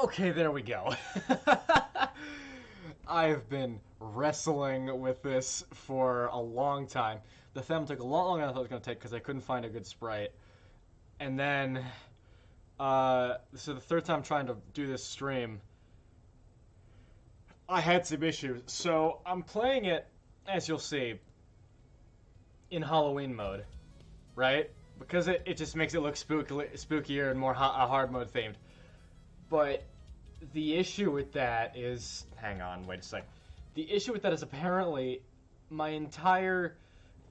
Okay, there we go. I've been wrestling with this for a long time. The thumb took a lot longer than I thought it was going to take because I couldn't find a good sprite. And then, so the third time trying to do this stream, I had some issues. So I'm playing it, as you'll see, in Halloween mode, right? Because it just makes it look spookier and more hard mode themed. But the issue with that is... Hang on, wait a sec. The issue with that is apparently my entire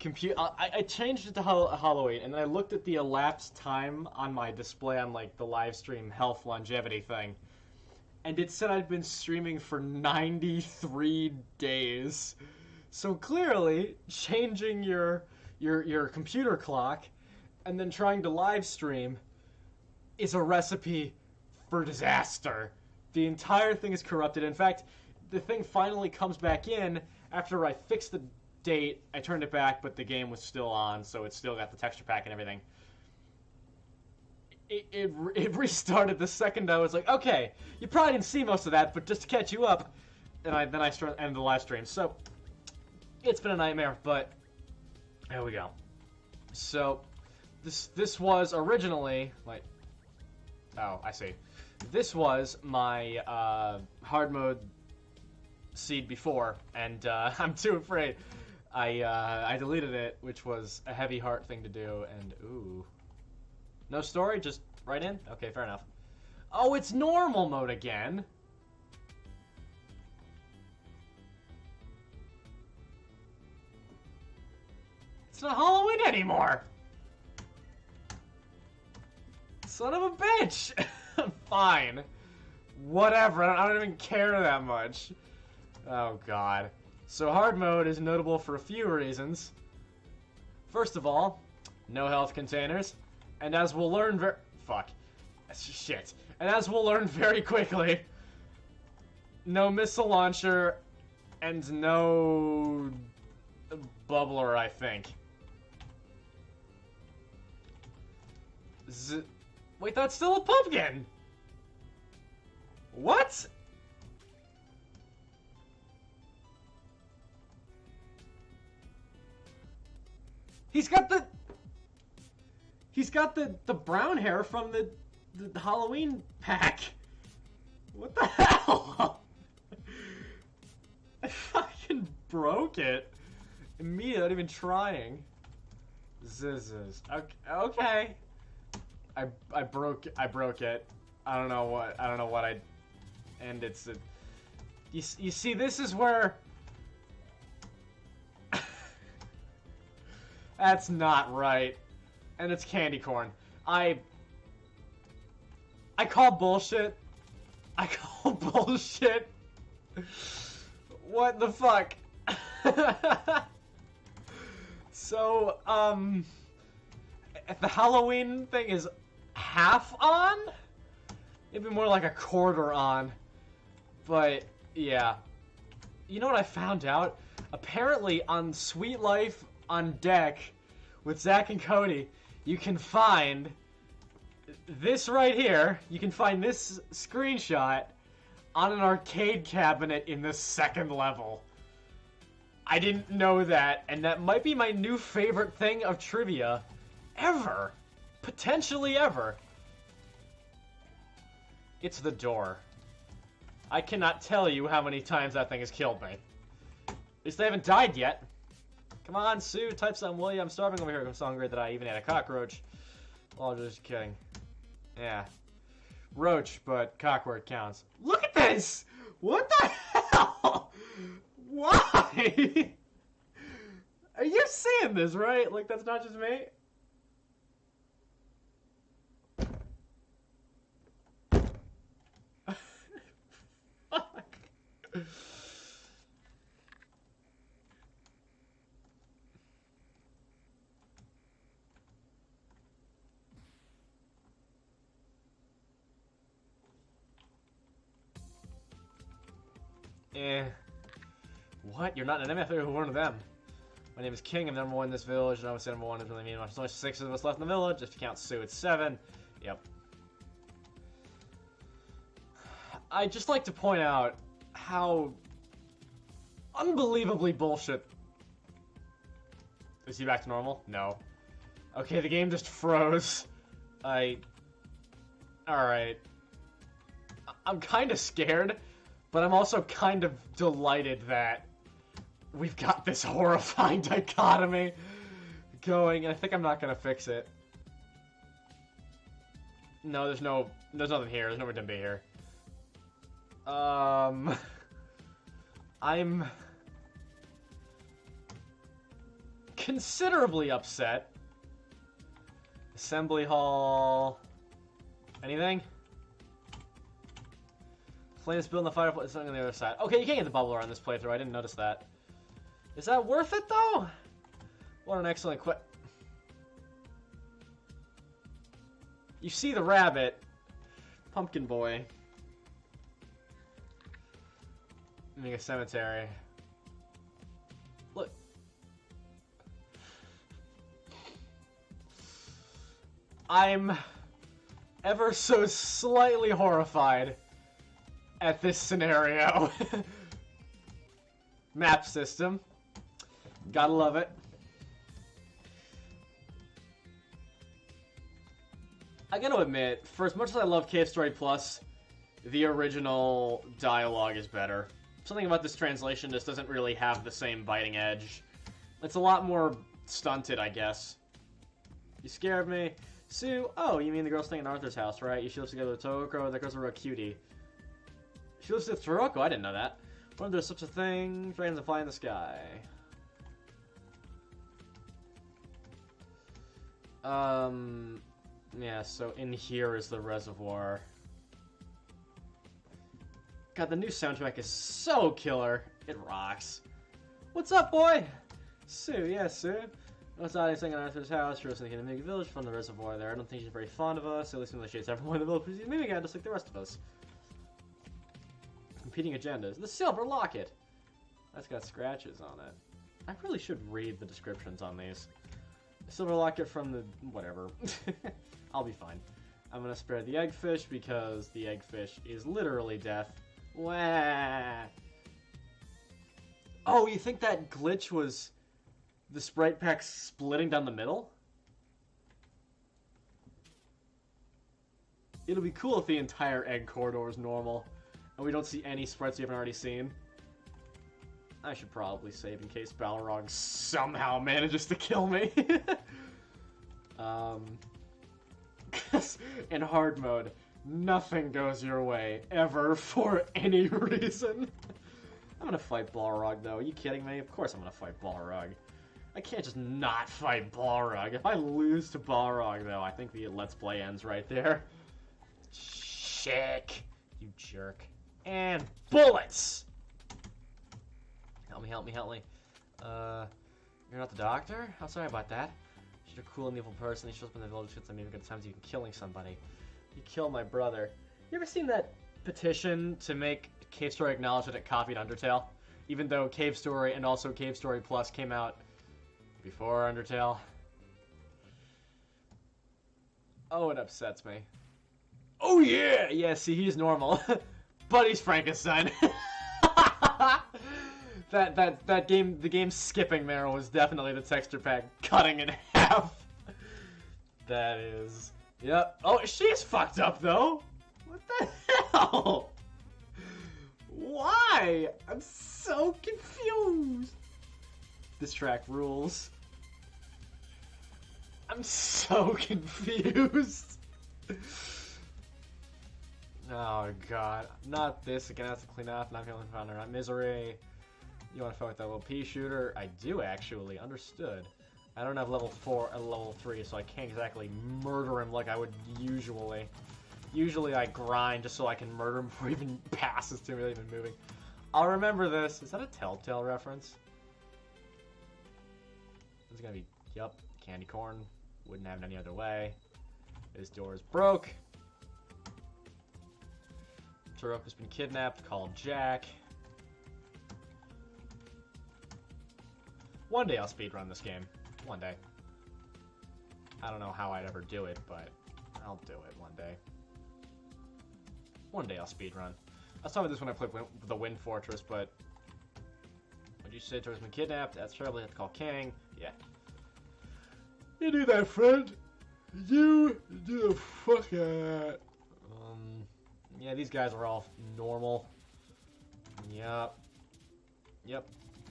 computer... I changed it to Halloween, and then I looked at the elapsed time on my display on, like, the live stream health longevity thing. And it said I'd been streaming for 93 days. So clearly, changing your computer clock and then trying to live stream is a recipe for disaster. The entire thing is corrupted. In fact, the thing finally comes back in after I fixed the date. I turned it back, but the game was still on, so it still got the texture pack and everything. It restarted the second I was like, okay, you probably didn't see most of that, but just to catch you up, and then I ended the live stream. So it's been a nightmare, but there we go. So this was originally like, oh, I see. This was my hard mode seed before, and I'm too afraid. I deleted it, which was a heavy heart thing to do, and ooh. No story, just right in? Okay, fair enough. Oh, it's normal mode again! It's not Halloween anymore! Son of a bitch! Fine. Whatever, I don't even care that much. Oh god. So hard mode is notable for a few reasons. First of all, no health containers. And as we'll learn shit. And as we'll learn very quickly, no missile launcher and no bubbler, I think. Wait, that's still a pumpkin! What? He's got the brown hair from the Halloween pack. What the hell? I fucking broke it. Immediately, not even trying. Zizzes. Okay. I broke it. I don't know what I... And it's... You see, this is where... That's not right. And it's candy corn. I call bullshit. I call bullshit. What the fuck? So, if the Halloween thing is half on, it'd be more like a quarter on. But, yeah. You know what I found out? Apparently, on Sweet Life on Deck, with Zach and Cody, you can find this right here. You can find this screenshot on an arcade cabinet in the second level. I didn't know that, and that might be my new favorite thing of trivia ever. Potentially ever. It's the door. I cannot tell you how many times that thing has killed me. At least I haven't died yet. Come on, Sue, type something, will you? I'm starving over here. I'm so hungry that I even had a cockroach. Oh, just kidding. Yeah. Roach, but cockroach counts. Look at this! What the hell? Why? Are you seeing this, right? Like, that's not just me? Fuck. What? You're not an MF? Who one of them? My name is King. I'm number one in this village. And obviously number one doesn't really mean much. There's only 6 of us left in the village. If you count Sue, it's 7. Yep. I'd just like to point out how unbelievably bullshit. Is he back to normal? No. Okay, the game just froze. Alright. I'm kind of scared, but I'm also kind of delighted that we've got this horrifying dichotomy going, and I think I'm not gonna fix it. No, there's nothing here. There's nowhere to be here. I'm considerably upset. Assembly hall. Anything? Flames building the fireplace. Something on the other side. Okay, you can't get the bubbler on this playthrough. I didn't notice that. Is that worth it though? What an excellent You see the rabbit. Pumpkin boy. Make a cemetery. Look. I'm ever so slightly horrified at this scenario. Map system. Gotta love it. I gotta admit, for as much as I love Cave Story Plus, the original dialogue is better. Something about this translation just doesn't really have the same biting edge. It's a lot more stunted, I guess. You scared me. Sue, oh, you mean the girl staying in Arthur's house, right? She lives together with Toko, that girl's a real cutie. She lives with Toroko, I didn't know that. What if there's such a thing? Dragons that fly in the sky. Yeah, so in here is the reservoir. God, the new soundtrack is so killer. It rocks. What's up, boy? Sue, yeah, Sue. What's out anything in Arthur's house? She was thinking of making a village from the reservoir there. I don't think she's very fond of us, at least when she hates everyone in the village. She's maybe just like the rest of us. Competing agendas. The silver locket! That's got scratches on it. I really should read the descriptions on these. The silver locket from the... whatever. I'll be fine. I'm gonna spare the eggfish because the eggfish is literally death. Wah! Oh, you think that glitch was the sprite pack splitting down the middle? It'll be cool if the entire egg corridor is normal and we don't see any sprites we haven't already seen. I should probably save in case Balrog somehow manages to kill me. In hard mode, nothing goes your way, ever, for any reason. I'm gonna fight Balrog, though. Are you kidding me? Of course I'm gonna fight Balrog. I can't just not fight Balrog. If I lose to Balrog, though, I think the Let's Play ends right there. Shit. You jerk. And bullets! Help me, help me, help me. You're not the doctor? I'm sorry about that. You're a cool and evil person. He shows up in the village gets them even good times even killing somebody. You killed my brother. You ever seen that petition to make Cave Story acknowledge that it copied Undertale? Even though Cave Story and also Cave Story Plus came out before Undertale. Oh, it upsets me. Oh yeah! Yeah, see, he's normal. But he's Frankenstein. That game, the game skipping there was definitely the texture pack cutting in half. That is, yep. Oh, she's fucked up though. What the hell? Why? I'm so confused. This track rules. I'm so confused. Oh god, not this again. I have to clean up. Not feeling fun or not misery. You want to fight with that little pea shooter? I do actually. Understood. I don't have level 4 and level 3, so I can't exactly murder him like I would usually. Usually I grind just so I can murder him before he even passes to me without even moving. I'll remember this. Is that a Telltale reference? This is gonna be, yep, candy corn. Wouldn't have it any other way. This door is broke. Toroko's been kidnapped. Call Jack. One day I'll speedrun this game. One day. I don't know how I'd ever do it, but I'll do it one day. One day I'll speedrun. I saw this when I played the Wind Fortress, but... What'd you say? Tor's been kidnapped? That's terrible. You have to call King. Yeah. You do that, friend. You do the fuck out of that. Yeah, these guys are all normal. Yep. Yep.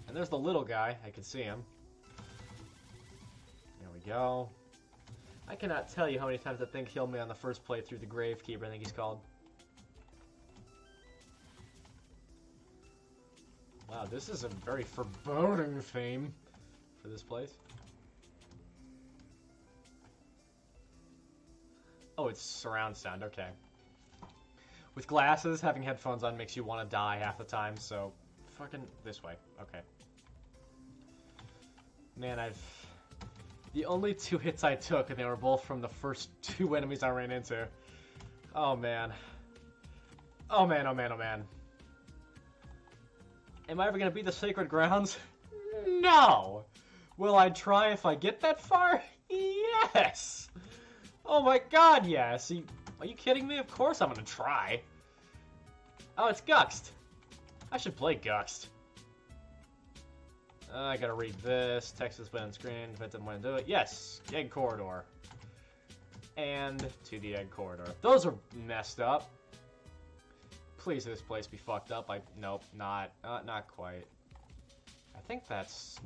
And there's the little guy. I can see him. There we go. I cannot tell you how many times that thing killed me on the first playthrough, the Gravekeeper, I think he's called. Wow, this is a very foreboding theme for this place. Oh, it's surround sound, okay. With glasses, having headphones on makes you want to die half the time, so... Fucking this way. Okay. Man, the only 2 hits I took, and they were both from the first 2 enemies I ran into. Oh, man. Oh, man, oh, man, oh, man. Am I ever gonna beat the Sacred Grounds? No! Will I try if I get that far? Yes! Oh my god, yes! Are you kidding me? Of course I'm gonna try. Oh, it's Guxt. I should play Guxt. I gotta read this. Text is on screen. If I didn't want to do it. Yes! Egg Corridor. And to the Egg Corridor. Those are messed up. Please, this place be fucked up. Nope, not quite. I think that's...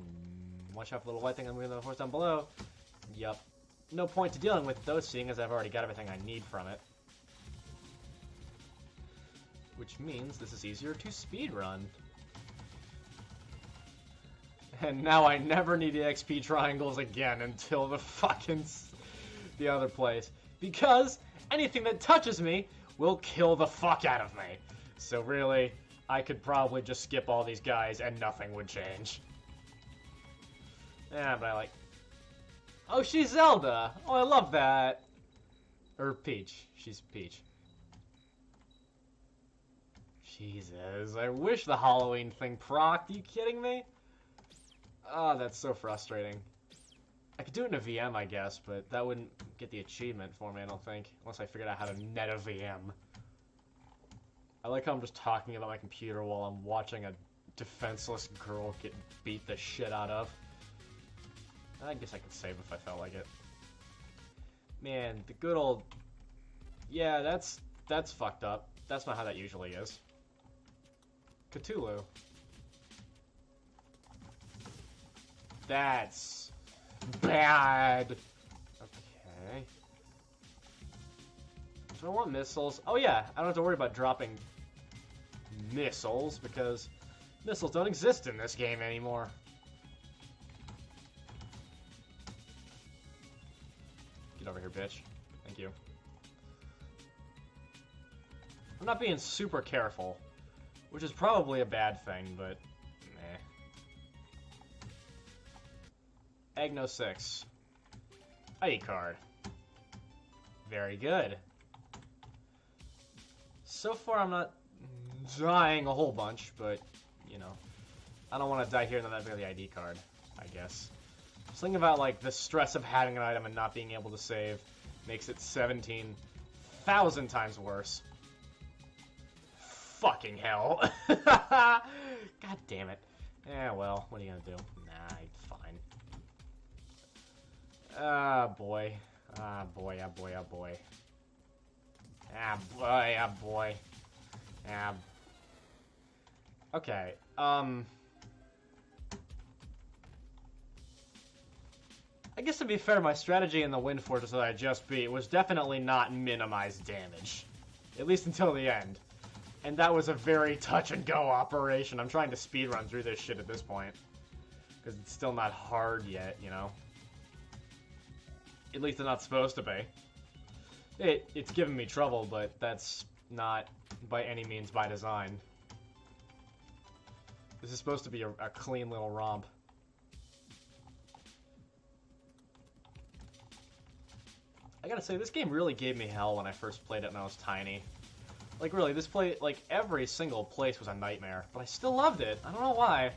watch out for the little white thing I'm moving the horse down below. Yup. No point to dealing with those, seeing as I've already got everything I need from it. Which means this is easier to speedrun. And now I never need the XP triangles again until the fucking... the other place. Because anything that touches me will kill the fuck out of me. So really, I could probably just skip all these guys and nothing would change. Yeah, but I like... Oh, she's Zelda! Oh, I love that! Or Peach. She's Peach. Jesus, I wish the Halloween thing procced. Are you kidding me? Oh, that's so frustrating. I could do it in a VM, I guess, but that wouldn't get the achievement for me, I don't think. Unless I figured out how to net a VM. I like how I'm just talking about my computer while I'm watching a defenseless girl get beat the shit out of. I guess I could save if I felt like it. Man, the good old... Yeah, that's fucked up. That's not how that usually is. Cthulhu. That's... bad! Okay. Do I want missiles? Oh yeah, I don't have to worry about dropping missiles, because missiles don't exist in this game anymore. Get over here, bitch. Thank you. I'm not being super careful, which is probably a bad thing, but meh. Agno 6. ID card. Very good. So far I'm not dying a whole bunch, but, you know, I don't want to die here and then I've got the ID card, I guess. Just thinking about, like, the stress of having an item and not being able to save makes it 17,000 times worse. Fucking hell. God damn it. Yeah, well, what are you gonna do? Nah, fine. Ah, boy. Ah, boy, ah, boy, ah, boy. Ah, boy, ah, boy. Ah. Okay, I guess to be fair, my strategy in the Wind Fortress that I just beat was definitely not minimize damage. At least until the end. And that was a very touch-and-go operation. I'm trying to speedrun through this shit at this point. Because it's still not hard yet, you know? At least it's not supposed to be. It's giving me trouble, but that's not by any means by design. This is supposed to be a clean little romp. I gotta say, this game really gave me hell when I first played it when I was tiny. Like, really, every single place was a nightmare. But I still loved it. I don't know why.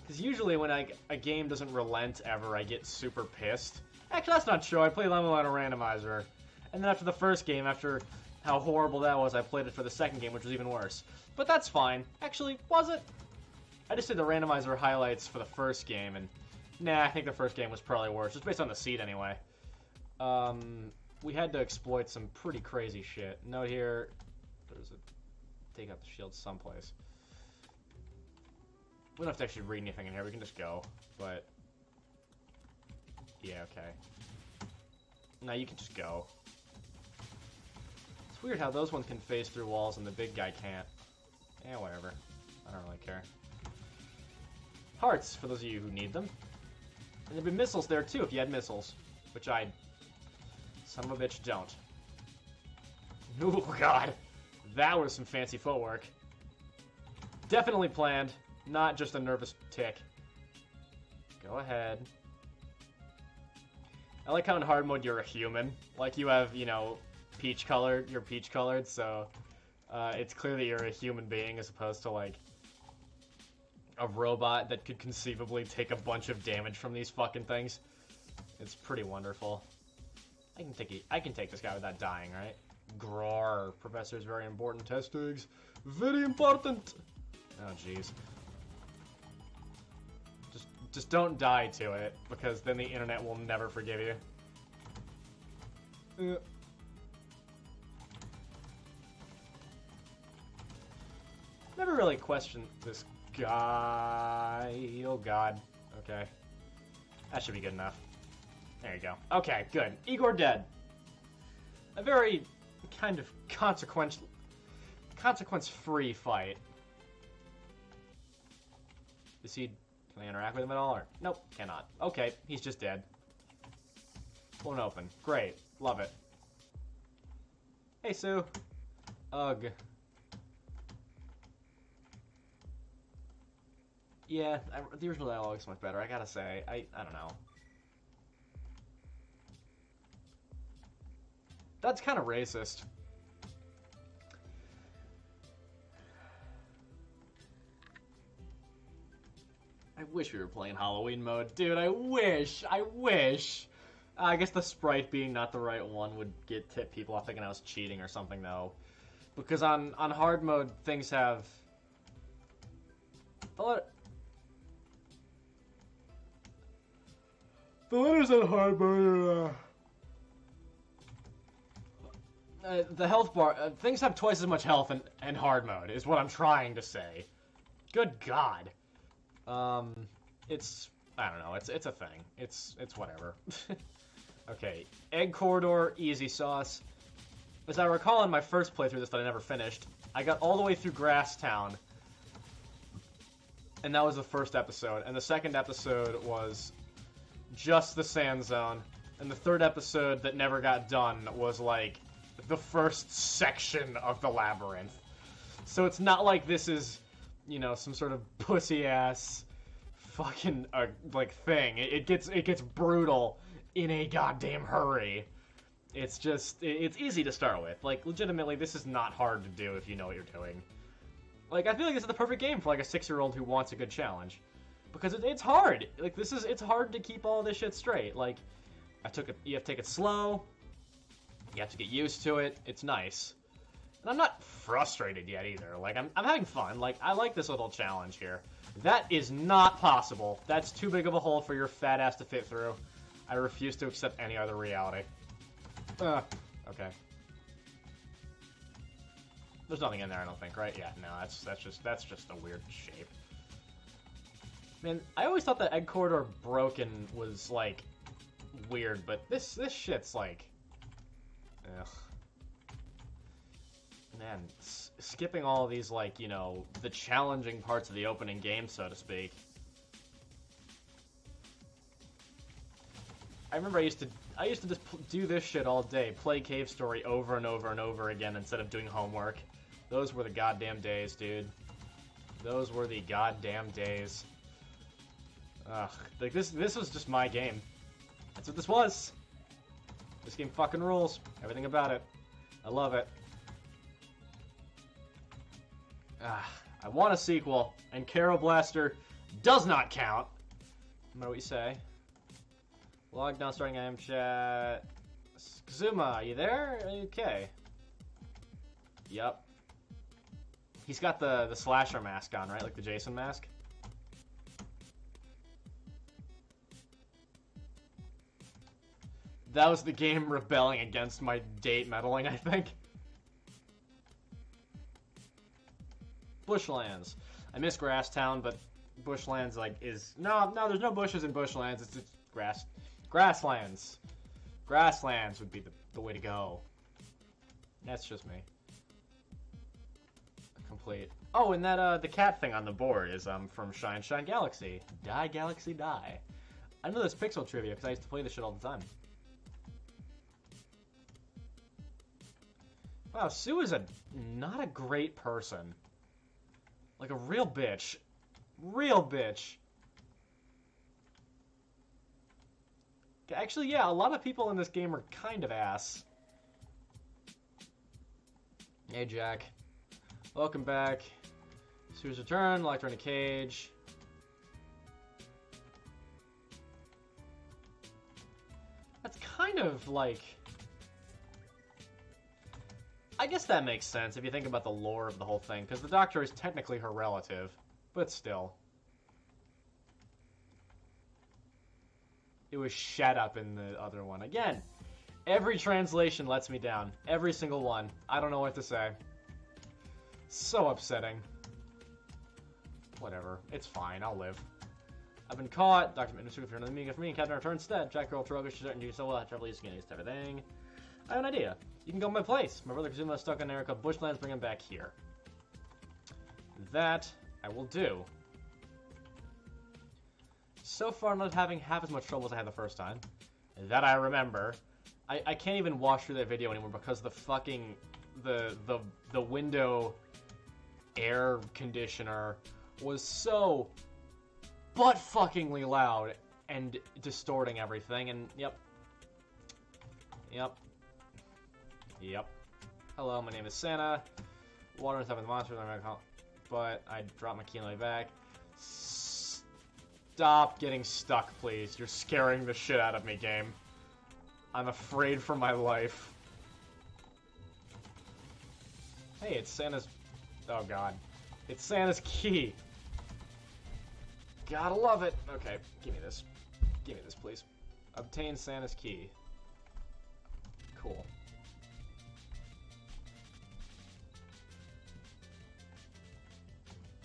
Because usually when a game doesn't relent ever, I get super pissed. Actually, that's not true. I played Lemon Randomizer. And then after the first game, after how horrible that was. I played it for the second game, which was even worse. But that's fine. Actually, was it? I just did the randomizer highlights for the first game, and nah, I think the first game was probably worse, just based on the seed anyway. We had to exploit some pretty crazy shit. Note here, there's a take out the shield someplace. We don't have to actually read anything in here, we can just go, but yeah, okay. No, you can just go. It's weird how those ones can phase through walls and the big guy can't. Eh, whatever. I don't really care. Hearts, for those of you who need them. And there'd be missiles there too if you had missiles. Which I... son of a bitch, don't. Oh god. That was some fancy footwork. Definitely planned. Not just a nervous tick. Go ahead. I like how in hard mode you're a human. Like you have, you know, peach colored. You're peach colored, so it's clear that you're a human being as opposed to like a robot that could conceivably take a bunch of damage from these fucking things. It's pretty wonderful. I can take this guy without dying, right? Groar. Professor's very important. Test eggs. Very important. Oh jeez. Just don't die to it, because then the internet will never forgive you. Never really questioned this guy. Oh god. Okay. That should be good enough. There you go. Okay, good. Igor dead. A very kind of consequence-free fight. Is he... can I interact with him at all? Or nope, cannot. Okay, he's just dead. Won't open. Great. Love it. Hey, Sue. Ugh. Yeah, the original dialogue is much better, I gotta say. I don't know. That's kind of racist. I wish we were playing Halloween mode. Dude, I wish. I guess the sprite being not the right one would tip people off thinking I was cheating or something, though. Because on hard mode, things have... The letters on hard mode are... the health bar... things have twice as much health in hard mode, is what I'm trying to say. Good God. It's... I don't know, it's a thing. It's whatever. Okay, Egg Corridor, easy sauce. As I recall in my first playthrough this that I never finished, I got all the way through Grasstown, and that was the first episode, and the second episode was just the Sand Zone, and the third episode that never got done was, like, the first section of the labyrinth. So it's not like this is, you know, some sort of pussy-ass fucking, like, thing. It gets brutal in a goddamn hurry. It's just, it's easy to start with. Like, legitimately, this is not hard to do if you know what you're doing. Like, I feel like this is the perfect game for, like, a 6-year-old who wants a good challenge. Because it's hard. Like, it's hard to keep all this shit straight. Like, you have to take it slow. You have to get used to it. It's nice. And I'm not frustrated yet either. Like, I'm having fun. Like, I like this little challenge here. That is not possible. That's too big of a hole for your fat ass to fit through. I refuse to accept any other reality. Okay. There's nothing in there, I don't think, right? Yeah, no, that's just a weird shape. Man, I always thought that Egg Corridor Broken was, like, weird, but this shit's, like... Ugh. Man, skipping all of these, like, you know, the challenging parts of the opening game, so to speak. I remember I used to just do this shit all day, play Cave Story over and over and over again instead of doing homework. Those were the goddamn days, dude. Those were the goddamn days. Ugh, like this was just my game. That's what this was. This game fucking rules. Everything about it. I love it. I want a sequel, and Carol Blaster does not count. No matter what you say. Log down starting IM chat. Kazuma, are you there? Okay. Yep. He's got the slasher mask on, right? Like the Jason mask? That was the game rebelling against my date meddling, I think. Bushlands. I miss Grasstown, but Bushlands, like, is... No, there's no bushes in Bushlands. It's just grass. Grasslands. Grasslands would be the way to go. That's just me. Complete. Oh, and that, the cat thing on the board is, from Shine Galaxy. Die, Galaxy, die. I know this Pixel trivia, because I used to play this shit all the time. Wow, Sue is not a great person. Like a real bitch. Real bitch. Actually, yeah, a lot of people in this game are kind of ass. Hey, Jack. Welcome back. Sue's return. Locked her in a cage. That's kind of like... I guess that makes sense if you think about the lore of the whole thing, because the Doctor is technically her relative, but still. It was shat up in the other one. Again, every translation lets me down. Every single one. I don't know what to say. So upsetting. Whatever. It's fine. I'll live. I've been caught. Dr. Minister for another meeting for me and Captain return instead. Jack Girl Troga should do so well. Travel using against everything. I have an idea. You can go to my place. My brother Kazuma is stuck in an area called Bushlands. Bring him back here. That I will do. So far, I'm not having half as much trouble as I had the first time. That I remember. I can't even watch through that video anymore because the fucking the window air conditioner was so butt fuckingly loud and distorting everything. And yep. Hello, my name is Santa. Water and stuff in the monsters. But I dropped my key on my back. Stop getting stuck, please. You're scaring the shit out of me, game. I'm afraid for my life. Hey, it's Santa's... Oh, God. It's Santa's key. Gotta love it. Okay, give me this. Give me this, please. Obtain Santa's key. Cool.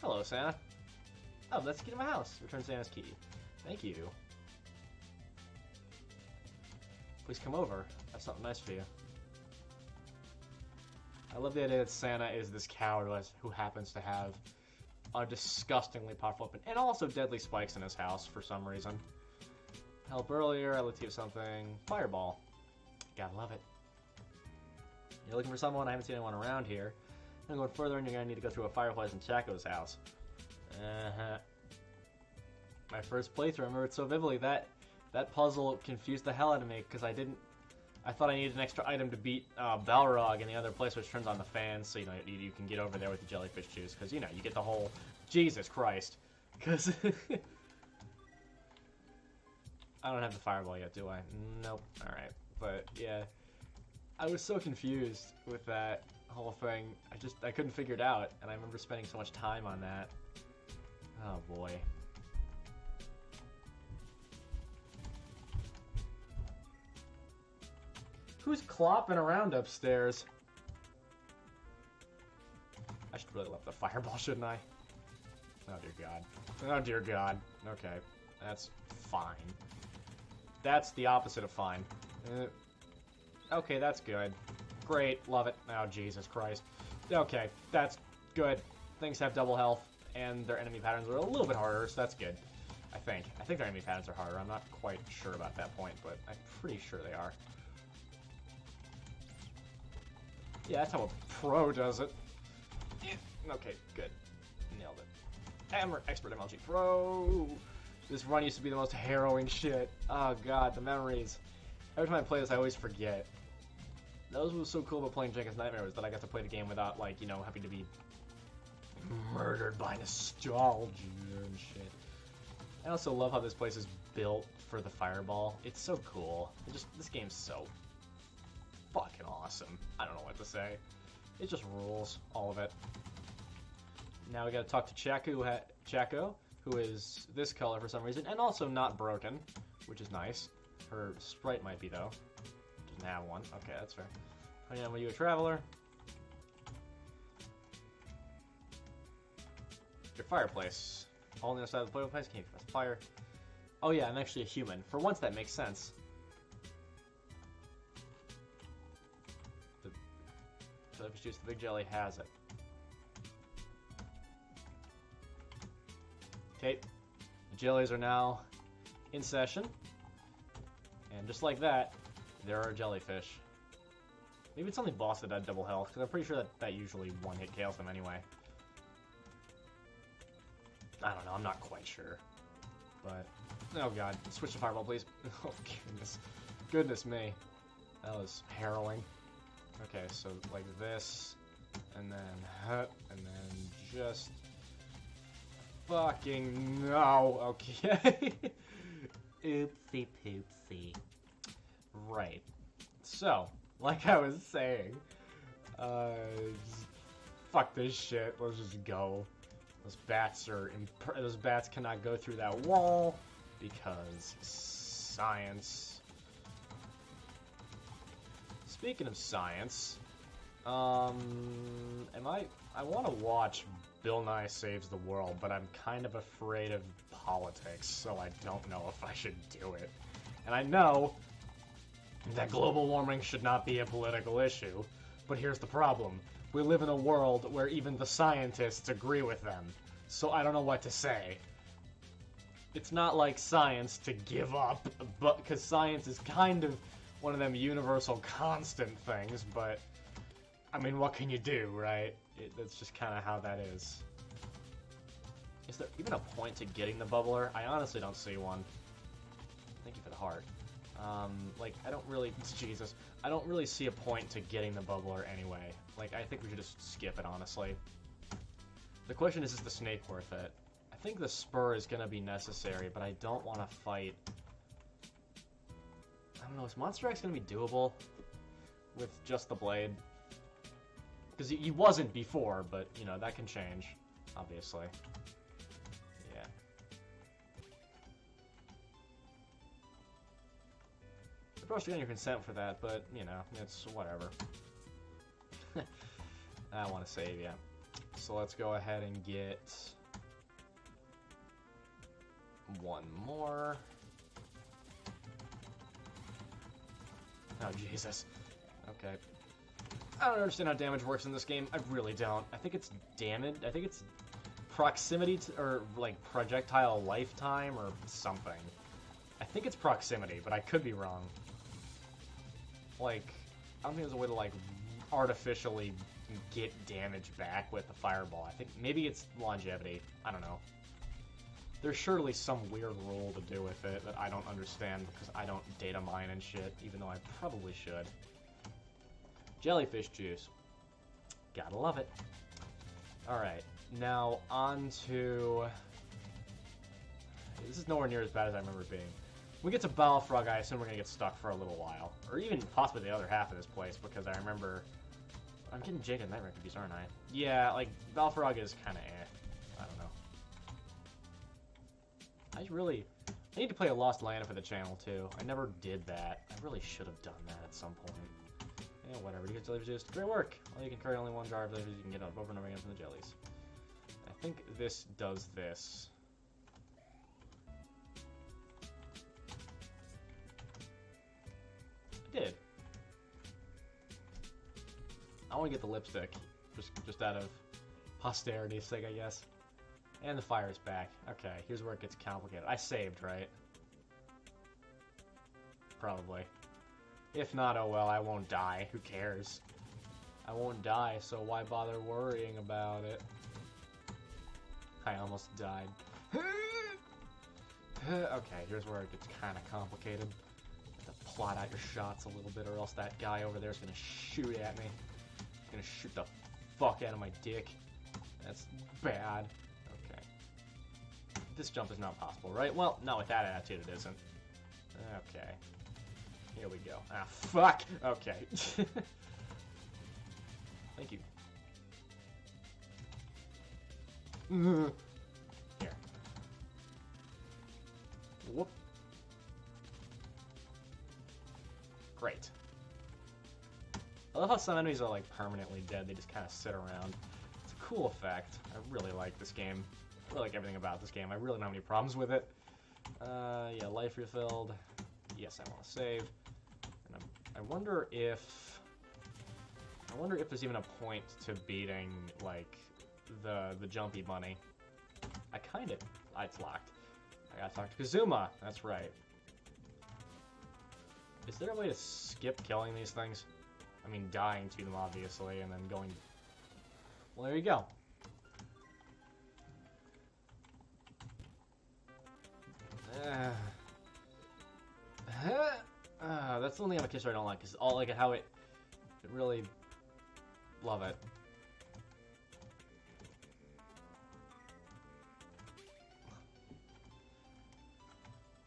Hello, Santa. Oh, let's get in my house. Return Santa's key. Thank you. Please come over. I have something nice for you. I love the idea that Santa is this coward who happens to have a disgustingly powerful weapon and also deadly spikes in his house for some reason. Help earlier. I looked at something. Fireball. Gotta love it. You're looking for someone? I haven't seen anyone around here. I'm going further, and you're gonna need to go through a fireplace in Chaco's house. My first playthrough, I remember it so vividly. That puzzle confused the hell out of me because I thought I needed an extra item to beat Balrog in the other place, which turns on the fans, so you can get over there with the jellyfish juice. Because you get the whole Jesus Christ. Because I don't have the fireball yet, do I? Nope. All right, but yeah, I was so confused with that whole thing. I couldn't figure it out, and I remember spending so much time on that. Oh boy. Who's clopping around upstairs? I should really left the fireball, shouldn't I? Oh dear God. Oh dear God. Okay. That's fine. That's the opposite of fine. Okay, that's good. Great. Love it. Oh, Jesus Christ. Okay, that's good. Things have double health, and their enemy patterns are a little bit harder, so that's good. I think their enemy patterns are harder. I'm not quite sure about that point, but I'm pretty sure they are. Yeah, that's how a pro does it. Okay, good. Nailed it. Expert MLG Pro. This run used to be the most harrowing shit. Oh God, the memories. Every time I play this, I always forget. That was what was so cool about playing Jenkins Nightmare was that I got to play the game without, like, having to be murdered by nostalgia and shit. I also love how this place is built for the fireball. It's so cool. This game's so fucking awesome. I don't know what to say. It just rules, all of it. Now we gotta talk to Chaco, who is this color for some reason, and also not broken, which is nice. Her sprite might be, though. Doesn't have one. Okay, that's fair. Oh, yeah, were you a traveler? Your fireplace. All on the other side of the fireplace. Can you press fire? Oh yeah, I'm actually a human. For once, that makes sense. The jellyfish juice, the big jelly has it. Okay, the jellies are now in session. And just like that, there are jellyfish. Maybe it's only boss that had double health, because I'm pretty sure that usually one-hit KOs them anyway. I don't know, I'm not quite sure. But, oh god, switch to fireball, please. Oh, goodness. Goodness me. That was harrowing. Okay, so like this, and then just... Fucking no, okay. Oopsie poopsie. Right. So, like I was saying, fuck this shit, let's just go. Those bats cannot go through that wall because science. Speaking of science, I want to watch Bill Nye Saves the World, but I'm kind of afraid of politics, so I don't know if I should do it. And I know that global warming should not be a political issue, but here's the problem. We live in a world where even the scientists agree with them, so I don't know what to say. It's not like science to give up, but because science is kind of one of them universal constant things, but I mean, what can you do, right? That's just kind of how that is. Is there even a point to getting the bubbler? I honestly don't see one. Thank you for the heart. Like, I don't really... Jesus. I don't really see a point to getting the bubbler anyway. Like, I think we should just skip it, honestly. The question is the snake worth it? I think the spur is going to be necessary, but I don't want to fight... I don't know, is Monster X going to be doable with just the blade? Because he wasn't before, but, you know, that can change, obviously. Yeah. I probably should get your consent for that, but, you know, it's whatever. I want to save, yeah. So let's go ahead and get one more. Oh, Jesus. Okay. I don't understand how damage works in this game. I really don't. I think it's damage. I think it's proximity to, or like projectile lifetime or something. I think it's proximity, but I could be wrong. Like, I don't think there's a way to like artificially get damage back with the fireball. I think maybe it's longevity. I don't know. There's surely some weird rule to do with it that I don't understand because I don't data mine and shit, even though I probably should. Jellyfish juice. Gotta love it. Alright, now on to... This is nowhere near as bad as I remember it being. When we get to Balfrog, I assume we're gonna get stuck for a little while. Or even possibly the other half of this place, because I remember... I'm getting Jade Nightmare confused, aren't I? Yeah, like, Balfrog is kinda eh. I don't know. I need to play a Lost Land for the channel, too. I never did that. I really should have done that at some point. Yeah, whatever. You get jellyfish juice. Great work! Well, you can carry only one jar of jellyfish. You can get up over and over again from the jellies. I think this does this. It did. I want to get the lipstick. Just out of posterity's sake, I guess. And the fire's back. Okay, here's where it gets complicated. I saved, right? Probably. If not, oh well, I won't die. Who cares? I won't die, so why bother worrying about it? I almost died. Okay, here's where it gets kind of complicated. You have to plot out your shots a little bit, or else that guy over there is going to shoot at me. He's going to shoot the fuck out of my dick. That's bad. Okay. This jump is not possible, right? Well, not with that attitude it isn't. Okay. Here we go. Ah, fuck! Okay. Thank you. Here. Whoop. Great. I love how some enemies are like permanently dead. They just kind of sit around. It's a cool effect. I really like this game. I really like everything about this game. I really don't have any problems with it. Yeah, life refilled. Yes, I want to save. And I wonder if there's even a point to beating like the jumpy bunny. It's locked. I gotta talk to Kazuma. That's right. Is there a way to skip killing these things? I mean, dying to them, obviously, and then going... Well, there you go. That's the only other kiss I don't like, because all like how it really love it.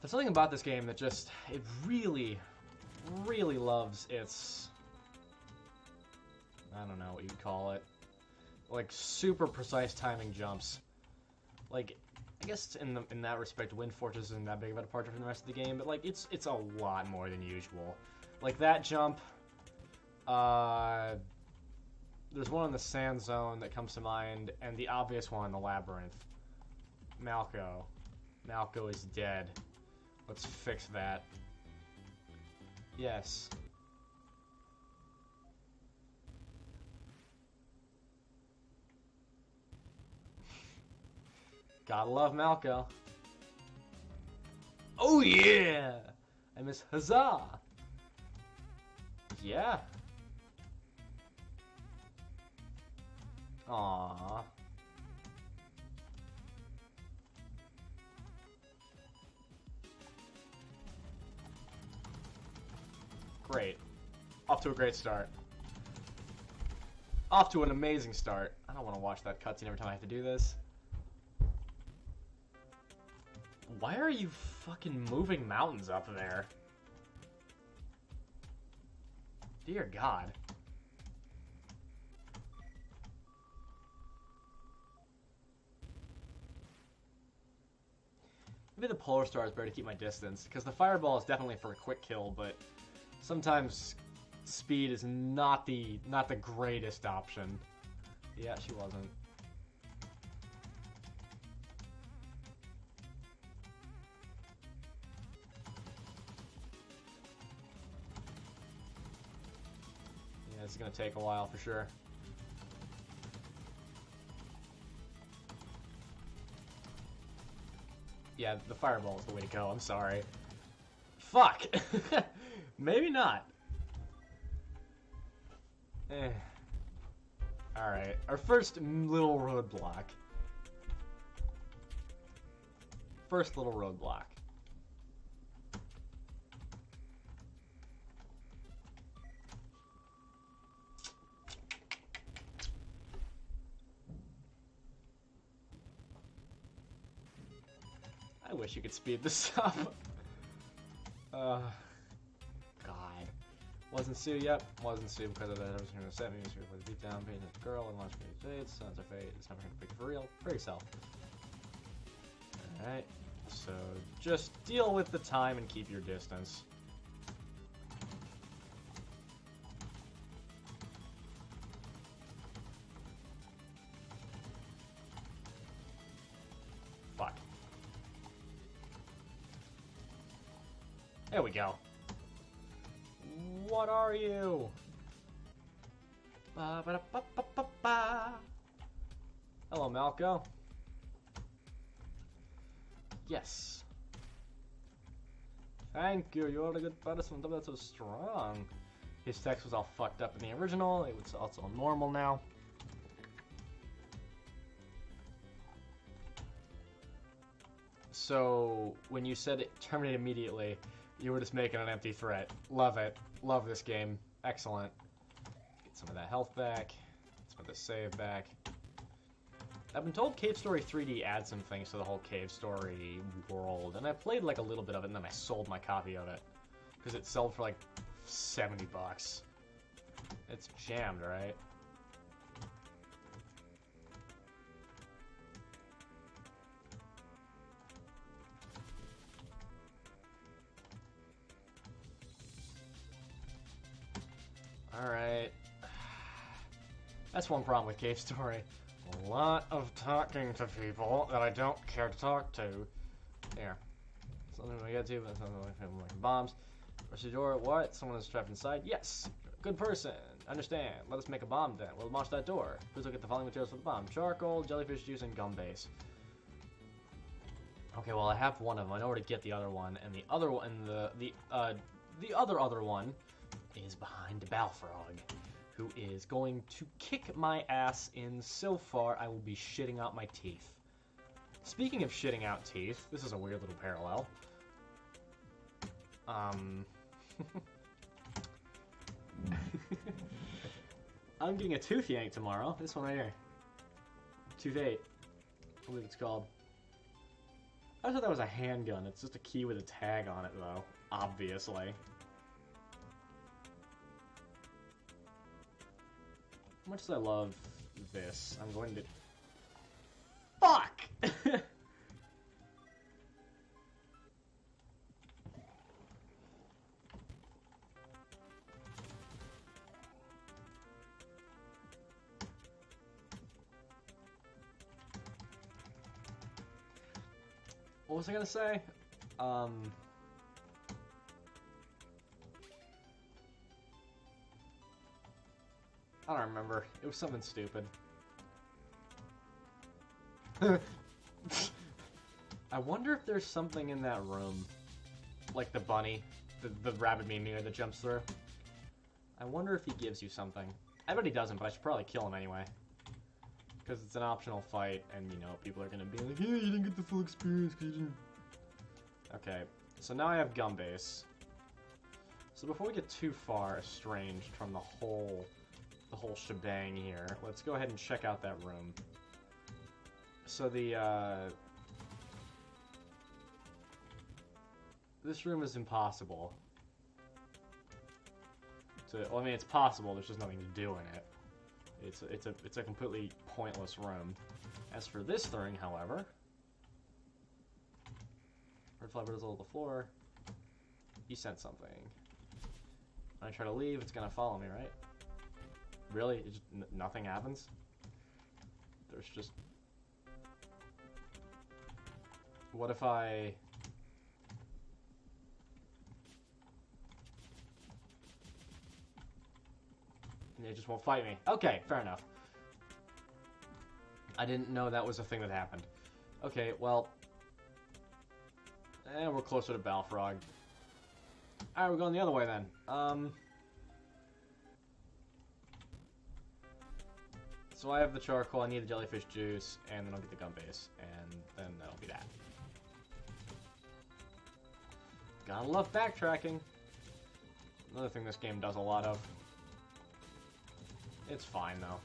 There's something about this game that just it really loves its, I don't know what you'd call it, like super precise timing jumps. Like, I guess in that respect, Wind Fortress isn't that big of a departure from the rest of the game, but like it's a lot more than usual. Like that jump, there's one in the sand zone that comes to mind, and the obvious one in the labyrinth. Malco. Malco is dead. Let's fix that. Yes. Gotta love Malco. Oh yeah! I miss Huzzah! Yeah. Aww. Great. Off to a great start. Off to an amazing start. I don't want to watch that cutscene every time I have to do this. Why are you fucking moving mountains up there? Dear God. Maybe the Polar Star is better to keep my distance, because the Fireball is definitely for a quick kill, but sometimes speed is not the greatest option. Yeah, she wasn't. Yeah, it's gonna take a while for sure. Yeah, the Fireball is the way to go, I'm sorry. Fuck! Maybe not. Alright, our first little roadblock. First little roadblock. I wish you could speed this up. God. Wasn't Sue, yep. Wasn't Sue because of that. I was going to set me with a beat down, painting the girl, and launch me fades. Sons of fate. It's never going to pick for real. For yourself. Alright. So just deal with the time and keep your distance. Fuck. There we go. What are you? Ba -ba -da -ba -ba -ba -ba. Hello, Malco. Yes. Thank you. You're a good person. That's so strong. His text was all fucked up in the original. It was also normal now. So when you said it terminate immediately, you were just making an empty threat. Love it. Love this game. Excellent. Get some of that health back. Get some of the save back. I've been told Cave Story 3D adds some things to the whole Cave Story world, and I played like a little bit of it, and then I sold my copy of it. Because it sold for like 70 bucks. It's jammed, right? Alright. That's one problem with Cave Story. A lot of talking to people that I don't care to talk to. There. Something we get to, but something like bombs. Rush the door. What? Someone is trapped inside? Yes! Good person. Understand. Let us make a bomb then. We'll launch that door. Please look at the following materials for the bomb. Charcoal, jellyfish juice, and gum base. Okay, well I have one of them. I know where to get the other one, and the other one, the other one is behind Balfrog, who is going to kick my ass in so far I will be shitting out my teeth. Speaking of shitting out teeth, this is a weird little parallel. I'm getting a tooth yank tomorrow. This one right here. Tooth 8. I believe it's called. I thought that was a handgun. It's just a key with a tag on it, though. Obviously. How much as I love this, I'm going to... Fuck! What was I gonna say? I don't remember. It was something stupid. I wonder if there's something in that room. Like the bunny. The rabbit memeer that jumps through. I wonder if he gives you something. I bet he doesn't, but I should probably kill him anyway. Because it's an optional fight, and you know, people are gonna be like, hey, you didn't get the full experience because you didn't... Okay, so now I have gum base. So before we get too far estranged from the whole shebang here, let's go ahead and check out that room. So this room is impossible. Well, I mean, it's possible, there's just nothing to do in it. It's a completely pointless room. As for this thing, however, red fly drizzle on the floor. You sent something. When I try to leave, it's gonna follow me, right? Really? It just, nothing happens? There's just... What if I... It just won't fight me. Okay, fair enough. I didn't know that was a thing that happened. Okay, well... we're closer to Balfrog. Alright, we're going the other way then. So I have the charcoal, I need the jellyfish juice, and then I'll get the gum base, and then that'll be that. Gotta love backtracking. Another thing this game does a lot of. It's fine, though.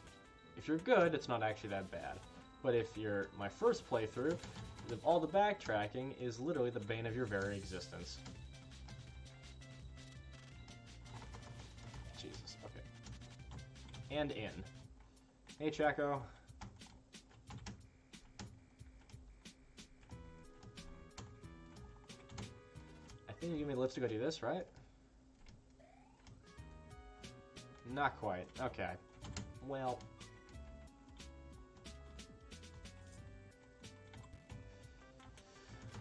If you're good, it's not actually that bad. But if you're my first playthrough, all the backtracking is literally the bane of your very existence. Jesus, okay. And in. Hey, Chaco. I think you give me lifts to go do this, right? Not quite. Okay. Well...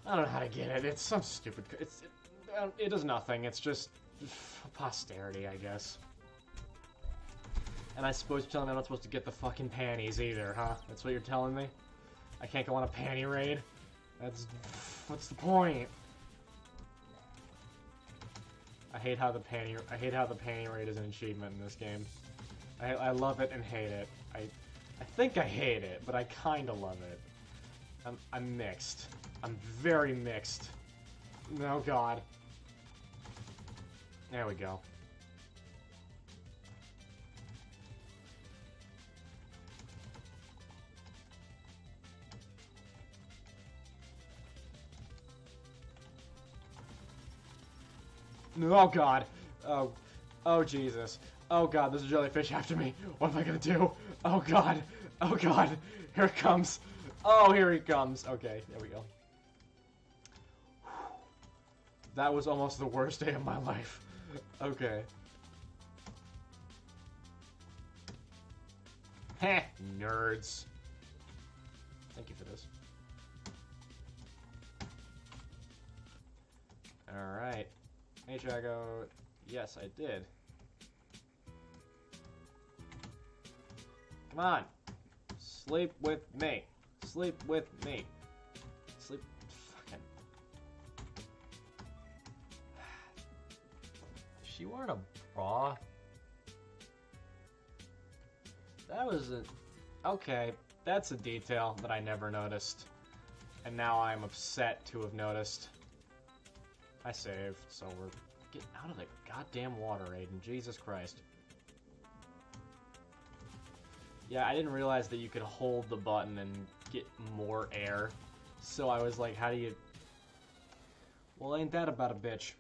I don't know how to get it. It's some stupid... It does nothing. It's just... posterity, I guess. And I suppose you're telling me I'm not supposed to get the fucking panties either, huh? That's what you're telling me? I can't go on a panty raid? That's... What's the point? I hate how the panty raid is an achievement in this game. I love it and hate it. I think I hate it, but I kinda love it. I'm mixed. I'm very mixed. Oh god. There we go. Oh god. Oh Jesus. Oh god, there's a jellyfish after me. What am I gonna do? Oh god. Oh god. Here it comes. Oh, here he comes. Okay, there we go. That was almost the worst day of my life. Okay. Heh, nerds. Thank you for this. Alright. Made sure I go... Yes, I did. Come on. Sleep with me. Sleep with me. Sleep... Fucking... Is she wearing a bra? That was a... Okay, that's a detail that I never noticed. And now I'm upset to have noticed. I saved, so we're getting out of the goddamn water, Aiden. Jesus Christ. Yeah, I didn't realize that you could hold the button and get more air. So I was like, how do you... Well, ain't that about a bitch?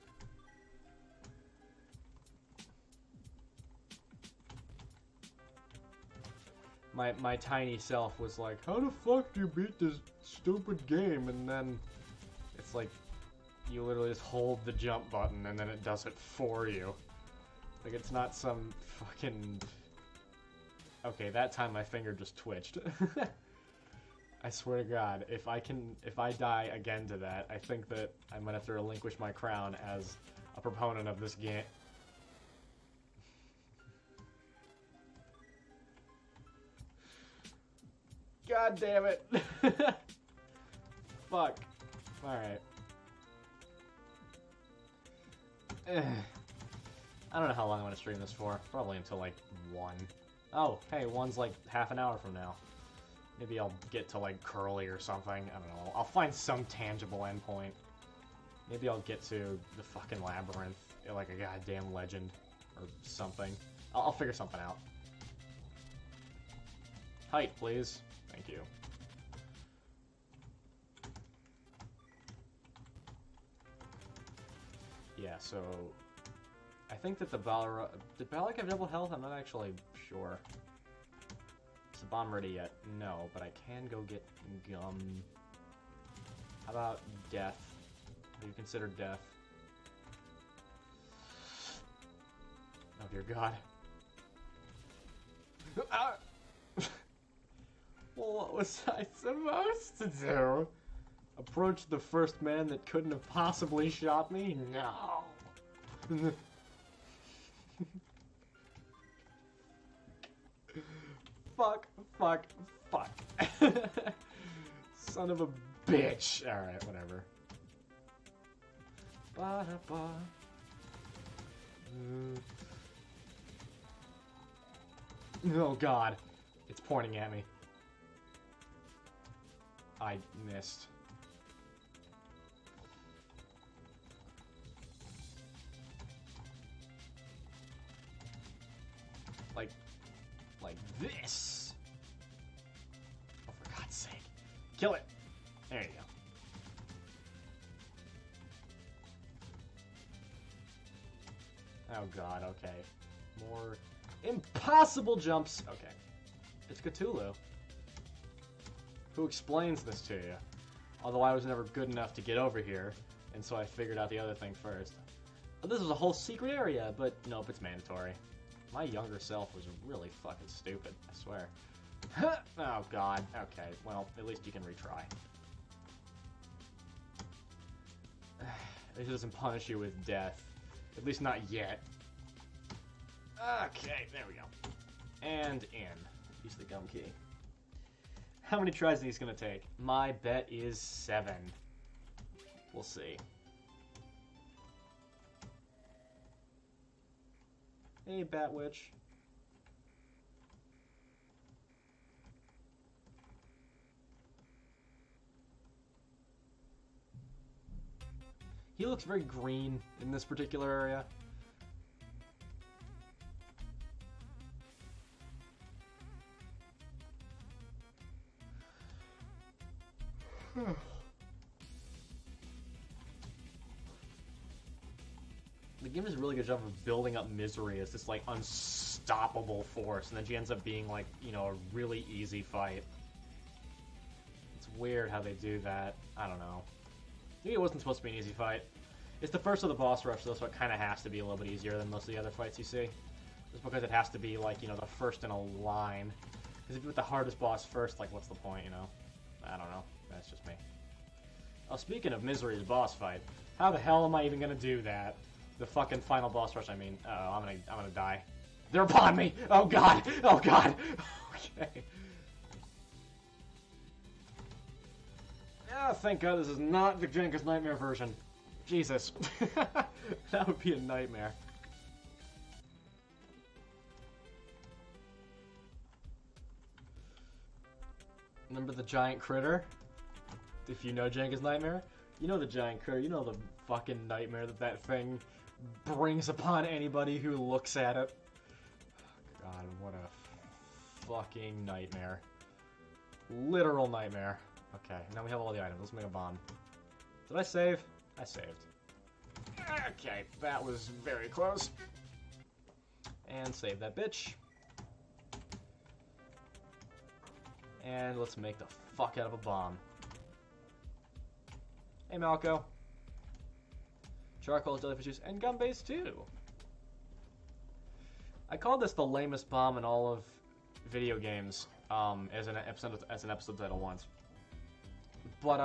My tiny self was like, how the fuck do you beat this stupid game? And then it's like, you literally just hold the jump button and then it does it for you. Like, it's not some fucking... Okay, that time my finger just twitched. I swear to God, if I die again to that, I think that I'm gonna have to relinquish my crown as a proponent of this game. God damn it. Fuck. Alright. I don't know how long I'm gonna stream this for. Probably until like 1. Oh, hey, 1's like half an hour from now. Maybe I'll get to like Curly or something. I don't know. I'll find some tangible endpoint. Maybe I'll get to the fucking labyrinth like a goddamn legend or something. I'll figure something out. Height, please. Thank you. Yeah, so I think that the Balrog... Did Balrog have double health? I'm not actually sure. Is the bomb ready yet? No, but I can go get gum. How about death? What do you consider death? Oh dear God. Ah! Well, what was I supposed to do? Approach the first man that couldn't have possibly shot me? No. Fuck, fuck, fuck. Son of a bitch. Alright, whatever. Ba-da-ba. Oh God. It's pointing at me. I missed. Like this. Oh, for God's sake. Kill it. There you go. Oh God, okay. More impossible jumps. Okay. It's Cthulhu. Who explains this to you? Although I was never good enough to get over here, and so I figured out the other thing first. Oh, this was a whole secret area, but nope, it's mandatory. My younger self was really fucking stupid, I swear. Oh God, okay, well, at least you can retry. It doesn't punish you with death. At least not yet. Okay, there we go. And in. Use the gum key. How many tries are these gonna take? My bet is 7. We'll see. Hey, Batwitch. He looks very green in this particular area. The game does a really good job of building up Misery as this, like, unstoppable force, and then she ends up being, like, you know, a really easy fight. It's weird how they do that. I don't know. Maybe it wasn't supposed to be an easy fight. It's the first of the boss rush, though, so it kind of has to be a little bit easier than most of the other fights you see. Just because it has to be, like, you know, the first in a line. Because if you put the hardest boss first, like, what's the point, you know? I don't know. That's just me. Oh, speaking of Misery's boss fight, how the hell am I even gonna do that? The fucking final boss rush, I mean. Uh-oh, I'm gonna die. They're upon me! Oh god! Oh god! Okay. Yeah, thank god this is not the Jenkins Nightmare version. Jesus. That would be a nightmare. Remember the giant critter? If you know Jenkins Nightmare, you know the giant critter, you know the fucking nightmare that thing brings upon anybody who looks at it. God, what a fucking nightmare. Literal nightmare. Okay, now we have all the items. Let's make a bomb. Did I save? I saved. Okay, that was very close. And save that bitch. And let's make the fuck out of a bomb. Hey, Malco. Charcoal, jellyfish juice, and gum base too. I called this the lamest bomb in all of video games, as an episode title once. But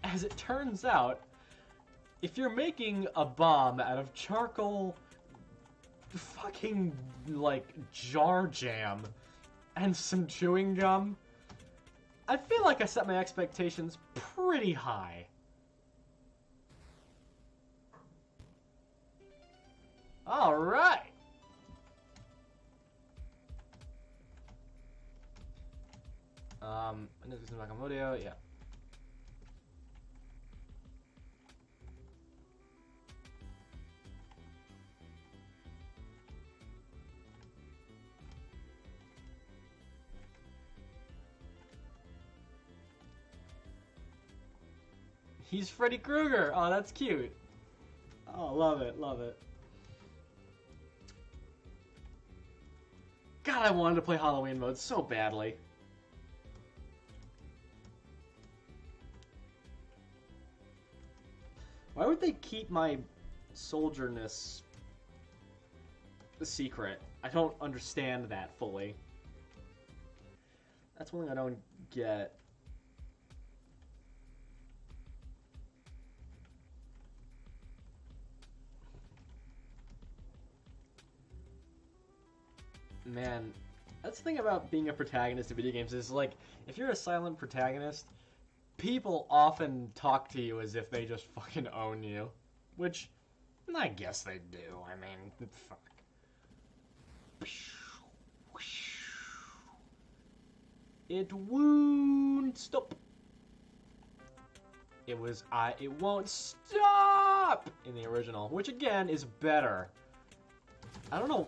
as it turns out, if you're making a bomb out of charcoal, fucking like jar jam, and some chewing gum, I feel like I set my expectations pretty high. Alright! Nakamoto, yeah. He's Freddy Krueger! Oh, that's cute. Oh, love it, love it. God, I wanted to play Halloween mode so badly. Why would they keep my soldierness a secret? I don't understand that fully. That's one thing I don't get. Man, that's the thing about being a protagonist in video games is, like, if you're a silent protagonist, people often talk to you as if they just fucking own you. Which, I guess they do. I mean, fuck. It won't stop. It won't stop in the original, which again is better. I don't know.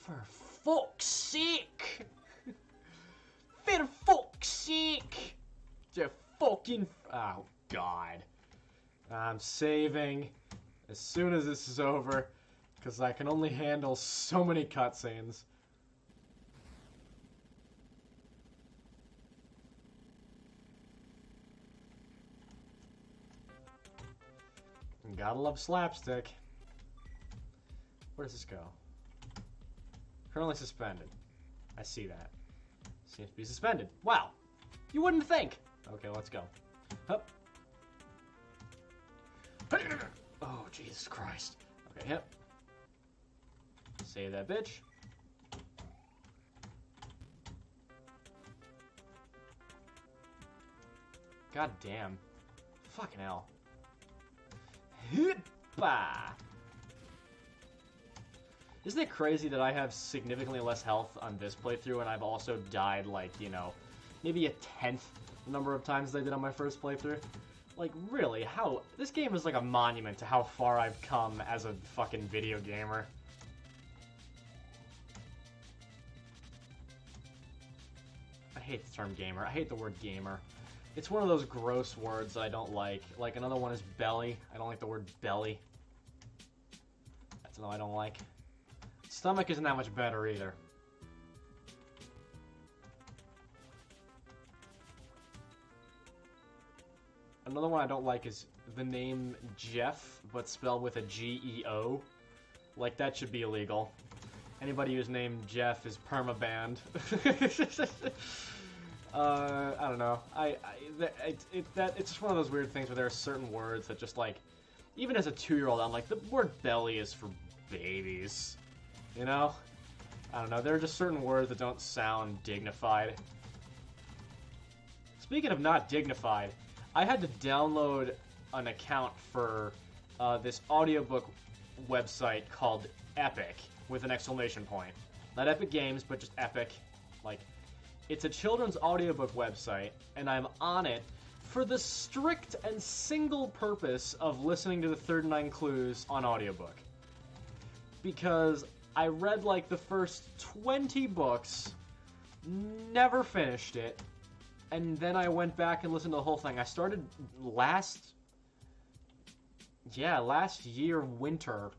For fuck's sake! For fuck's sake! The fucking... Oh, God. I'm saving as soon as this is over, because I can only handle so many cutscenes. Gotta love slapstick. Where does this go? Currently suspended. I see that. Seems to be suspended. Wow! You wouldn't think! Okay, let's go. Hup. Oh, Jesus Christ. Okay, yep. Save that bitch. God damn. Fucking hell. Hippa! Isn't it crazy that I have significantly less health on this playthrough, and I've also died, like, you know, maybe a 10th the number of times I did on my first playthrough? Like, really, how... This game is like a monument to how far I've come as a fucking video gamer. I hate the term gamer. I hate the word gamer. It's one of those gross words that I don't like. Like, another one is belly. I don't like the word belly. That's another I don't like. Stomach isn't that much better either. Another one I don't like is the name Jeff, but spelled with a G-E-O. Like, that should be illegal. Anybody who's named Jeff is permabanned. I don't know. It's just one of those weird things where there are certain words that just like, even as a 2-year-old, I'm like, the word belly is for babies. You know? I don't know. There are just certain words that don't sound dignified. Speaking of not dignified, I had to download an account for this audiobook website called Epic, with an exclamation point. Not Epic Games, but just Epic. Like, it's a children's audiobook website, and I'm on it for the strict and single purpose of listening to the 39 Clues on audiobook. Because I read like the first 20 books, never finished it, and then I went back and listened to the whole thing. I started last year winter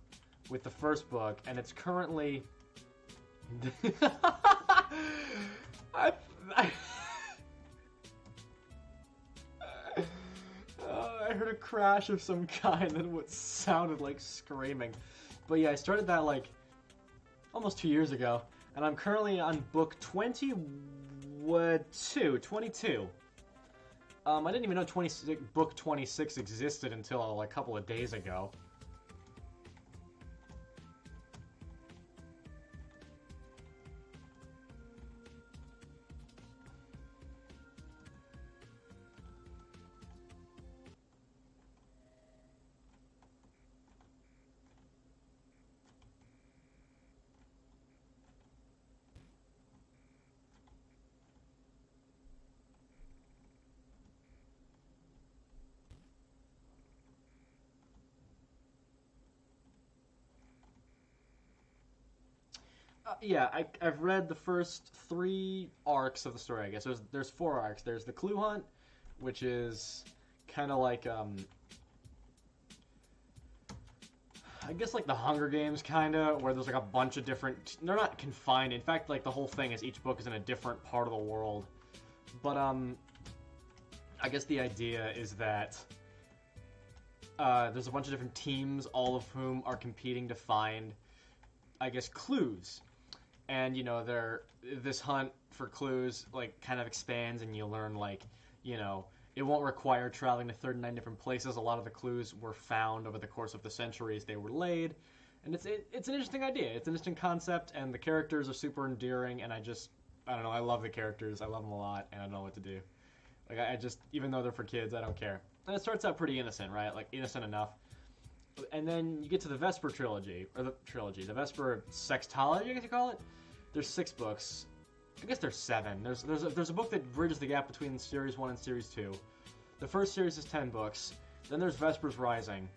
with the first book, and it's currently I heard a crash of some kind and what sounded like screaming. But yeah, I started that like almost 2 years ago, and I'm currently on book 22. I didn't even know book 26 existed until like a couple of days ago. Yeah, I've read the first 3 arcs of the story, I guess. There's 4 arcs. There's the Clue Hunt, which is kind of like, I guess like the Hunger Games, kind of, where there's like a bunch of different... They're not confined. In fact, like the whole thing is each book is in a different part of the world. But, I guess the idea is that there's a bunch of different teams, all of whom are competing to find, I guess, clues. And, you know, this hunt for clues, like, kind of expands, and you learn, like, you know, it won't require traveling to 39 different places. A lot of the clues were found over the course of the centuries they were laid. And it's an interesting idea. It's an interesting concept, and the characters are super endearing, and I don't know, I love the characters. I love them a lot, and I don't know what to do. Like, I just, even though they're for kids, I don't care. And it starts out pretty innocent, right? Like, innocent enough. And then you get to the Vesper trilogy, the Vesper sextology, I guess you call it. There's 6 books. I guess there's 7. There's a book that bridges the gap between Series 1 and Series 2. The first series is 10 books. Then there's Vesper's Rising.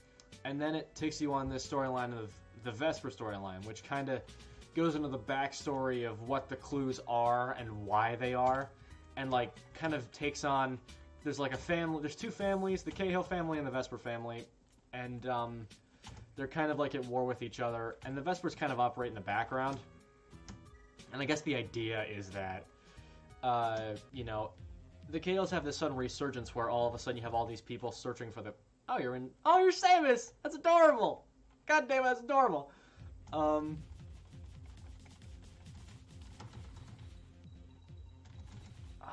And then it takes you on this storyline of the Vesper storyline, which kind of goes into the backstory of what the clues are and why they are. And, like, kind of takes on... There's, like, a family... There's 2 families, the Cahill family and the Vesper family. And, they're kind of, like, at war with each other. And the Vespers kind of operate in the background. And I guess the idea is that, you know, the Cahills have this sudden resurgence where all of a sudden you have all these people searching for the... Oh, you're Samus! That's adorable! God damn it, that's adorable! What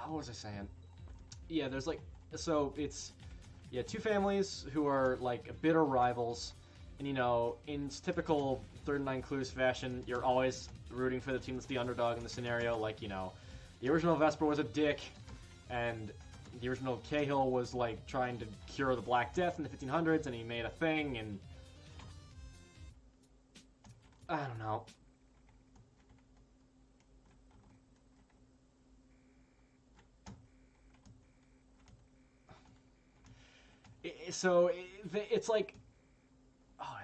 was I saying? Yeah, there's like... So, it's... Yeah, 2 families who are, like, bitter rivals. And, you know, in typical 39 Clues fashion, you're always rooting for the team that's the underdog in the scenario. Like, you know, the original Vesper was a dick, and the original Cahill was, like, trying to cure the Black Death in the 1500s, and he made a thing, and... I don't know. It's like... Oh,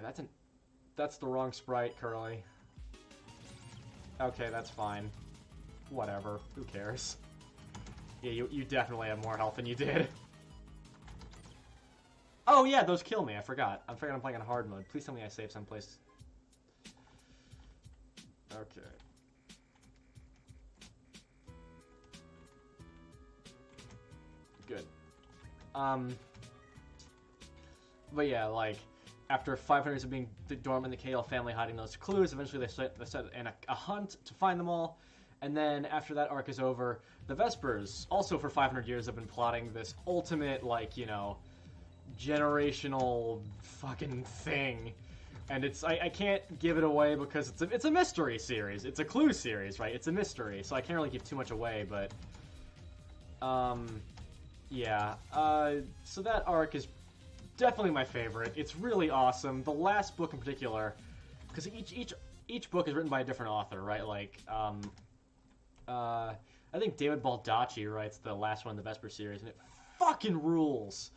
that's the wrong sprite, Curly. Okay, that's fine. Whatever. Who cares? Yeah, you definitely have more health than you did. Oh yeah, those kill me. I forgot. I'm playing on hard mode. Please tell me I saved someplace. Okay. Good. But yeah, like, after 500 years of being dormant, the Cahill family hiding those clues, eventually they set in a hunt to find them all. And then after that arc is over, the Vespers, also for 500 years, have been plotting this ultimate, like, you know, generational fucking thing. And it's I can't give it away because it's a mystery series. It's a clue series, right? It's a mystery, so I can't really give too much away, but yeah. So that arc is definitely my favorite. It's really awesome. The last book in particular, because each book is written by a different author, right? Like I think David Baldacci writes the last one in the Vesper series, and it fucking rules.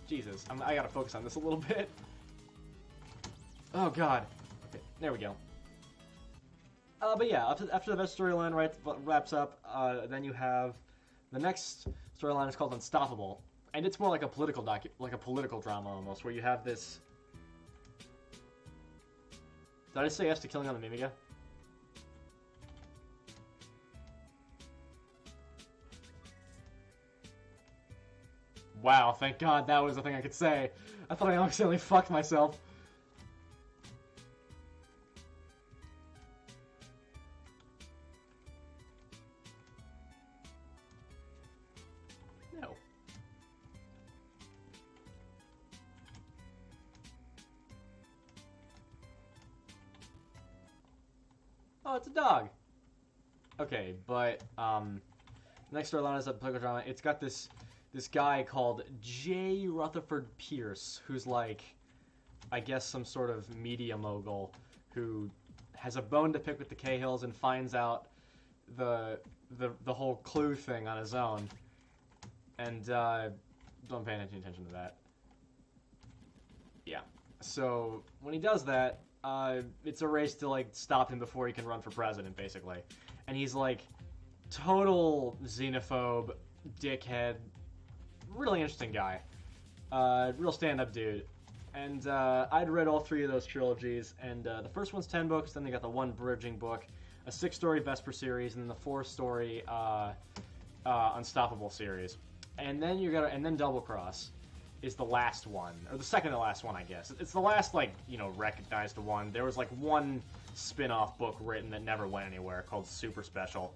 Jesus, I gotta focus on this a little bit. Oh god. Okay, there we go. But yeah, after the best storyline wraps up, then you have the next storyline is called Unstoppable, and it's more like a political drama almost, where you have this. Did I just say yes to killing on the Mimiga? Wow, thank God that was the thing I could say. I thought I accidentally fucked myself. No. Oh, it's a dog. Okay, but, next storyline is a political drama. It's got this guy called J. Rutherford Pierce, who's like, I guess, some sort of media mogul who has a bone to pick with the Cahills and finds out the whole clue thing on his own. And don't pay any attention to that. Yeah. So when he does that, it's a race to like stop him before he can run for president, basically. And he's like total xenophobe, dickhead. Really interesting guy. Real stand-up dude. And I'd read all three of those trilogies, and the first one's 10 books, then they got the one bridging book, a 6-story Vesper series, and then the 4-story Unstoppable series. And then Double Cross is the last one, or the second to last one, I guess. It's the last, like, you know, recognized one. There was like one spin-off book written that never went anywhere called Super Special.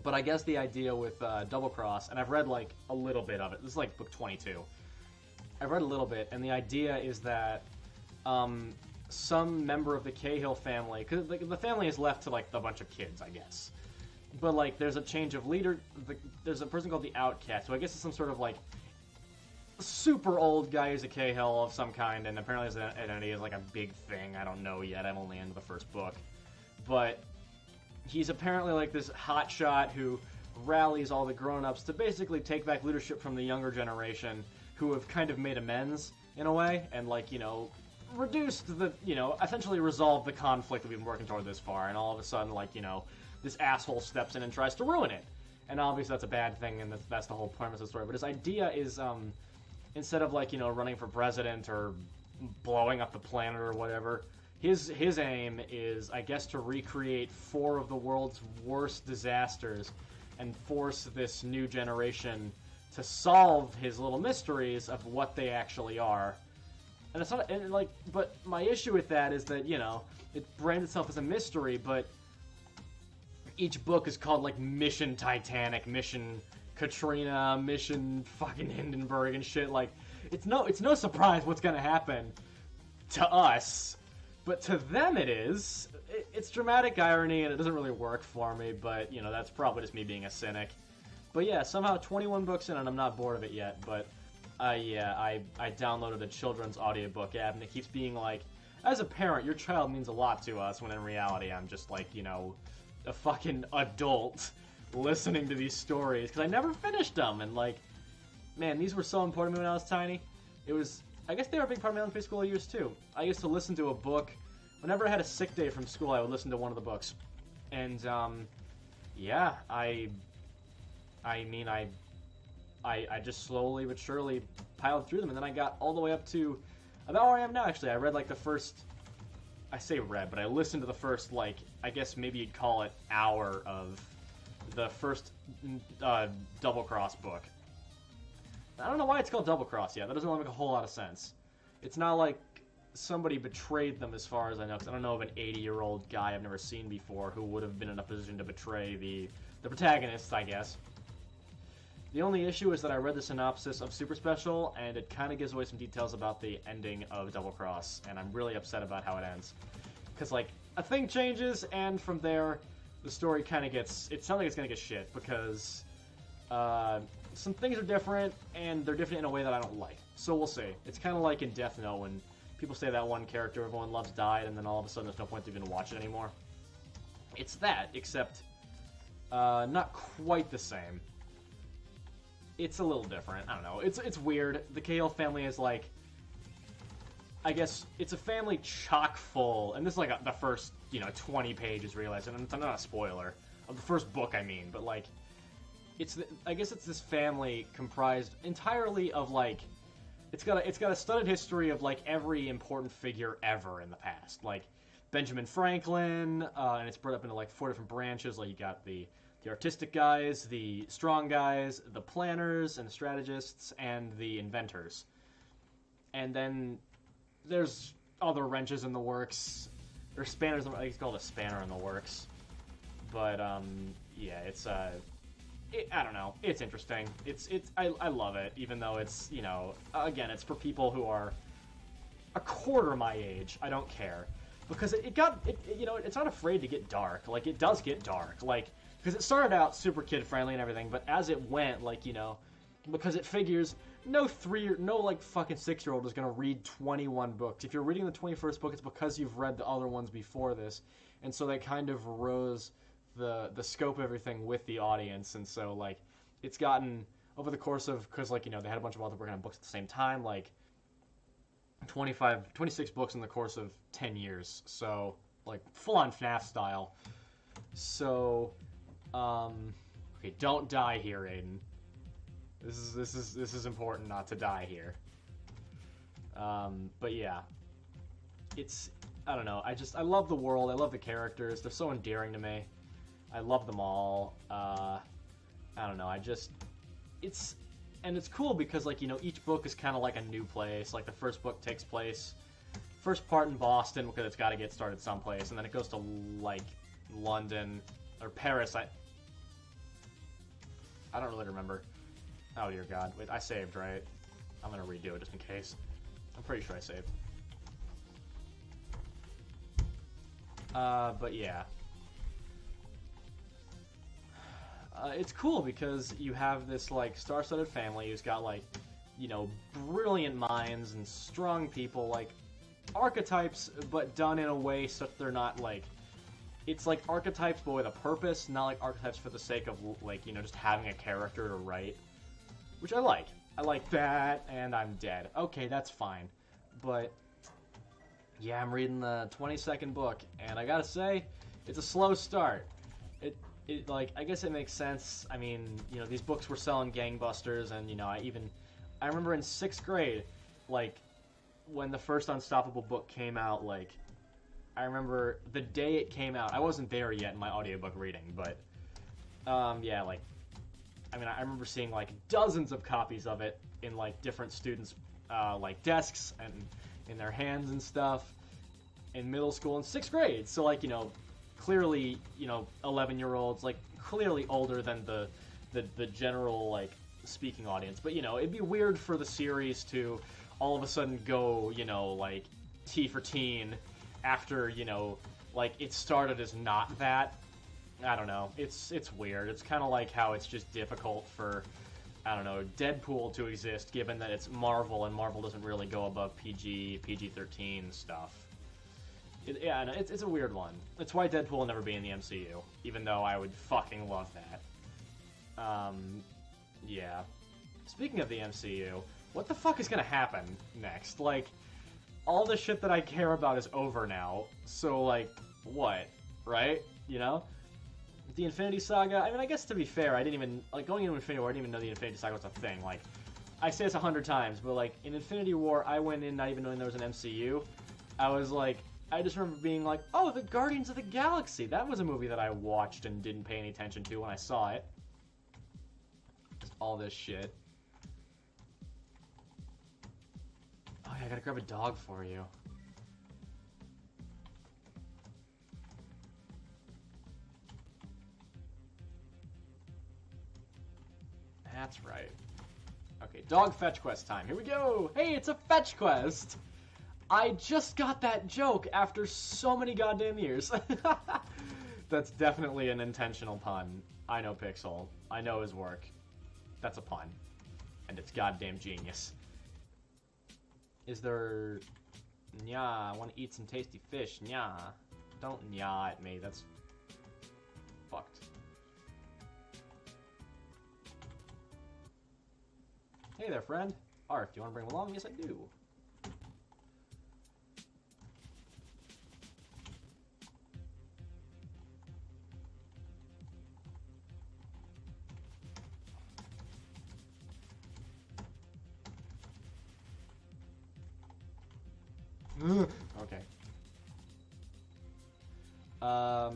But I guess the idea with Double Cross, and I've read like a little bit of it. This is like book 22. I've read a little bit, and the idea is that some member of the Cahill family, because the family is left to like a bunch of kids, I guess. But like, there's a change of leader. There's a person called the Outcast, who I guess is some sort of like super old guy who's a Cahill of some kind, and apparently his identity is like a big thing. I don't know yet. I'm only into the first book, but he's apparently like this hotshot who rallies all the grown-ups to basically take back leadership from the younger generation, who have kind of made amends in a way, and like, you know, reduced the, you know, essentially resolved the conflict that we've been working toward this far, and all of a sudden, like, you know, this asshole steps in and tries to ruin it. And obviously that's a bad thing, and that's the whole premise of the story. But his idea is, instead of like, you know, running for president or blowing up the planet or whatever, his aim is, I guess, to recreate 4 of the world's worst disasters and force this new generation to solve his little mysteries of what they actually are. And it's not, and like, but my issue with that is that, you know, it brands itself as a mystery, but each book is called like Mission Titanic, Mission Katrina, Mission fucking Hindenburg and shit. Like, it's no surprise what's gonna happen to us. But to them it is. It's dramatic irony, and it doesn't really work for me, but, you know, that's probably just me being a cynic. But yeah, somehow 21 books in, and I'm not bored of it yet, but yeah, I downloaded a children's audiobook app, and it keeps being like, as a parent, your child means a lot to us, when in reality I'm just like, you know, a fucking adult listening to these stories, because I never finished them, and like, man, these were so important to me when I was tiny. It was... I guess they were a big part of my elementary school years, too. I used to listen to a book. Whenever I had a sick day from school, I would listen to one of the books. And, yeah, I mean, I just slowly but surely piled through them, and then I got all the way up to about where I am now. Actually, I read like the first. I say read, but I listened to the first, like, I guess maybe you'd call it hour of the first Double Cross book. I don't know why it's called Double Cross yet. That doesn't really make a whole lot of sense. It's not like somebody betrayed them, as far as I know, because I don't know of an 80-year-old guy I've never seen before who would have been in a position to betray the protagonists, I guess. The only issue is that I read the synopsis of Super Special, and it kind of gives away some details about the ending of Double Cross, and I'm really upset about how it ends. Because, like, a thing changes, and from there, the story kind of gets... It sounds like it's going to get shit, because some things are different, and they're different in a way that I don't like. So we'll see. It's kind of like in Death Note, when people say that one character everyone loves died, and then all of a sudden there's no point to even watch it anymore. It's that, except not quite the same. It's a little different. I don't know. It's weird. The Cahill family is like, I guess it's a family chock full, and this is like the first 20 pages, realize, and it's not a spoiler of the first book, I mean, but like, I guess it's this family comprised entirely of like, it's got a studded history of like every important figure ever in the past, like Benjamin Franklin, and it's split up into like 4 different branches. Like you got the artistic guys, the strong guys, the planners and the strategists, and the inventors. And then there's other wrenches in the works. There's spanners. I think it's called a spanner in the works. But yeah, it's I don't know. It's interesting. I love it, even though it's again, it's for people who are a quarter my age. I don't care, because it's not afraid to get dark. Like, it does get dark. Like, because it started out super kid-friendly and everything, but as it went, like, because it figures no fucking 6-year-old is going to read 21 books. If you're reading the 21st book, it's because you've read the other ones before this, and so they kind of rose the scope of everything with the audience, and so, like, it's gotten, over the course of, because, like, they had a bunch of authors working on books at the same time, like, 26 books in the course of 10 years, so, like, full-on FNAF style. So... okay, don't die here, Aiden. This is important not to die here. But yeah, I don't know. I love the world. I love the characters. They're so endearing to me. I love them all. I don't know. It's cool because, like, each book is kind of like a new place. Like, the first book takes place, first part in Boston, because it's got to get started someplace, and then it goes to, like, London or Paris. I don't really remember. Oh, dear God. Wait, I saved, right? I'm going to redo it just in case. I'm pretty sure I saved. But yeah. It's cool because you have this, like, star-studded family who's got, like, brilliant minds and strong people, like, archetypes, but done in a way such they're not, like... It's like archetypes, but with a purpose, not like archetypes for the sake of, like, just having a character to write. Which I like. I like that, and I'm dead. Okay, that's fine. But, yeah, I'm reading the 22nd book, and I gotta say, it's a slow start. Like, I guess it makes sense. I mean, these books were selling gangbusters, and, I remember in 6th grade, like, when the first Unstoppable book came out, like, I remember the day it came out. I wasn't there yet in my audiobook reading, but yeah, like, I mean, I remember seeing, like, dozens of copies of it in, like, different students' like, desks and in their hands and stuff in middle school and 6th grade. So, like, clearly, 11-year-olds, like, clearly older than the general, like, speaking audience. But, it'd be weird for the series to all of a sudden go, like, T for teen after, like, it started as not that. I don't know. It's weird. It's kind of like how it's just difficult for, I don't know, Deadpool to exist, given that it's Marvel, and Marvel doesn't really go above PG-13 stuff. Yeah, no, it's a weird one. It's why Deadpool will never be in the MCU, even though I would fucking love that. Yeah. Speaking of the MCU, what the fuck is gonna happen next? Like, all the shit that I care about is over now, so, like, what? Right? the Infinity Saga, I mean, I guess to be fair, I didn't even, like, going into Infinity War, I didn't even know the Infinity Saga was a thing. Like, I say this 100 times, but, like, in Infinity War, I went in not even knowing there was an MCU. I was like, I just remember being like, oh, the Guardians of the Galaxy. That was a movie that I watched and didn't pay any attention to when I saw it. Just all this shit. Oh, yeah, I gotta grab a dog for you. That's right. Okay, dog fetch quest time. Here we go! Hey, it's a fetch quest! I just got that joke after so many goddamn years. That's definitely an intentional pun. I know Pixel. I know his work. That's a pun. And it's goddamn genius. Is there... Nya, I want to eat some tasty fish. Nya. Don't nya at me. That's... fucked. Hey there, friend. Arf, do you want to bring him along? Yes, I do. Okay. I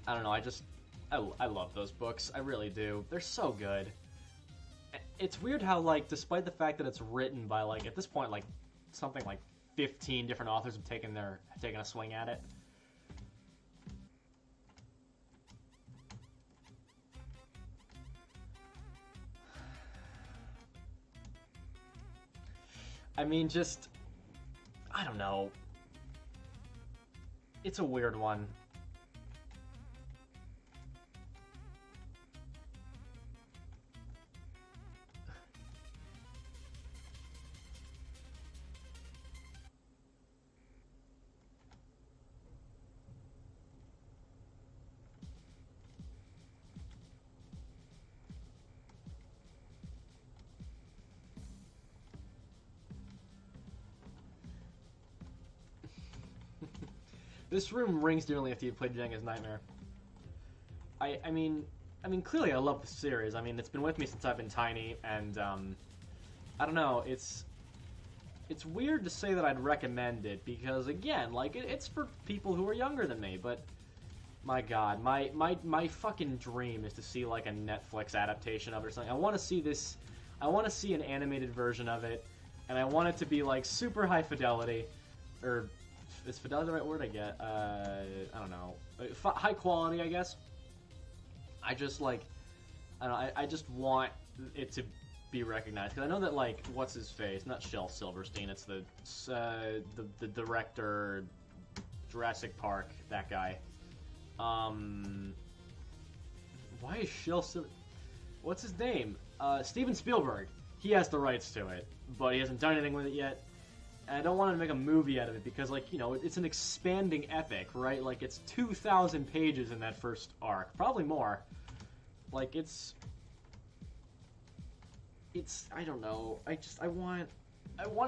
don't know, I love those books. I really do. They're so good. It's weird how, like, despite the fact that it's written by, like, at this point, like, something like 15 different authors have taken a swing at it. I mean, just... I don't know. It's a weird one. This room rings dearly after you've played Jenga's Nightmare. I mean, clearly I love the series. I mean, it's been with me since I've been tiny, and, I don't know, it's weird to say that I'd recommend it, because, again, like, it's for people who are younger than me, but, my god, my fucking dream is to see, like, a Netflix adaptation of it or something. I want to see this, I want to see an animated version of it, and I want it to be, like, super high fidelity, or... Is fidelity the right word? I don't know. High quality, I guess. I just, like... I don't know, I just want it to be recognized. Because I know that, like, what's his face? Not Shel Silverstein. It's the director... Jurassic Park. That guy. Why is Shel Silverstein... What's his name? Steven Spielberg. He has the rights to it. But he hasn't done anything with it yet. And I don't want to make a movie out of it because, like, you know, it's an expanding epic, right? Like, it's 2,000 pages in that first arc. Probably more. Like, it's... I don't know. I want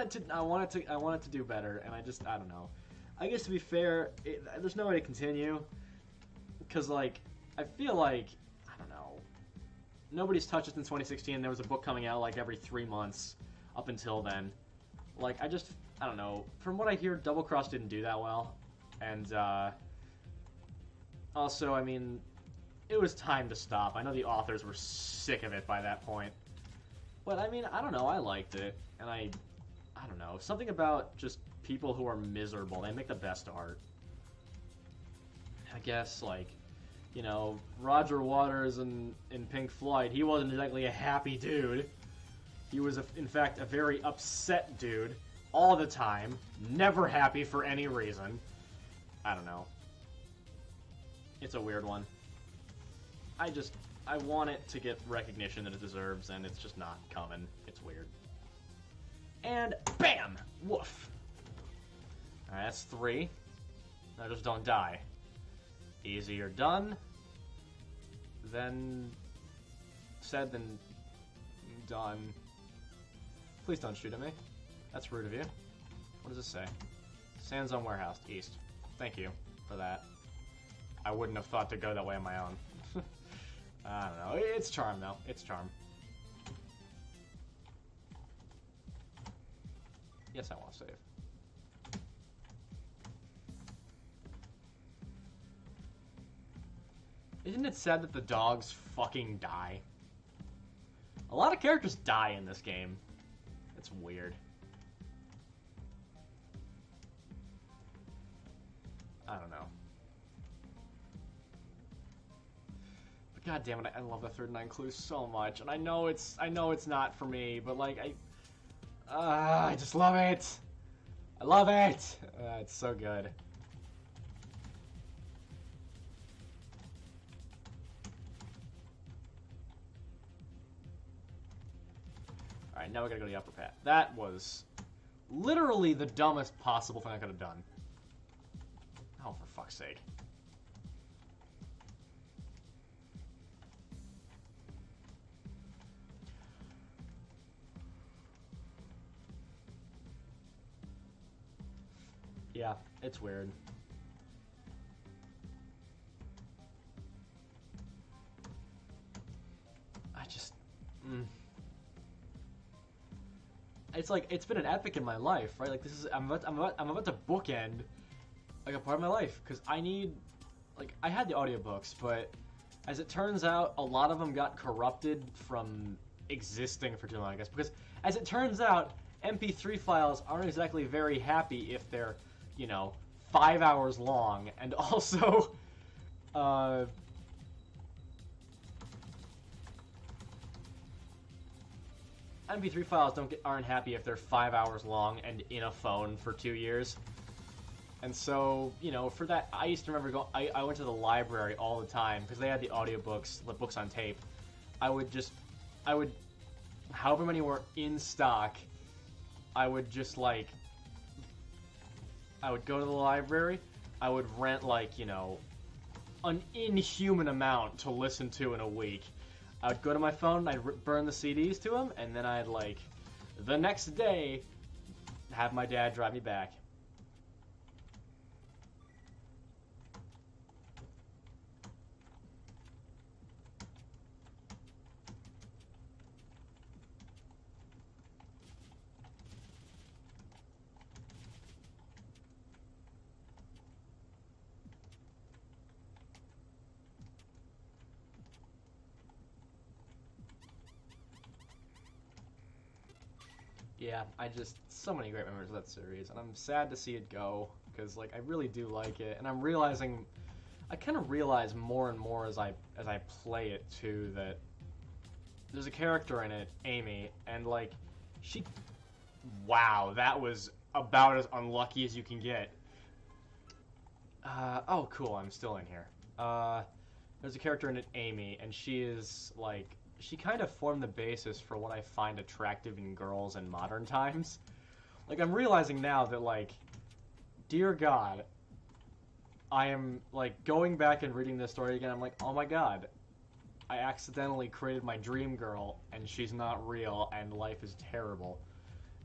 it to do better, and I don't know. I guess to be fair, there's no way to continue. Because, like, I feel like, I don't know. Nobody's touched it since 2016. There was a book coming out, like, every 3 months up until then. Like, I don't know. From what I hear, Double Cross didn't do that well. And, also, I mean, it was time to stop. I know the authors were sick of it by that point. But, I mean, I don't know. I liked it. And I don't know. Something about just people who are miserable. They make the best art. I guess, like, you know, Roger Waters in Pink Floyd, he wasn't exactly a happy dude. He was, in fact, a very upset dude. All the time. Never happy for any reason. I don't know. It's a weird one. I want it to get recognition that it deserves, and it's just not coming. It's weird. And BAM! Woof! Alright, that's 3. Now just don't die. Easier done. Then... said than... done. Please don't shoot at me. That's rude of you. What does this say? Sands on Warehouse, east. Thank you for that. I wouldn't have thought to go that way on my own. I don't know. It's charm, though. It's charm. Yes, I want to save. Isn't it sad that the dogs fucking die? A lot of characters die in this game. It's weird. I don't know. But god damn it, I love the Third Nine Clues so much, and I know it's not for me, but like I just love it. I love it. It's so good. Alright, now we gotta go to the upper path. That was literally the dumbest possible thing I could have done. Oh, for fuck's sake. Yeah, it's weird. I just... It's like, it's been an epic in my life, right? Like, this is... I'm about to bookend, like, a part of my life. Because I need... Like, I had the audiobooks, but as it turns out, a lot of them got corrupted from existing for too long, I guess. Because, as it turns out, MP3 files aren't exactly very happy if they're, you know, 5 hours long, and also, MP3 files aren't happy if they're 5 hours long and in a phone for 2 years. And so, you know, for that, I used to remember I went to the library all the time, because they had the audiobooks, the books on tape. I would, however many were in stock, I would just, like, I would go to the library, I would rent, like, you know, an inhuman amount to listen to in a week. I would go to my phone, I'd burn the CDs to them, and then I'd, like, the next day, have my dad drive me back. Yeah, so many great memories of that series, and I'm sad to see it go, because, like, I really do like it, and I'm realizing, I kind of realize more and more as I play it, too, that there's a character in it, Amy, and, like, wow, that was about as unlucky as you can get. Oh, cool, I'm still in here. There's a character in it, Amy, and she is, like, she kind of formed the basis for what I find attractive in girls in modern times. Like, I'm realizing now that, like, dear God, I am, like, going back and reading this story again, I'm like, oh my God, I accidentally created my dream girl, and she's not real, and life is terrible.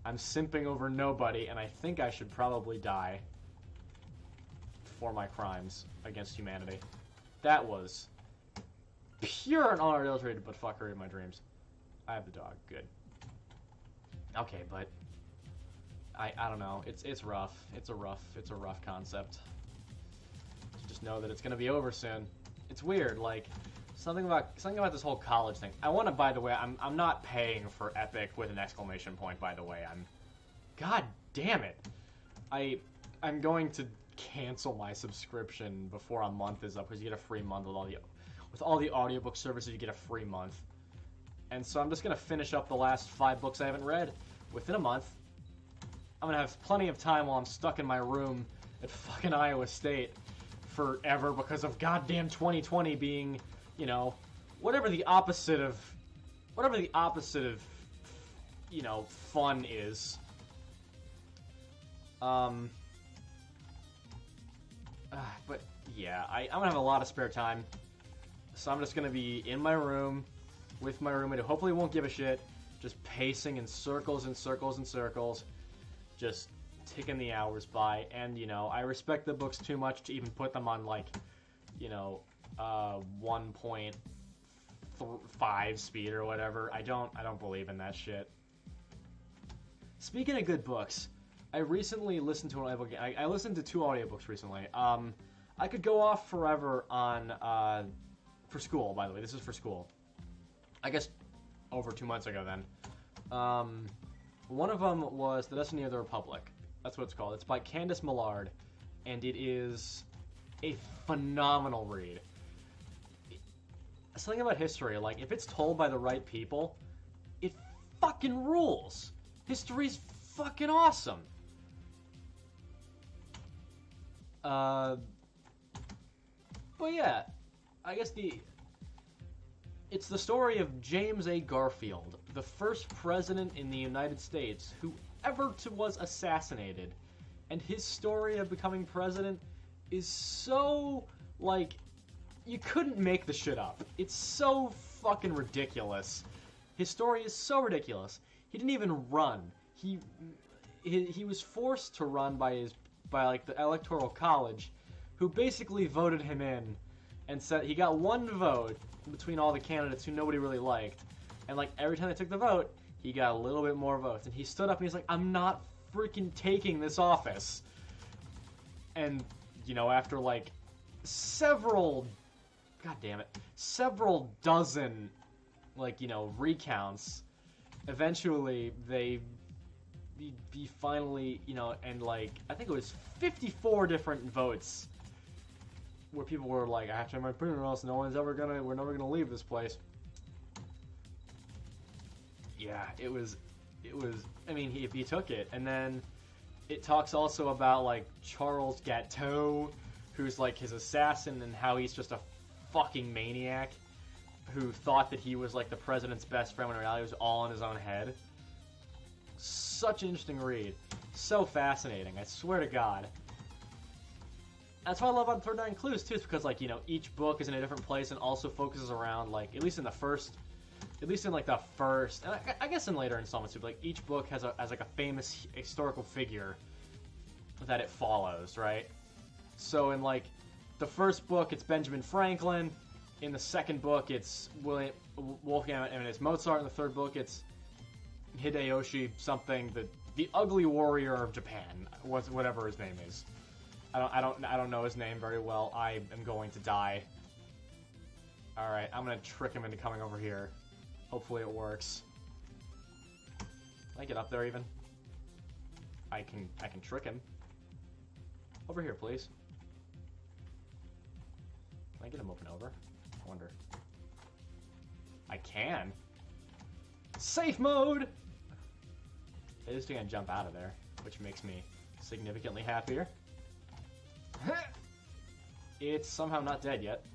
I'm simping over nobody, and I think I should probably die for my crimes against humanity. That was pure and unadulterated, but fuckery in my dreams. I have the dog. Good. Okay, but I don't know. It's rough. It's a rough concept. Just know that it's gonna be over soon. It's weird. Like something about this whole college thing. I want to. By the way, I'm not paying for Epic with an exclamation point. By the way, God damn it. I'm going to cancel my subscription before a month is up because you get a free month with all the audiobook services. You get a free month, and so I'm just gonna finish up the last 5 books I haven't read within a month. I'm gonna have plenty of time while I'm stuck in my room at fucking Iowa State forever because of goddamn 2020 being, you know, whatever the opposite of, you know, fun is. But yeah, I'm gonna have a lot of spare time, so I'm just gonna be in my room with my roommate who hopefully won't give a shit, just pacing in circles and circles and circles, just ticking the hours by. And you know, I respect the books too much to even put them on, like, 1.5 speed or whatever. I don't believe in that shit. Speaking of good books, I recently listened to an audiobook. I listened to 2 audiobooks recently. I could go off forever on for school. By the way, this is for school. I guess over 2 months ago then. One of them was The Destiny of the Republic. That's what it's called. It's by Candice Millard, and it is a phenomenal read. Something about history, like, if it's told by the right people, it fucking rules. History's fucking awesome. But yeah, I guess it's the story of James A. Garfield, the first president in the United States who ever was assassinated. And his story of becoming president is so, like, you couldn't make the shit up. It's so fucking ridiculous. His story is so ridiculous. He didn't even run. He was forced to run by like the Electoral College, who basically voted him in and said he got 1 vote between all the candidates who nobody really liked. And like every time they took the vote, he got a little bit more votes. And he stood up and he's like, I'm not freaking taking this office. And, after like several dozen, recounts, eventually they be finally, and like, I think it was 54 different votes where people were like, I have to have my opinion or else we're never gonna leave this place. Yeah, it was, I mean, he took it. And then it talks also about like Charles Gatteau, who's like his assassin, and how he's just a fucking maniac who thought that he was like the president's best friend when in reality it was all in his own head. Such an interesting read. So fascinating, I swear to God. That's what I love about 39 Clues too, is because like, each book is in a different place and also focuses around like, at least in the first, and I guess in later installments too, but like each book has like a famous historical figure that it follows, right? So in like the first book, it's Benjamin Franklin. In the second book, it's Wolfgang Amadeus Mozart. In the third book, it's Hideyoshi something, the ugly warrior of Japan, whatever his name is. I don't know his name very well. I am going to die. All right, I'm gonna trick him into coming over here. Hopefully it works. Can I get up there even? I can trick him. Over here, please. Can I get him up and over? I wonder. I can. Safe mode! It is gonna jump out of there, which makes me significantly happier. It's somehow not dead yet.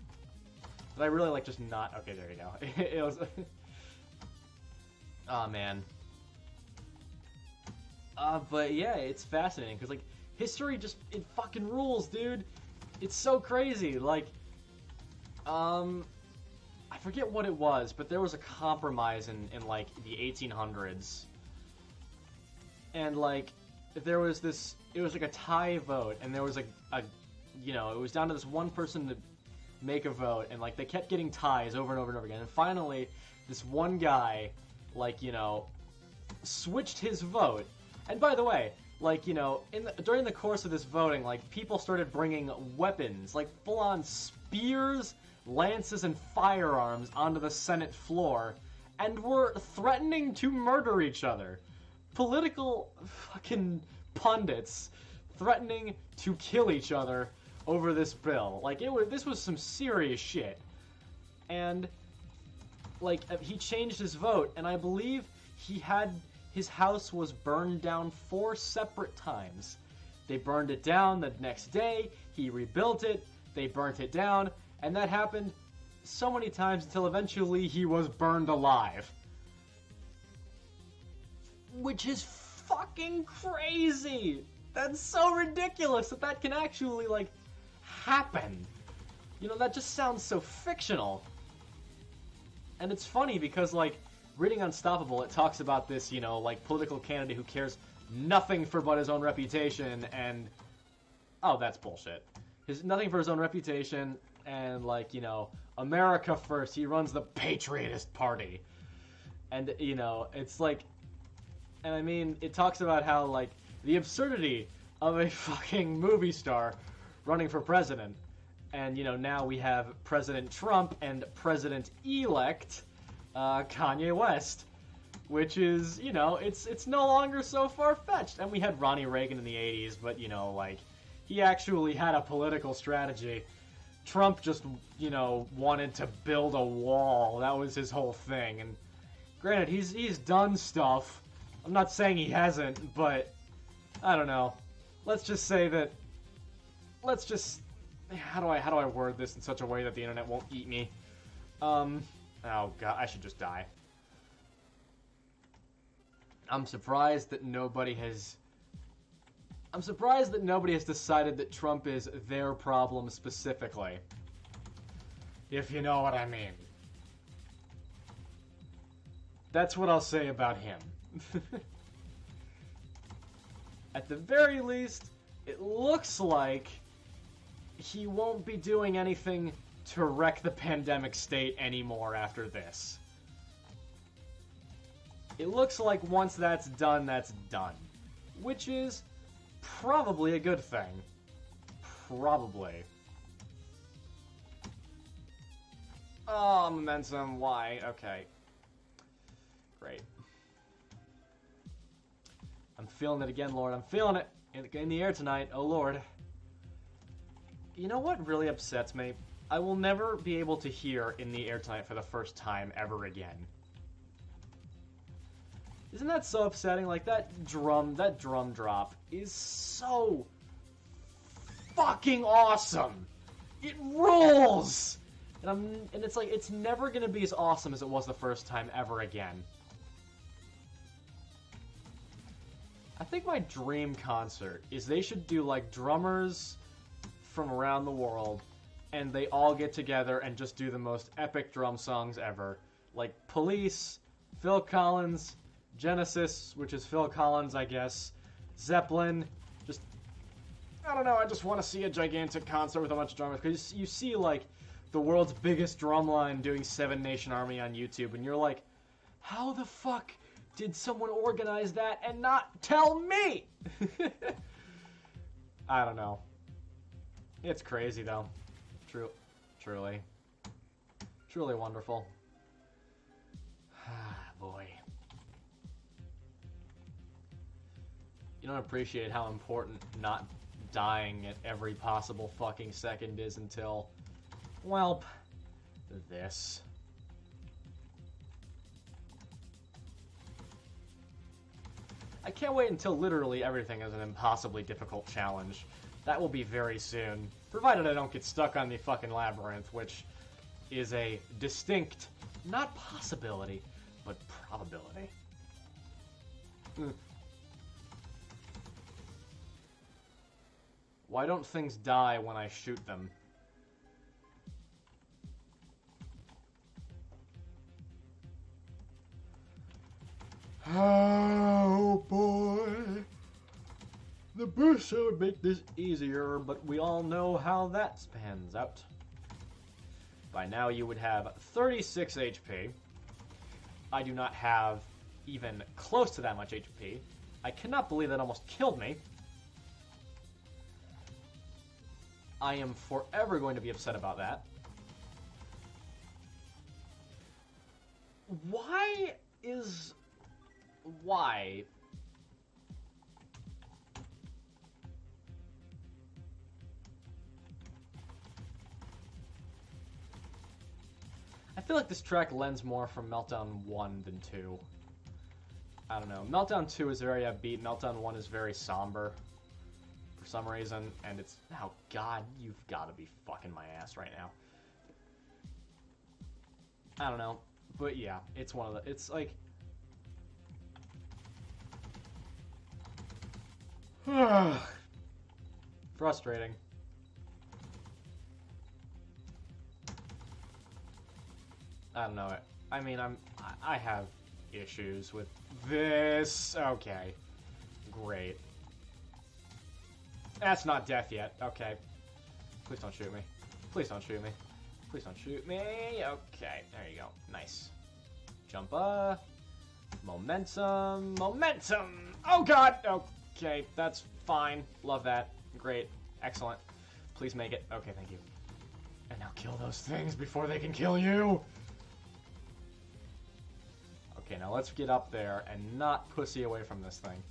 But I really like just not... Okay, there you go. It was... Oh, man. But yeah, it's fascinating, because, like, history just... It fucking rules, dude! It's so crazy, like... I forget what it was, but there was a compromise in like, the 1800s. And, like, there was this... It was like a tie vote, and there was it was down to this one person to make a vote, and like they kept getting ties over and over and over again. And finally, this one guy, like, switched his vote. And by the way, like, during the course of this voting, like, people started bringing weapons, like full-on spears, lances, and firearms onto the Senate floor, and were threatening to murder each other. Political fucking pundits threatening to kill each other over this bill. Like, this was some serious shit. And, like, he changed his vote, and I believe his house was burned down 4 separate times. They burned it down the next day, he rebuilt it, they burnt it down, and that happened so many times until eventually he was burned alive. Which is fucking crazy! That's so ridiculous that can actually, like, happen. That just sounds so fictional. And it's funny because, like, reading Unstoppable, it talks about this, like, political candidate who cares nothing for but his own reputation, and... Oh, that's bullshit. nothing for his own reputation, and like, you know, America first. He runs the Patriotist Party. And, you know, it's like, and I mean, it talks about how, like, the absurdity of a fucking movie star running for president. And, you know, now we have President Trump and President-elect Kanye West, which is, you know, it's no longer so far-fetched. And we had Ronnie Reagan in the 80s, but, you know, like, he actually had a political strategy. Trump just, you know, wanted to build a wall. That was his whole thing. And granted, he's done stuff. I'm not saying he hasn't, but I don't know. Let's just say that. Let's just. How do I word this in such a way that the internet won't eat me? Oh god, I should just die. I'm surprised that nobody has decided that Trump is their problem specifically. If you know what I mean. That's what I'll say about him. At the very least, it looks like he won't be doing anything to wreck the pandemic state anymore after this. It looks like once that's done, that's done. Which is probably a good thing. Probably. Oh, momentum, why? Okay. Great. I'm feeling it again, Lord. I'm feeling it in the air tonight. Oh, Lord. You know what really upsets me? I will never be able to hear In the Air Tonight for the first time ever again. Isn't that so upsetting? Like, that drum drop is so fucking awesome! It rules! And it's like, it's never gonna be as awesome as it was the first time ever again. I think my dream concert is they should do, like, drummers from around the world, and they all get together and just do the most epic drum songs ever. Like Police, Phil Collins, Genesis, which is Phil Collins, I guess, Zeppelin, just, I don't know, I just want to see a gigantic concert with a bunch of drummers, because you see, like, the world's biggest drumline doing Seven Nation Army on YouTube, and you're like, how the fuck did someone organize that and not tell me? I don't know. It's crazy, though. Truly. Truly wonderful. Boy. You don't appreciate how important not dying at every possible fucking second is until, well, this. I can't wait until literally everything is an impossibly difficult challenge. That will be very soon. Provided I don't get stuck on the fucking labyrinth, which is a distinct, not possibility, but probability. Why don't things die when I shoot them? Oh boy. The booster would make this easier, but we all know how that pans out. By now you would have 36 HP. I do not have even close to that much HP. I cannot believe that almost killed me. I am forever going to be upset about that. Why? I feel like this track lends more from Meltdown 1 than 2. I don't know. Meltdown 2 is very upbeat. Meltdown 1 is very somber for some reason. And it's... Oh, God. You've got to be fucking my ass right now. I don't know. But yeah, it's one of the... It's like... Frustrating. I don't know. I mean, I have issues with this. Okay. Great. That's not death yet. Okay. Please don't shoot me. Please don't shoot me. Please don't shoot me. Okay, there you go. Nice. Jump up. Momentum. Momentum! Oh god! Okay, that's fine. Love that. Great. Excellent. Please make it. Okay, thank you. And now kill those things before they can kill you! Okay, now let's get up there and not pussy away from this thing.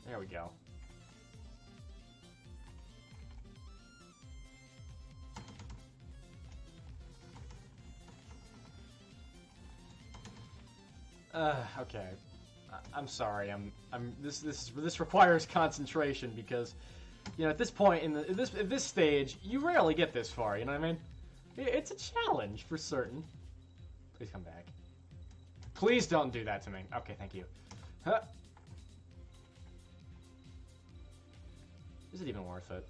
There we go. Okay. I'm sorry. This requires concentration because, you know, at this point in this stage, you rarely get this far. You know what I mean? It's a challenge for certain. Please come back. Please don't do that to me. Okay, thank you. Huh. Is it even worth it?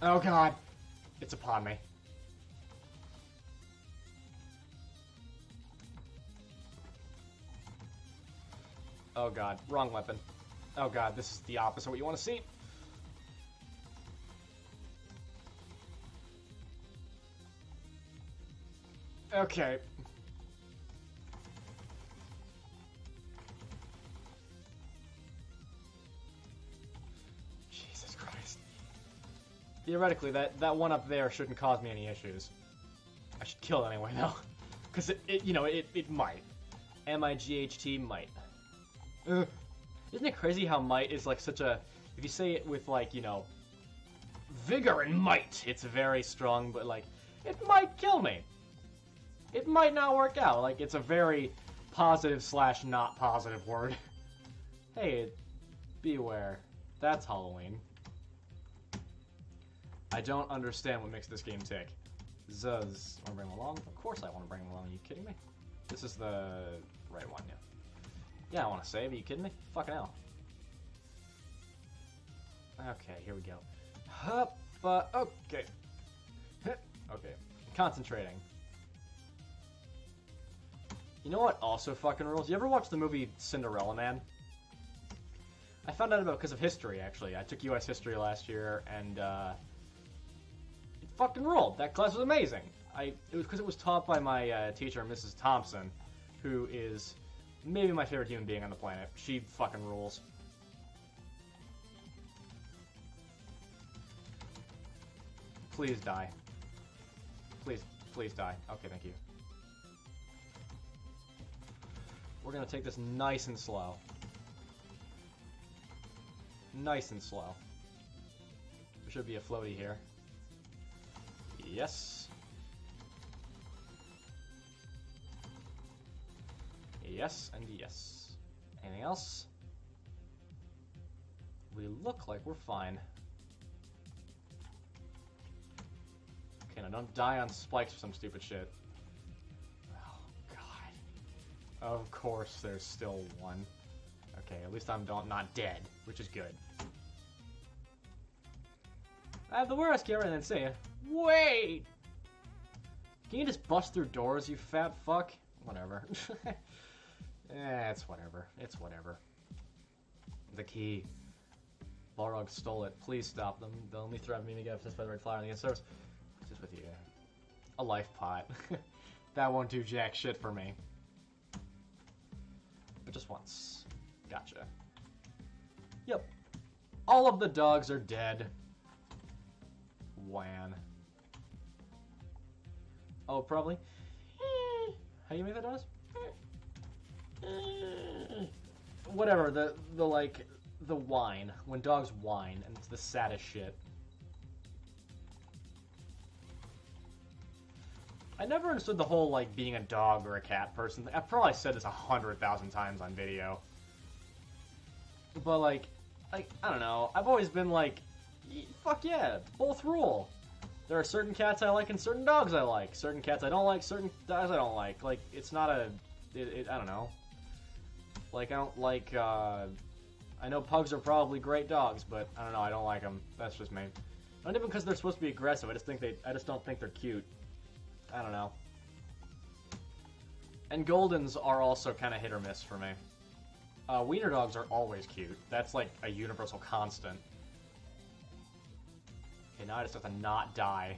Oh god, it's upon me. Oh god, wrong weapon. Oh god, this is the opposite of what you want to see. Okay. Jesus Christ. Theoretically, that one up there shouldn't cause me any issues. I should kill it anyway, though. Because it might. M-I-G-H-T might. Isn't it crazy how might is like such a... If you say it with, like, you know, vigor and might, it's very strong, but, like, it might kill me. It might not work out. Like, it's a very positive / not positive word. Hey, beware. That's Halloween. I don't understand what makes this game tick. Zuz. Want to bring him along? Of course I want to bring him along. Are you kidding me? This is the right one, yeah. Yeah, I want to save. Are you kidding me? Fucking hell. Okay, here we go. Hup, okay. Okay. Concentrating. You know what also fucking rules? You ever watch the movie Cinderella Man? I found out about it because of history, actually. I took US history last year, and, it fucking ruled. That class was amazing. It was because it was taught by my teacher, Mrs. Thompson, who is maybe my favorite human being on the planet. She fucking rules. Please die. Please die. Okay, thank you. We're gonna take this nice and slow. Nice and slow. There should be a floaty here. Yes. Yes and yes. Anything else? We look like we're fine. Okay, now don't die on spikes or some stupid shit. Oh, God. Of course there's still one. Okay, at least I'm not dead, which is good. I have the worst camera and then say, wait! Can you just bust through doors, you fat fuck? Whatever. It's whatever. It's whatever. The key. Balrog stole it. Please stop them. The only threat me to get obsessed by the red flower in the service. What's this with you? A life pot. That won't do jack shit for me. But just once. Gotcha. Yep. All of the dogs are dead. Wan. Oh, probably. How do you make that noise? Whatever, the whine. When dogs whine, and it's the saddest shit. I never understood the whole, like, being a dog or a cat person. I've probably said this 100,000 times on video. But, like, I don't know. I've always been like, fuck yeah, both rule. There are certain cats I like and certain dogs I like. Certain cats I don't like, certain dogs I don't like. Like, it's not a... I don't know. Like, I don't like, I know pugs are probably great dogs, but I don't know, I don't like them. That's just me. Not even because they're supposed to be aggressive, I just don't think they're cute. I don't know. And Goldens are also kind of hit or miss for me. Wiener dogs are always cute. That's like a universal constant. Okay, now I just have to not die.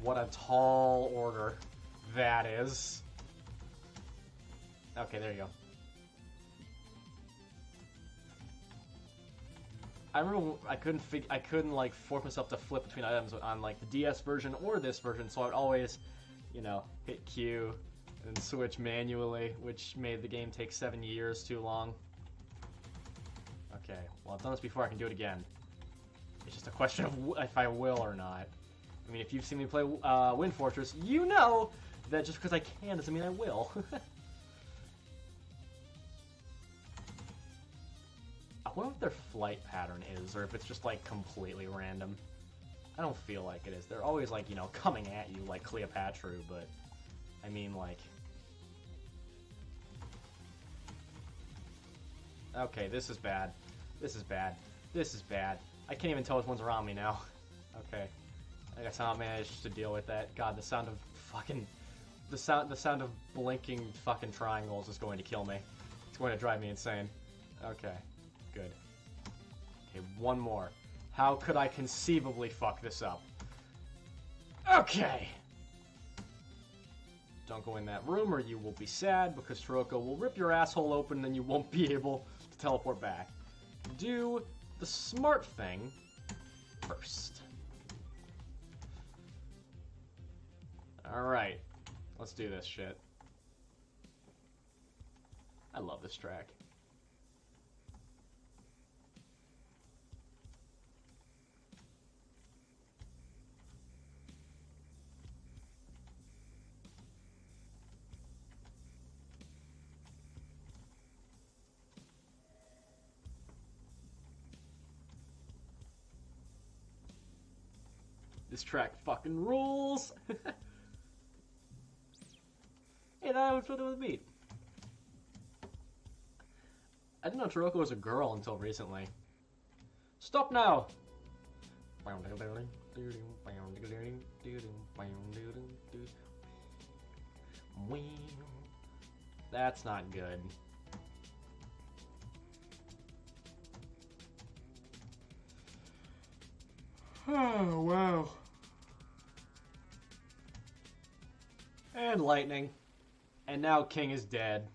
What a tall order that is. Okay, there you go. I remember I couldn't like force myself to flip between items on like the DS version or this version, so I'd always, you know, hit Q and switch manually, which made the game take 7 years too long. Okay, well I've done this before, I can do it again. It's just a question of if I will or not. I mean, if you've seen me play Wind Fortress, you know that just because I can doesn't mean I will. I wonder what their flight pattern is, or if it's just, like, completely random. I don't feel like it is. They're always, like, you know, coming at you like Cleopatra, but, I mean, like... Okay, this is bad. This is bad. This is bad. I can't even tell which one's around me now. Okay. I guess I managed to deal with that. God, the sound of fucking... The sound of blinking fucking triangles is going to kill me. It's going to drive me insane. Okay. Good. Okay, one more. How could I conceivably fuck this up? Okay! Don't go in that room or you will be sad because Toroko will rip your asshole open and you won't be able to teleport back. Do the smart thing first. Alright. Let's do this shit. I love this track. This track fucking rules! Hey, that was with a beat. I didn't know Toroko was a girl until recently. Stop now! That's not good. Oh, wow. And lightning. And now King is dead.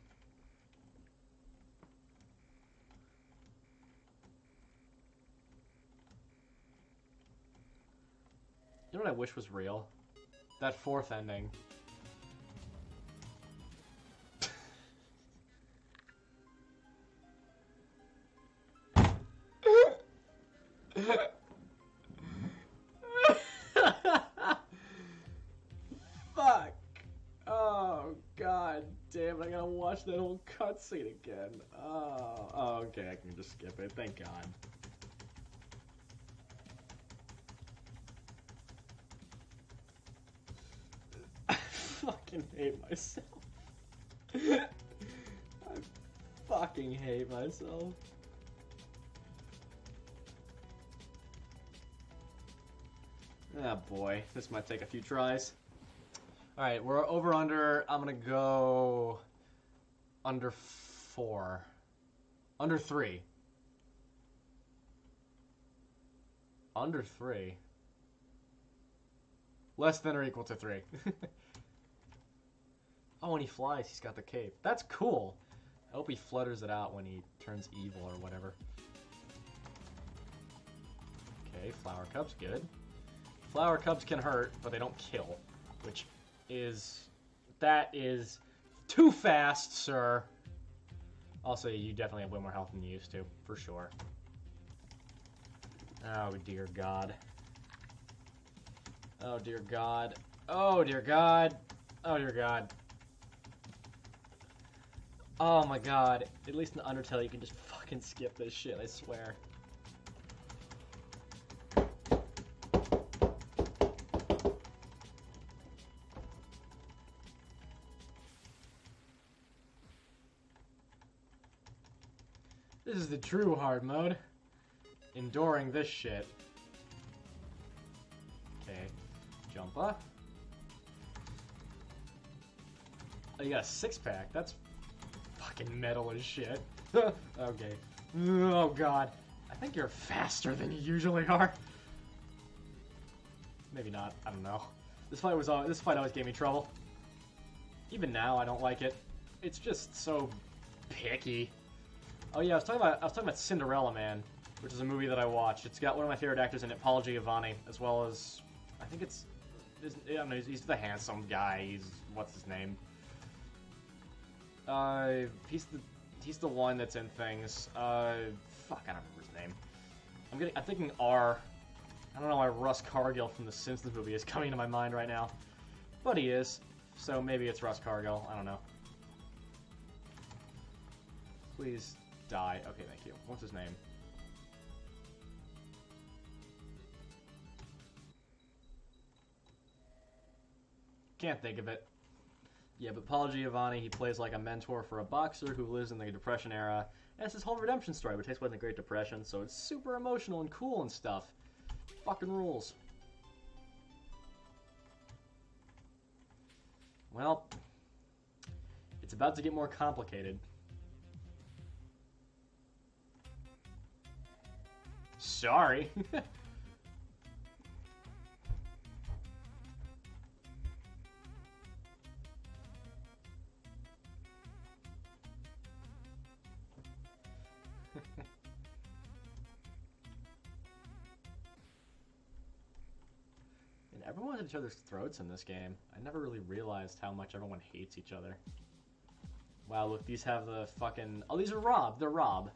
You know what I wish was real? That fourth ending. Fuck. Oh, god damn it, I gotta watch that whole cutscene again. Oh, okay, I can just skip it. Thank god. I fucking hate myself. I fucking hate myself. Ah, boy. This might take a few tries. Alright, we're over under. I'm gonna go under 4. Under 3. Under 3. Less than or equal to 3. Oh, when he flies, he's got the cape. That's cool. I hope he flutters it out when he turns evil or whatever. Okay, flower cups, good. Flower cups can hurt, but they don't kill, which is... That is too fast, sir. Also, you definitely have way more health than you used to, for sure. Oh, dear God. Oh, dear God. Oh, dear God. Oh, dear God. Oh, my God. At least in Undertale, you can just fucking skip this shit, I swear. This is the true hard mode. Enduring this shit. Okay. Jump up. Oh, you got a six-pack. That's fucking metal as shit. Okay. Oh god. I think you're faster than you usually are. Maybe not. I don't know. This fight always gave me trouble. Even now, I don't like it. It's just so picky. Oh yeah, I was talking about Cinderella Man, which is a movie that I watched. It's got one of my favorite actors in it, Paul Giamatti, as well as I think I don't know. He's the handsome guy. What's his name? He's the one that's in things. Fuck, I don't remember his name. I'm thinking R. I don't know why Russ Cargill from the Simpsons movie is coming to my mind right now, but he is. So maybe it's Russ Cargill. I don't know. Please die. Okay, thank you. What's his name? Can't think of it. Yeah, but Paul Giamatti, he plays like a mentor for a boxer who lives in the Depression era. And it's his whole redemption story, which takes place in the Great Depression, so it's super emotional and cool and stuff. Fucking rules. Well, it's about to get more complicated. Sorry. And everyone's at each other's throats in this game. I never really realized how much everyone hates each other. Wow, look, these have the fucking... Oh, these are Rob. They're Rob.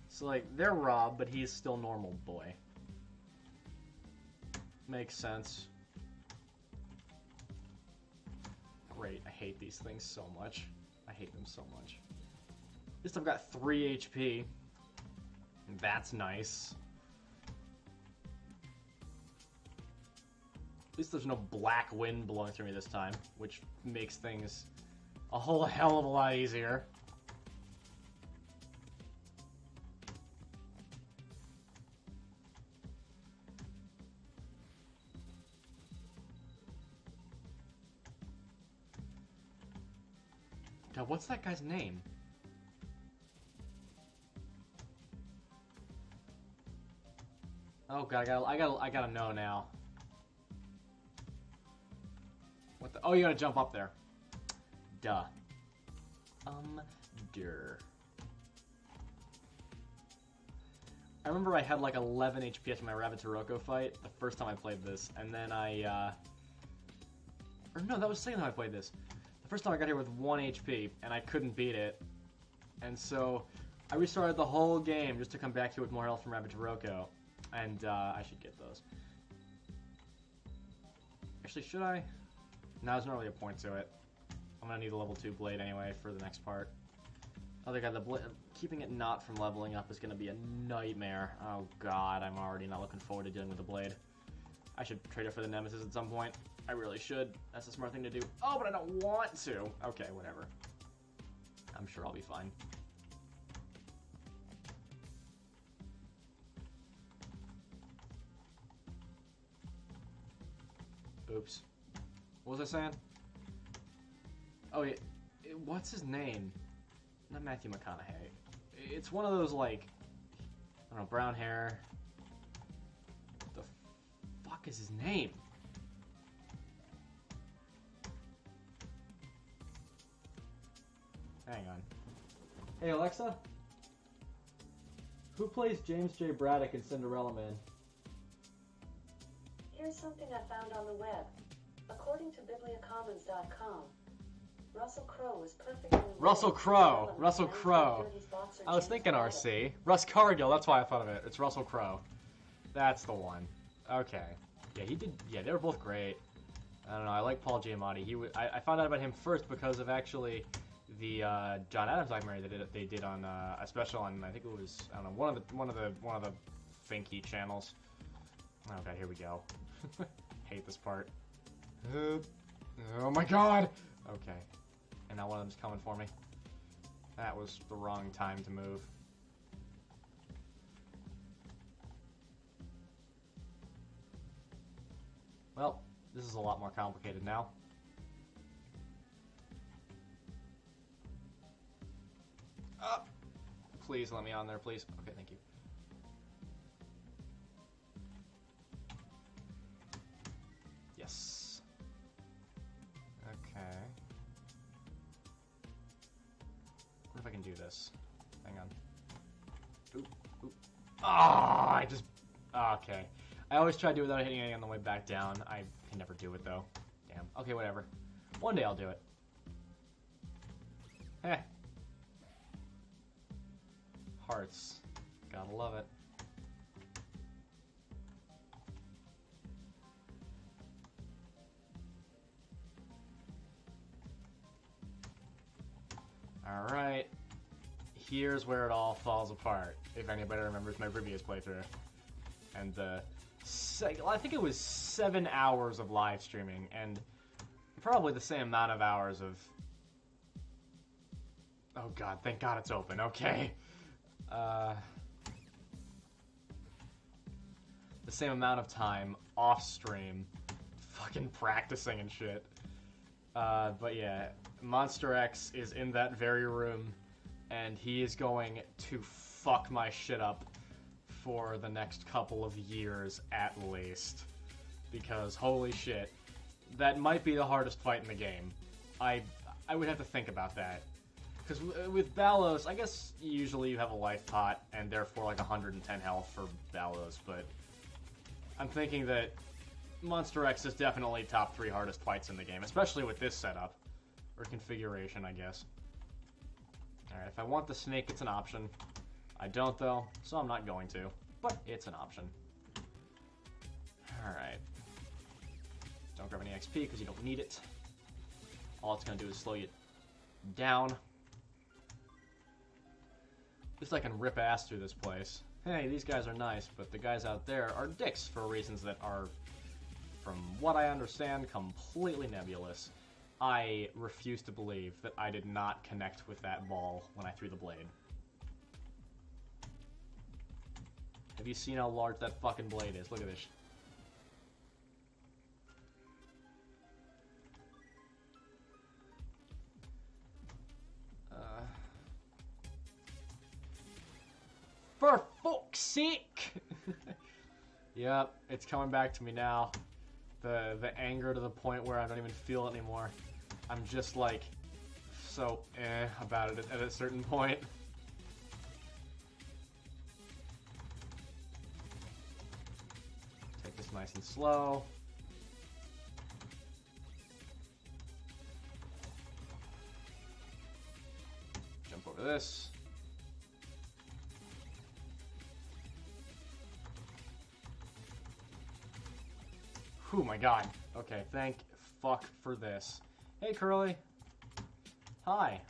So, like, they're Rob, but he's still normal boy. Makes sense. Great, I hate these things so much. I hate them so much. At least I've got 3 HP. That's nice. At least there's no black wind blowing through me this time, which makes things a whole hell of a lot easier. God, what's that guy's name? Oh god, I gotta know now. What the? Oh, you gotta jump up there. Duh. Duh. I remember I had like 11 HP after my Rabbit-Taroko fight the first time I played this, and then or no, that was the second time I played this. The first time I got here with 1 HP, and I couldn't beat it, and so I restarted the whole game just to come back here with more health from Rabbit-Taroko, and I should get those. Actually, should I? No, there's not really a point to it. I'm gonna need a level 2 blade anyway for the next part. Other guy, keeping it not from leveling up is gonna be a nightmare. Oh god, I'm already not looking forward to dealing with the blade. I should trade it for the Nemesis at some point. I really should. That's a smart thing to do. Oh, but I don't want to. Okay, whatever. I'm sure I'll be fine. Oops. What was I saying? Oh, yeah. What's his name? Not Matthew McConaughey. It's one of those, like, I don't know, brown hair. What the fuck is his name? Hang on. Hey, Alexa? Who plays James J. Braddock in Cinderella Man? Here's something I found on the web. According to bibliacommons.com, Russell Crowe was perfectly... Russell Crowe. Russell Crowe. I was thinking RC. Russ Cargill, that's why I thought of it. It's Russell Crowe. That's the one. Okay. Yeah, he did... Yeah, they were both great. I don't know, I like Paul Giamatti. I found out about him first because of actually the John Adams documentary they did on a special on, I think it was, I don't know, one of the Finky channels. Oh god, here we go. Hate this part. Oh my god! Okay. And now one of them's coming for me. That was the wrong time to move. This is a lot more complicated now. Please let me on there, please. Okay, thank you. Yes. Okay. What if I can do this? Hang on. Oop, oop. Ah, I just... Okay. I always try to do it without hitting anything on the way back down. I can never do it, though. Damn. Okay, whatever. One day I'll do it. Heh. Hearts. Gotta love it. Alright. Here's where it all falls apart, if anybody remembers my previous playthrough. And I think it was 7 hours of live streaming, and probably the same amount of hours of... Oh god, thank god it's open, okay. The same amount of time off stream, fucking practicing and shit. But yeah, Monster X is in that very room, and he is going to fuck my shit up for the next couple of years at least. Because holy shit, that might be the hardest fight in the game. I would have to think about that. Because with Ballos, I guess usually you have a life pot, and therefore like 110 health for Ballos, but I'm thinking that Monster X is definitely top 3 hardest fights in the game, especially with this setup. Or configuration, I guess. Alright, if I want the snake, it's an option. I don't, though, so I'm not going to. But it's an option. Alright. Don't grab any XP, because you don't need it. All it's going to do is slow you down. At least I can rip ass through this place. Hey, these guys are nice, but the guys out there are dicks for reasons that are, from what I understand, completely nebulous. I refuse to believe that I did not connect with that ball when I threw the blade. Have you seen how large that fucking blade is? Look at this. For fuck's sake! Yep, it's coming back to me now. The anger to the point where I don't even feel it anymore. I'm just like so about it at a certain point. Take this nice and slow. Jump over this. Oh my god. Okay, thank fuck for this. Hey, Curly. Hi.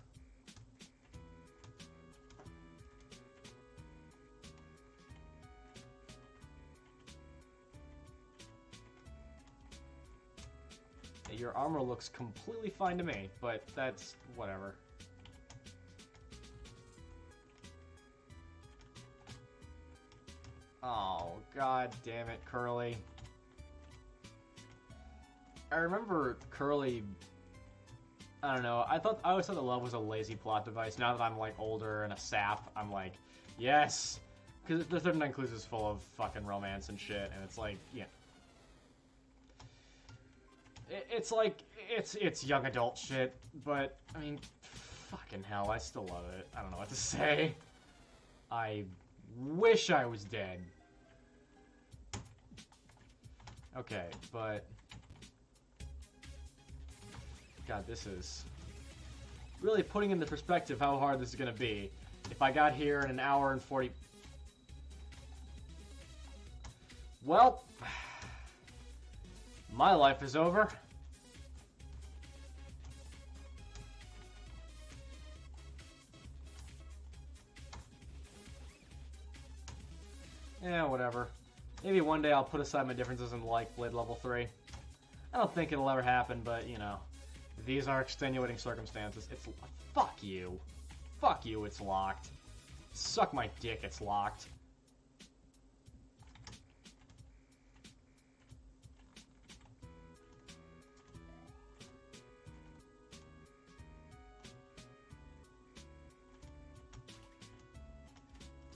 Hey, your armor looks completely fine to me, but that's whatever. Oh, god damn it, Curly. I remember Curly, I don't know, I always thought that love was a lazy plot device. Now that I'm, like, older and a sap, I'm like, yes! Because the 39 Clues is full of fucking romance and shit, and it's like, yeah. It's like, it's young adult shit, but, I mean, fucking hell, I still love it. I don't know what to say. I wish I was dead. Okay, but... God, this is really putting into perspective how hard this is going to be. If I got here in an hour and 40... Well, my life is over. Yeah, whatever. Maybe one day I'll put aside my differences and like Blade Level 3. I don't think it'll ever happen, but, you know. These are extenuating circumstances. It's... Fuck you. Fuck you, it's locked. Suck my dick, it's locked.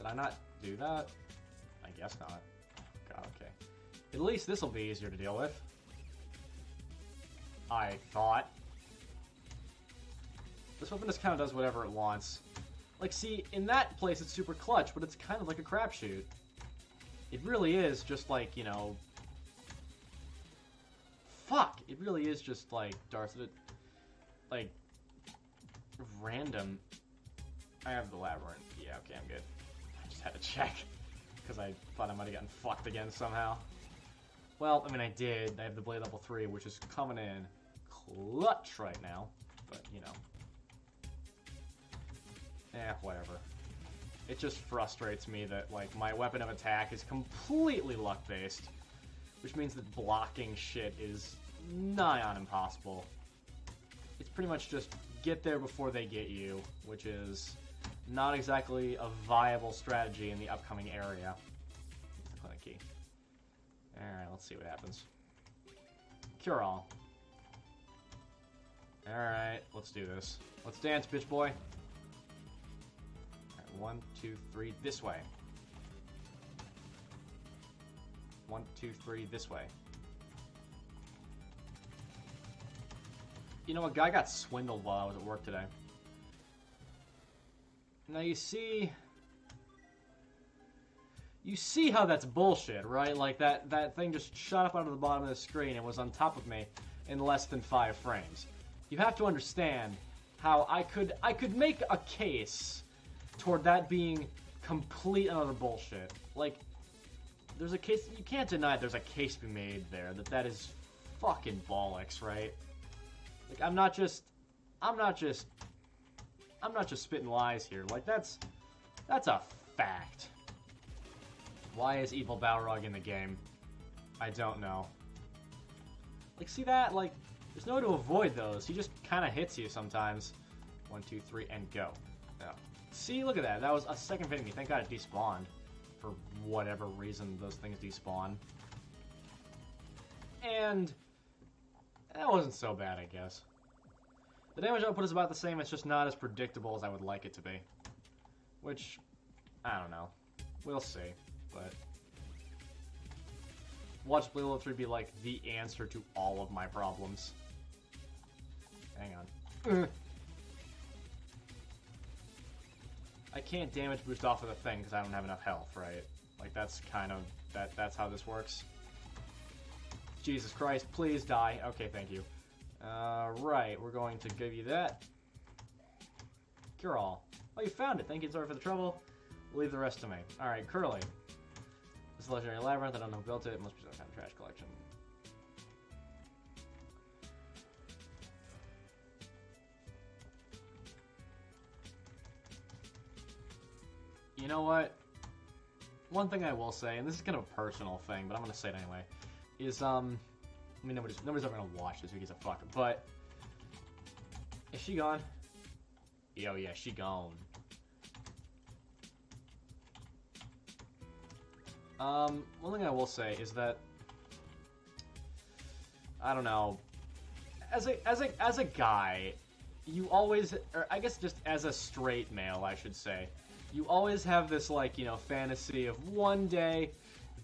Did I not do that? I guess not. God, okay. At least this will be easier to deal with. I thought. This weapon just kind of does whatever it wants. Like, see, in that place it's super clutch, but it's kind of like a crapshoot. It really is just like, you know... Fuck! It really is just like Darth... Like... Random. I have the labyrinth. Yeah, okay, I'm good. I just had to check. Because I thought I might have gotten fucked again somehow. Well, I mean, I did. I have the blade level 3, which is coming in clutch right now. But, you know. Whatever. It just frustrates me that, like, my weapon of attack is completely luck-based. Which means that blocking shit is nigh on impossible. It's pretty much just get there before they get you, which is not exactly a viable strategy in the upcoming area. It's the clinic key. Alright, let's see what happens. Cure all. Alright, let's do this. Let's dance, bitch boy. Alright, 1, 2, 3, this way. 1, 2, 3, this way. You know, a guy got swindled while I was at work today. Now you see how that's bullshit, right? Like that thing just shot up out of the bottom of the screen and was on top of me in less than 5 frames. You have to understand how I could make a case toward that being complete and utter bullshit. Like, there's a case, you can't deny there's a case to be made there that is fucking bollocks, right? Like, I'm not just spitting lies here. Like, that's a fact. Why is Evil Balrog in the game? I don't know. Like, see that? Like, there's no way to avoid those. He just kind of hits you sometimes. 1, 2, 3, and go. Yeah. See, look at that. That was a second hitting me. Thank God it despawned. For whatever reason, those things despawn. And that wasn't so bad, I guess. The damage output is about the same, it's just not as predictable as I would like it to be. Which, I don't know. We'll see, but... Watch Blade Level 3 be like the answer to all of my problems. Hang on. I can't damage boost off of the thing because I don't have enough health, right? Like, that's kind of... That's how this works. Jesus Christ, please die. Okay, thank you. Right, we're going to give you that. Cure all. Oh, you found it. Thank you, sorry for the trouble. We'll leave the rest to me. Alright, Curly. This is a legendary labyrinth. I don't know who built it. It must be some kind of trash collection. You know what? One thing I will say, and this is kind of a personal thing, but I'm going to say it anyway, is, I mean, nobody's ever going to watch this, who gives a fuck, but... Is she gone? Yo, yeah, she gone. One thing I will say is that... I don't know. As a guy, you always... Or I guess just as a straight male, I should say. You always have this, like, you know, fantasy of one day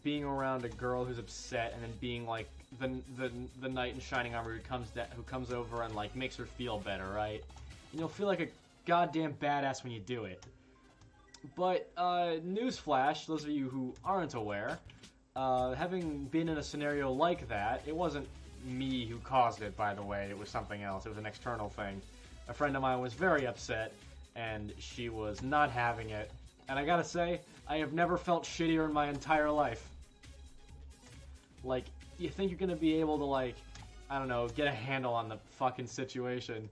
being around a girl who's upset and then being, like, the knight in shining armor who comes over and, like, makes her feel better, right? And you'll feel like a goddamn badass when you do it. But, newsflash, those of you who aren't aware, having been in a scenario like that, it wasn't me who caused it, by the way, it was something else, it was an external thing. A friend of mine was very upset, and she was not having it. And I gotta say, I have never felt shittier in my entire life. Like, you think you're gonna be able to, like, I don't know, get a handle on the fucking situation.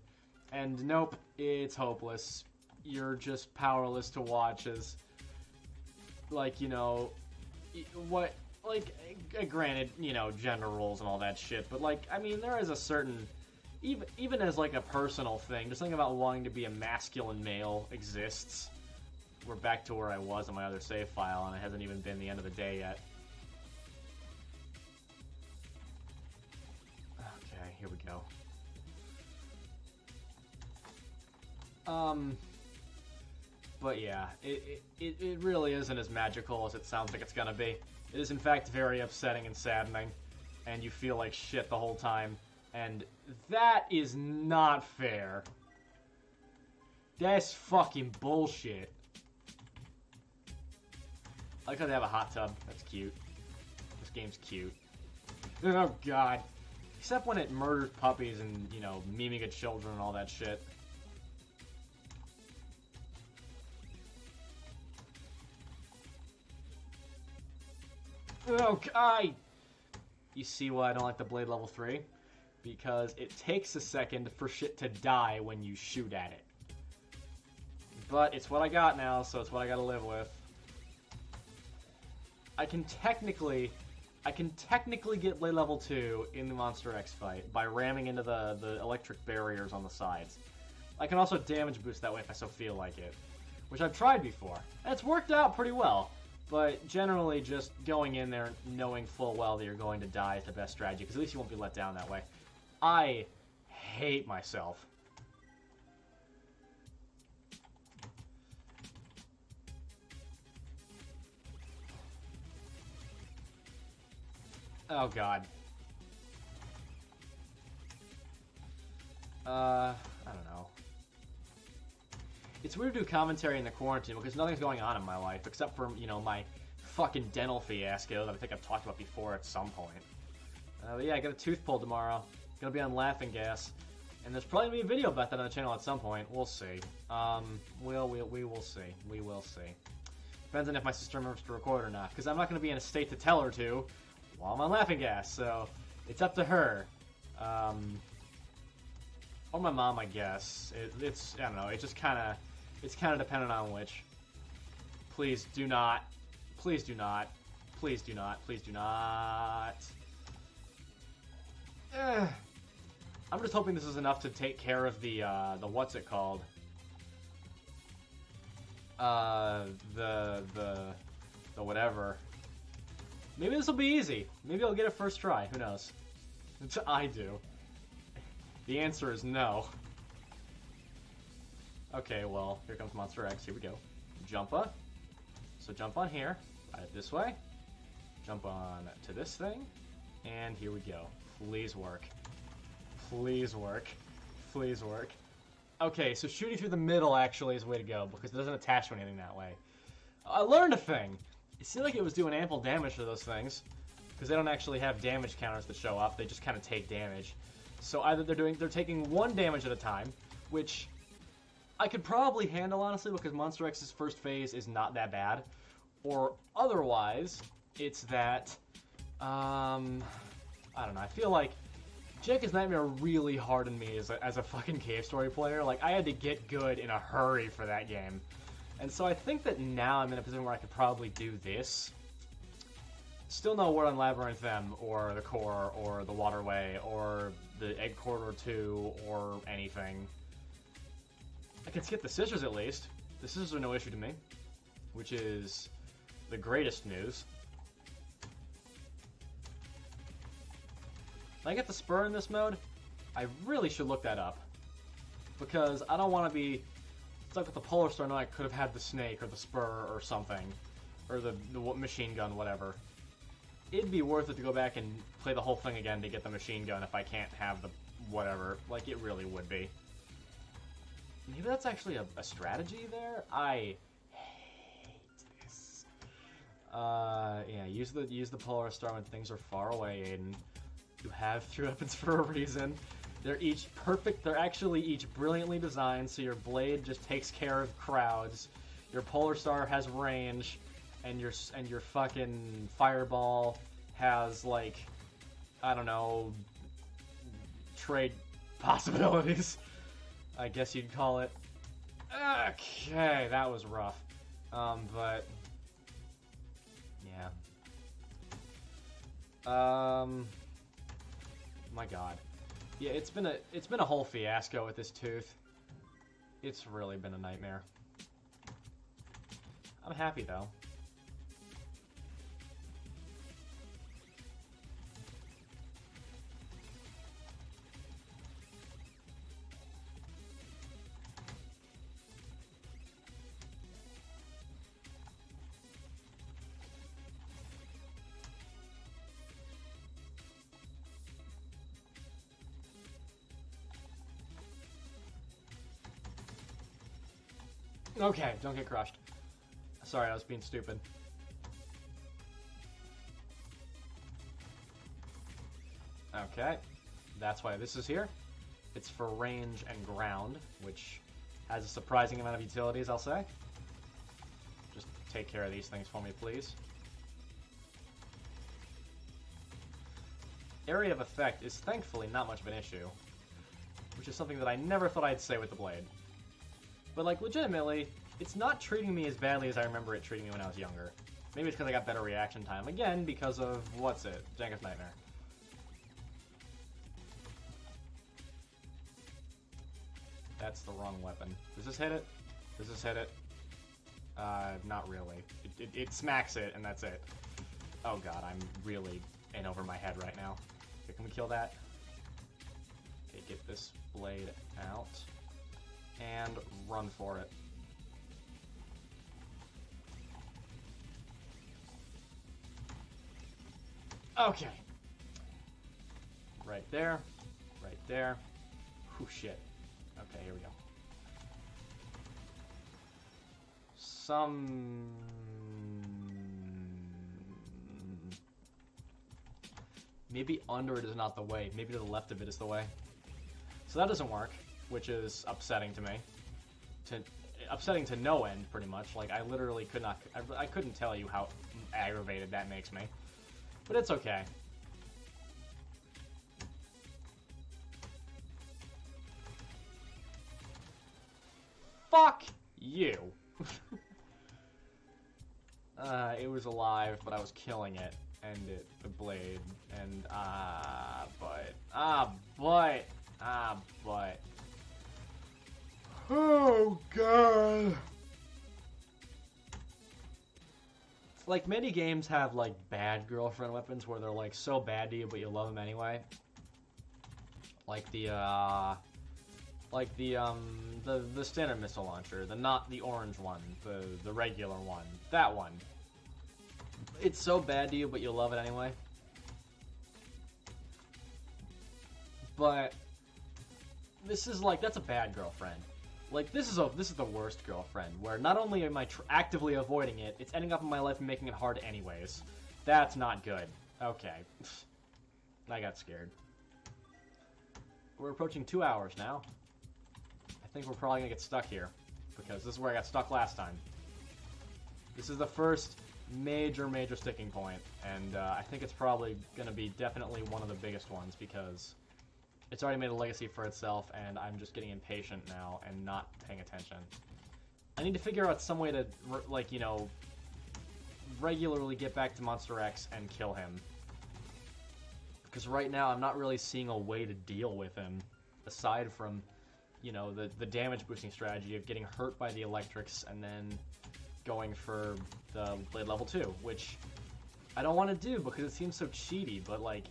And nope, it's hopeless. You're just powerless to watch as, like, you know, what, like, granted, you know, gender roles and all that shit, but, like, I mean, there is a certain... Even as, like, a personal thing, there's something about wanting to be a masculine male exists. We're back to where I was on my other save file, and it hasn't even been the end of the day yet. Okay, here we go. But yeah, it really isn't as magical as it sounds like it's gonna be. It is in fact very upsetting and saddening, and you feel like shit the whole time, and that is not fair. That's fucking bullshit. I like how they have a hot tub. That's cute. This game's cute. Oh god. Except when it murders puppies and, you know, memeing at children and all that shit. Oh god! You see why I don't like the Blade level 3? Because it takes a second for shit to die when you shoot at it. But it's what I got now, so it's what I gotta live with. I can technically get Blade level 2 in the Monster X fight by ramming into the electric barriers on the sides. I can also damage boost that way if I so feel like it, which I've tried before. And it's worked out pretty well, but generally just going in there knowing full well that you're going to die is the best strategy, because at least you won't be let down that way. I hate myself. Oh god. I don't know. It's weird to do commentary in the quarantine because nothing's going on in my life except for, you know, my fucking dental fiasco that I think I've talked about before at some point. But yeah, I got a tooth pulled tomorrow. Gonna be on Laughing Gas. And there's probably gonna be a video about that on the channel at some point. We'll see. We will see. We will see. Depends on if my sister remembers to record or not, because I'm not gonna be in a state to tell her to while I'm on Laughing Gas, so it's up to her. Or my mom, I guess. It's I don't know. It's kind of dependent on which. Please do not. Please do not. Please do not. Please do not. I'm just hoping this is enough to take care of the what's it called? The whatever. Maybe this will be easy. Maybe I'll get it first try. Who knows? I do. The answer is no. Okay, well, here comes Monster X. Here we go. Jumpa. So jump on here. This way. Jump on to this thing. And here we go. Please work. Please work. Please work. Okay, so shooting through the middle actually is the way to go, because it doesn't attach to anything that way. I learned a thing. It seemed like it was doing ample damage to those things, because they don't actually have damage counters that show up. They just kind of take damage. So either they're taking one damage at a time, which I could probably handle, honestly, because Monster X's first phase is not that bad, or otherwise, it's that, I don't know, I feel like Jake's Nightmare really hardened me as a fucking Cave Story player. Like, I had to get good in a hurry for that game. And so I think that now I'm in a position where I could probably do this. Still no word on Labyrinth M, or the Core, or the Waterway, or the Egg Corridor 2, or anything. I can skip the scissors at least. The scissors are no issue to me, which is the greatest news. If I get the spur in this mode, I really should look that up. Because I don't want to be stuck with the Polar Star. No, I could have had the snake or the spur or something. Or the machine gun, whatever. It'd be worth it to go back and play the whole thing again to get the machine gun if I can't have the whatever. Like, it really would be. Maybe that's actually a strategy there? I hate this. Yeah, use the Polar Star when things are far away, Aiden. You have 3 weapons for a reason. They're each perfect. They're actually each brilliantly designed, so your blade just takes care of crowds. Your Polar Star has range, and your fucking Fireball has, like, I don't know, trade possibilities, I guess you'd call it. Okay, that was rough. But yeah. My God. Yeah, it's been a whole fiasco with this tooth. It's really been a nightmare. I'm happy though. Okay, don't get crushed. Sorry, I was being stupid. Okay, that's why this is here. It's for range and ground, which has a surprising amount of utilities, I'll say. Just take care of these things for me, please. Area of effect is thankfully not much of an issue, which is something that I never thought I'd say with the blade. But, like, legitimately, it's not treating me as badly as I remember it treating me when I was younger. Maybe it's because I got better reaction time. Again, because of, what's it? Jenga's Nightmare. That's the wrong weapon. Does this hit it? Does this hit it? Not really. It smacks it, and that's it. Oh god, I'm really in over my head right now. Okay, can we kill that? Okay, get this blade out. And run for it. Okay. Right there. Right there. Oh shit. Okay, here we go. Maybe under it is not the way. Maybe to the left of it is the way. So that doesn't work, which is upsetting to me. Upsetting to no end, pretty much. Like, I literally could not... I couldn't tell you how aggravated that makes me. But it's okay. Fuck you! It was alive, but I was killing it. And the blade. And, but. Oh, God! Like, many games have, like, bad girlfriend weapons where they're, like, so bad to you, but you love them anyway. Like the standard missile launcher, not the orange one, the regular one. That one. It's so bad to you, but you love it anyway. But this is like, that's a bad girlfriend. Like, this is the worst girlfriend, where not only am I actively avoiding it, it's ending up in my life and making it hard anyways. That's not good. Okay. I got scared. We're approaching 2 hours now. I think we're probably gonna get stuck here, because this is where I got stuck last time. This is the first major sticking point, and I think it's probably gonna be definitely one of the biggest ones, because it's already made a legacy for itself, and I'm just getting impatient now and not paying attention. I need to figure out some way to, like, you know, regularly get back to Monster X and kill him. Because right now I'm not really seeing a way to deal with him, aside from, you know, the damage boosting strategy of getting hurt by the electrics and then going for the Blade level 2, which I don't want to do because it seems so cheaty, but like,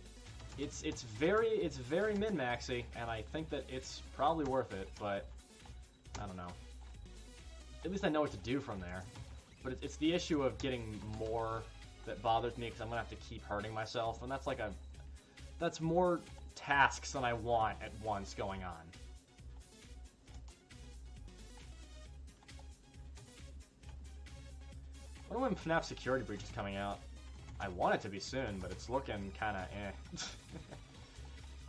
it's very min-maxy, and I think that it's probably worth it, but I don't know. At least I know what to do from there. But it's the issue of getting more that bothers me, because I'm gonna have to keep hurting myself, and that's more tasks than I want at once going on. I wonder when FNAF Security Breach is coming out. I want it to be soon, but it's looking kinda eh.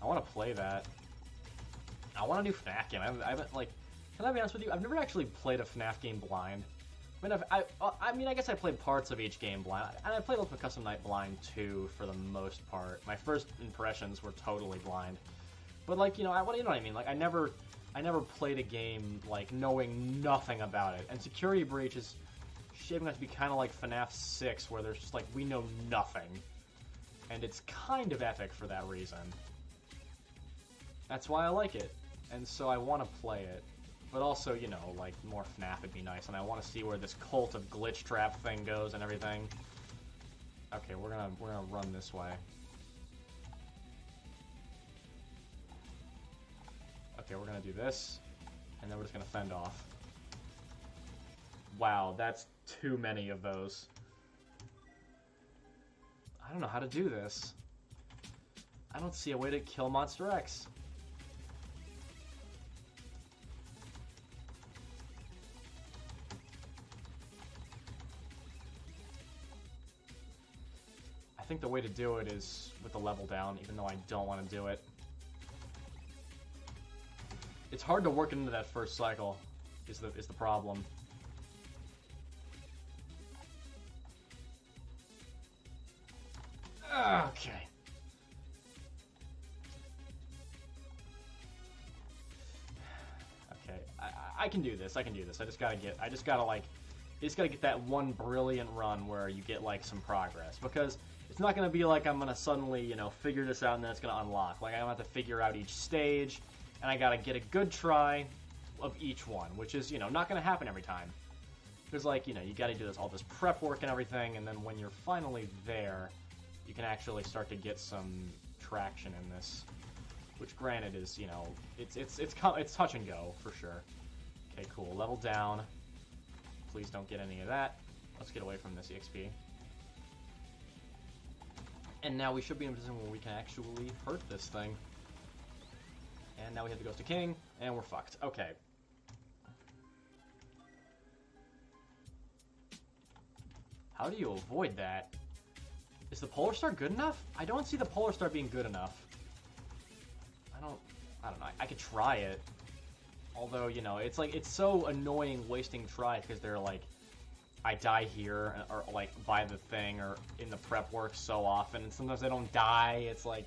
I want to play that. I want a new FNAF game. I haven't, like, can I be honest with you? I've never actually played a FNAF game blind. I mean, I guess I played parts of each game blind, and I played Ultimate Custom Night blind too, for the most part. My first impressions were totally blind, but like, you know what I mean. Like, I never played a game like knowing nothing about it. And Security Breach is shaping up to be kind of like FNAF 6, where there's just like, we know nothing, and it's kind of epic for that reason. That's why I like it, and so I want to play it. But also, you know, like, more FNAF would be nice, and I want to see where this cult of glitch trap thing goes and everything. Okay, we're gonna run this way. Okay, we're gonna do this, and then we're just gonna fend off. Wow, that's too many of those. I don't know how to do this. I don't see a way to kill Monster X. think the way to do it is with the level down, even though I don't want to do it. It's hard to work into that first cycle, is the problem. Okay. Okay, I can do this. I can do this. I just gotta get that one brilliant run where you get like some progress, because it's not gonna be like I'm gonna suddenly, you know, figure this out and then it's gonna unlock. Like, I have to figure out each stage, and I gotta get a good try of each one, which is, you know, not gonna happen every time. There's like, you know, you gotta do all this prep work and everything, and then when you're finally there, you can actually start to get some traction in this, which granted is, you know, it's touch and go for sure. Okay, cool. Level down. Please don't get any of that. Let's get away from this EXP. And now we should be in a position where we can actually hurt this thing. And now we have the Ghost of King, and we're fucked. Okay. How do you avoid that? Is the Polar Star good enough? I don't see the Polar Star being good enough. I don't know. I could try it. Although, you know, it's like, it's so annoying wasting tries because they're like, I die here, or like by the thing, or in the prep work so often, and sometimes I don't die. It's like,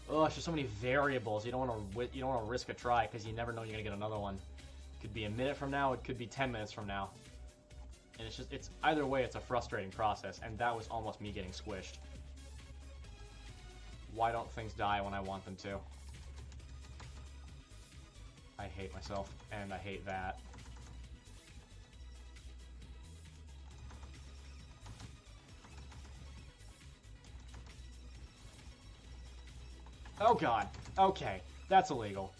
oh, it's just so many variables. You don't want to risk a try because you never know you're gonna get another one. It could be a minute from now. It could be 10 minutes from now. And it's either way, it's a frustrating process, and that was almost me getting squished. Why don't things die when I want them to? I hate myself, and I hate that. Oh god. Okay, that's illegal.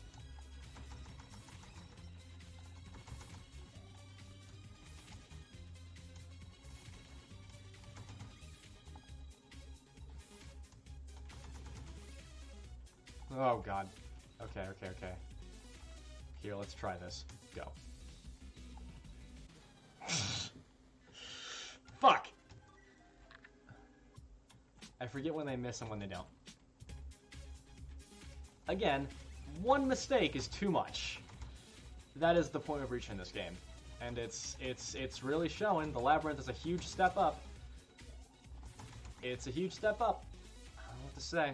Oh god. Okay. Here, let's try this. Go. Fuck! I forget when they miss and when they don't. Again, one mistake is too much. That is the point of reaching this game. And it's really showing. The Labyrinth is a huge step up. It's a huge step up. I don't know what to say.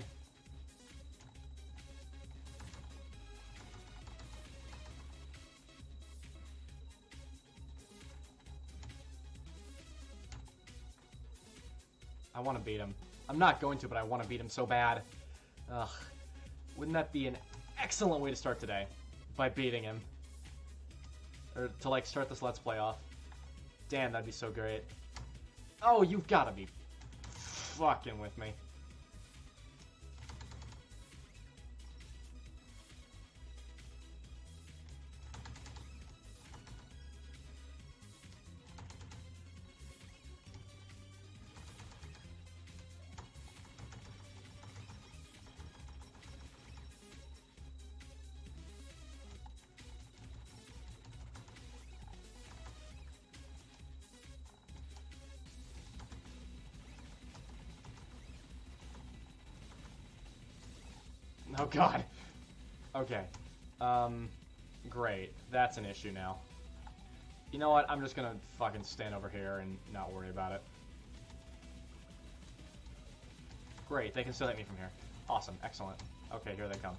I want to beat him. I'm not going to, but I want to beat him so bad. Ugh. Wouldn't that be an excellent way to start today? By beating him. Or to, like, start this Let's Play off. Damn, that'd be so great. Oh, you've got to be fucking with me. Oh god. Okay. Great. That's an issue now. You know what? I'm just gonna fucking stand over here and not worry about it. Great. They can still hit me from here. Awesome. Excellent. Okay, here they come.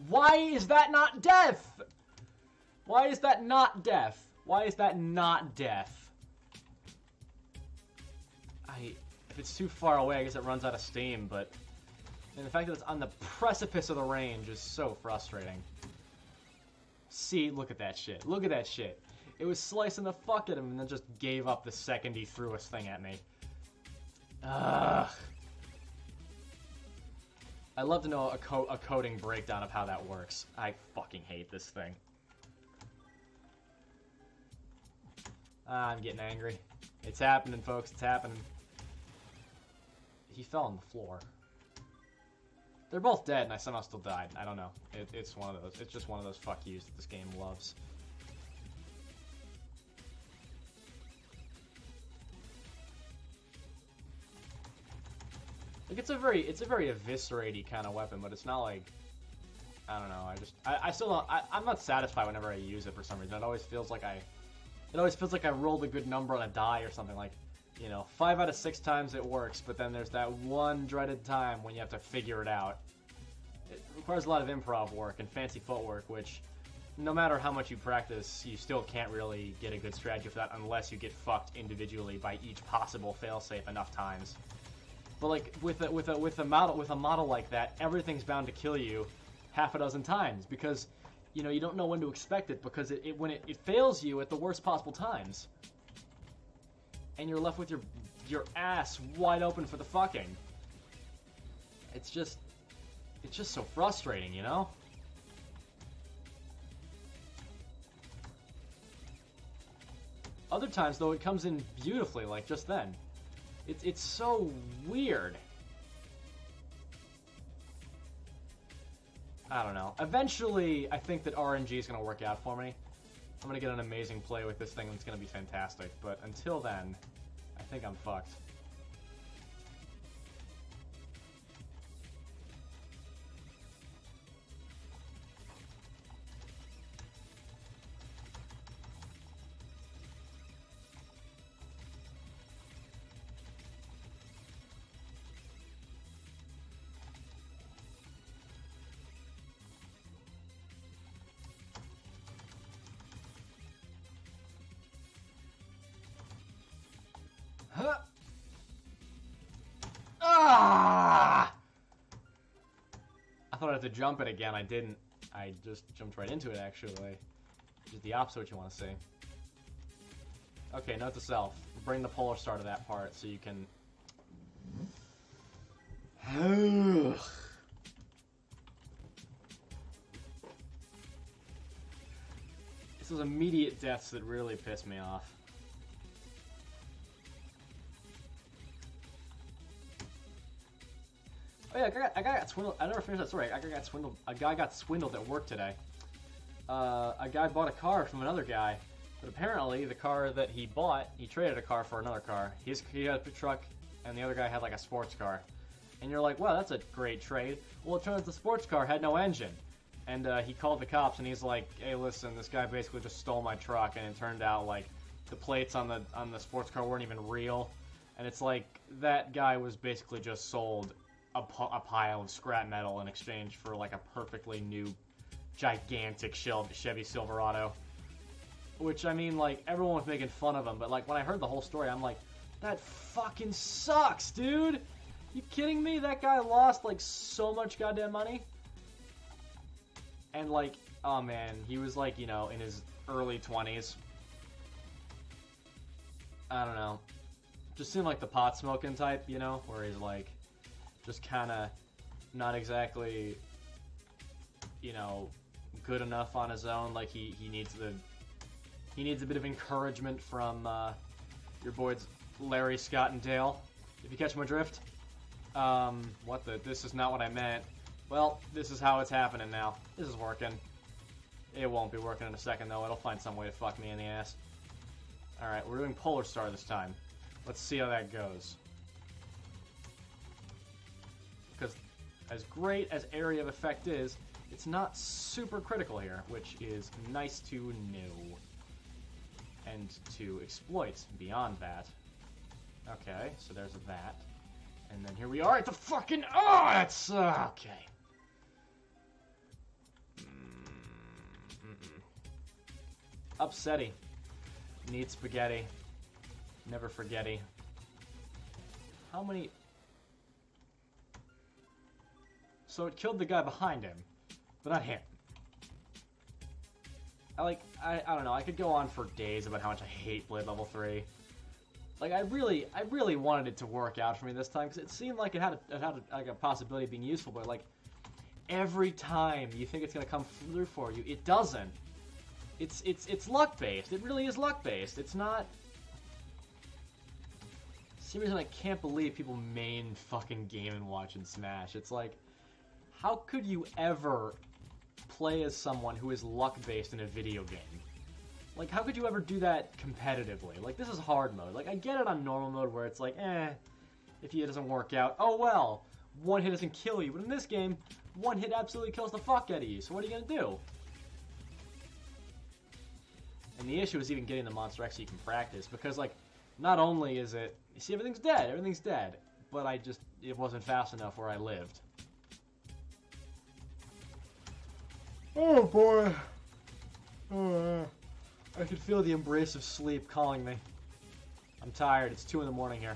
Why is that not death? Why is that not death? Why is that not death? If it's too far away, I guess it runs out of steam, but... And the fact that it's on the precipice of the range is so frustrating. See, look at that shit. Look at that shit. It was slicing the fuck at him and then just gave up the second he threw his thing at me. Ugh. I'd love to know a coding breakdown of how that works. I fucking hate this thing. I'm getting angry. It's happening, folks. It's happening. He fell on the floor. They're both dead, and I somehow still died. I don't know. It's one of those. It's just one of those fuck yous that this game loves. Like, it's a very eviscerating kind of weapon, but it's not like, I don't know, I still don't, I'm not satisfied whenever I use it for some reason. It always feels like I rolled a good number on a die or something. Like, you know, 5 out of 6 times it works, but then there's that one dreaded time when you have to figure it out. It requires a lot of improv work and fancy footwork, which, no matter how much you practice, you still can't really get a good strategy for that unless you get fucked individually by each possible failsafe enough times. But like with a model like that, everything's bound to kill you half a dozen times because, you know, you don't know when to expect it because when it fails you at the worst possible times, and you're left with your ass wide open for the fucking. It's just so frustrating, you know. Other times, though, it comes in beautifully, like just then. It's so weird. I don't know. Eventually, I think that RNG is going to work out for me. I'm going to get an amazing play with this thing that's going to be fantastic. But until then, I think I'm fucked. Huh. Ah! I thought I'd have to jump it again. I didn't. I just jumped right into it, actually. Which is the opposite of what you want to see. Okay, note to self. Bring the Polar Star to that part so you can... It's those immediate deaths that really piss me off. Oh yeah, I got swindled. I never finished that story. A guy got swindled at work today. A guy bought a car from another guy, but apparently the car that he bought, he traded a car for another car. He had a truck, and the other guy had like a sports car. And you're like, wow, that's a great trade. Well, it turns out the sports car had no engine. And he called the cops, and he's like, hey, listen, this guy basically just stole my truck, and it turned out like the plates on the sports car weren't even real. And it's like that guy was basically just sold a pile of scrap metal in exchange for like a perfectly new, gigantic Chevy Silverado. Which, I mean, like, everyone was making fun of him, but like when I heard the whole story, I'm like, that fucking sucks, dude! You kidding me? That guy lost like so much goddamn money. And like, oh man, he was like, you know, in his early 20s. I don't know. Just seemed like the pot smoking type, you know, where he's like, just kind of not exactly, you know, good enough on his own. Like he needs a bit of encouragement from your boys Larry, Scott, and Dale. If you catch my drift. This is not what I meant. Well, this is how it's happening now. This is working. It won't be working in a second though. It'll find some way to fuck me in the ass. All right, we're doing Polar Star this time. Let's see how that goes. Because as great as Area of Effect is, it's not super critical here, which is nice to know and to exploit beyond that. Okay, so there's that. And then here we are at the fucking... Oh, that's... okay. Upsetty. Need spaghetti. Never forgetty. How many... So it killed the guy behind him, but not him. I don't know, I could go on for days about how much I hate Blade Level 3. Like, I really wanted it to work out for me this time, because it seemed like it had a possibility of being useful, but like, every time you think it's going to come through for you, it doesn't. It's luck-based. It really is luck-based. It's not... For some reason, I can't believe people main fucking Game & Watch and Smash. It's like, how could you ever play as someone who is luck-based in a video game? Like, how could you ever do that competitively? Like, this is hard mode. Like, I get it on normal mode where it's like, If it doesn't work out, oh well. One hit doesn't kill you, but in this game, one hit absolutely kills the fuck out of you. So what are you gonna do? And the issue is even getting the Monster X so you can practice, because like, not only is it, you see everything's dead, but it wasn't fast enough where I lived. Oh boy. Oh, I can feel the embrace of sleep calling me. I'm tired. It's 2 in the morning here.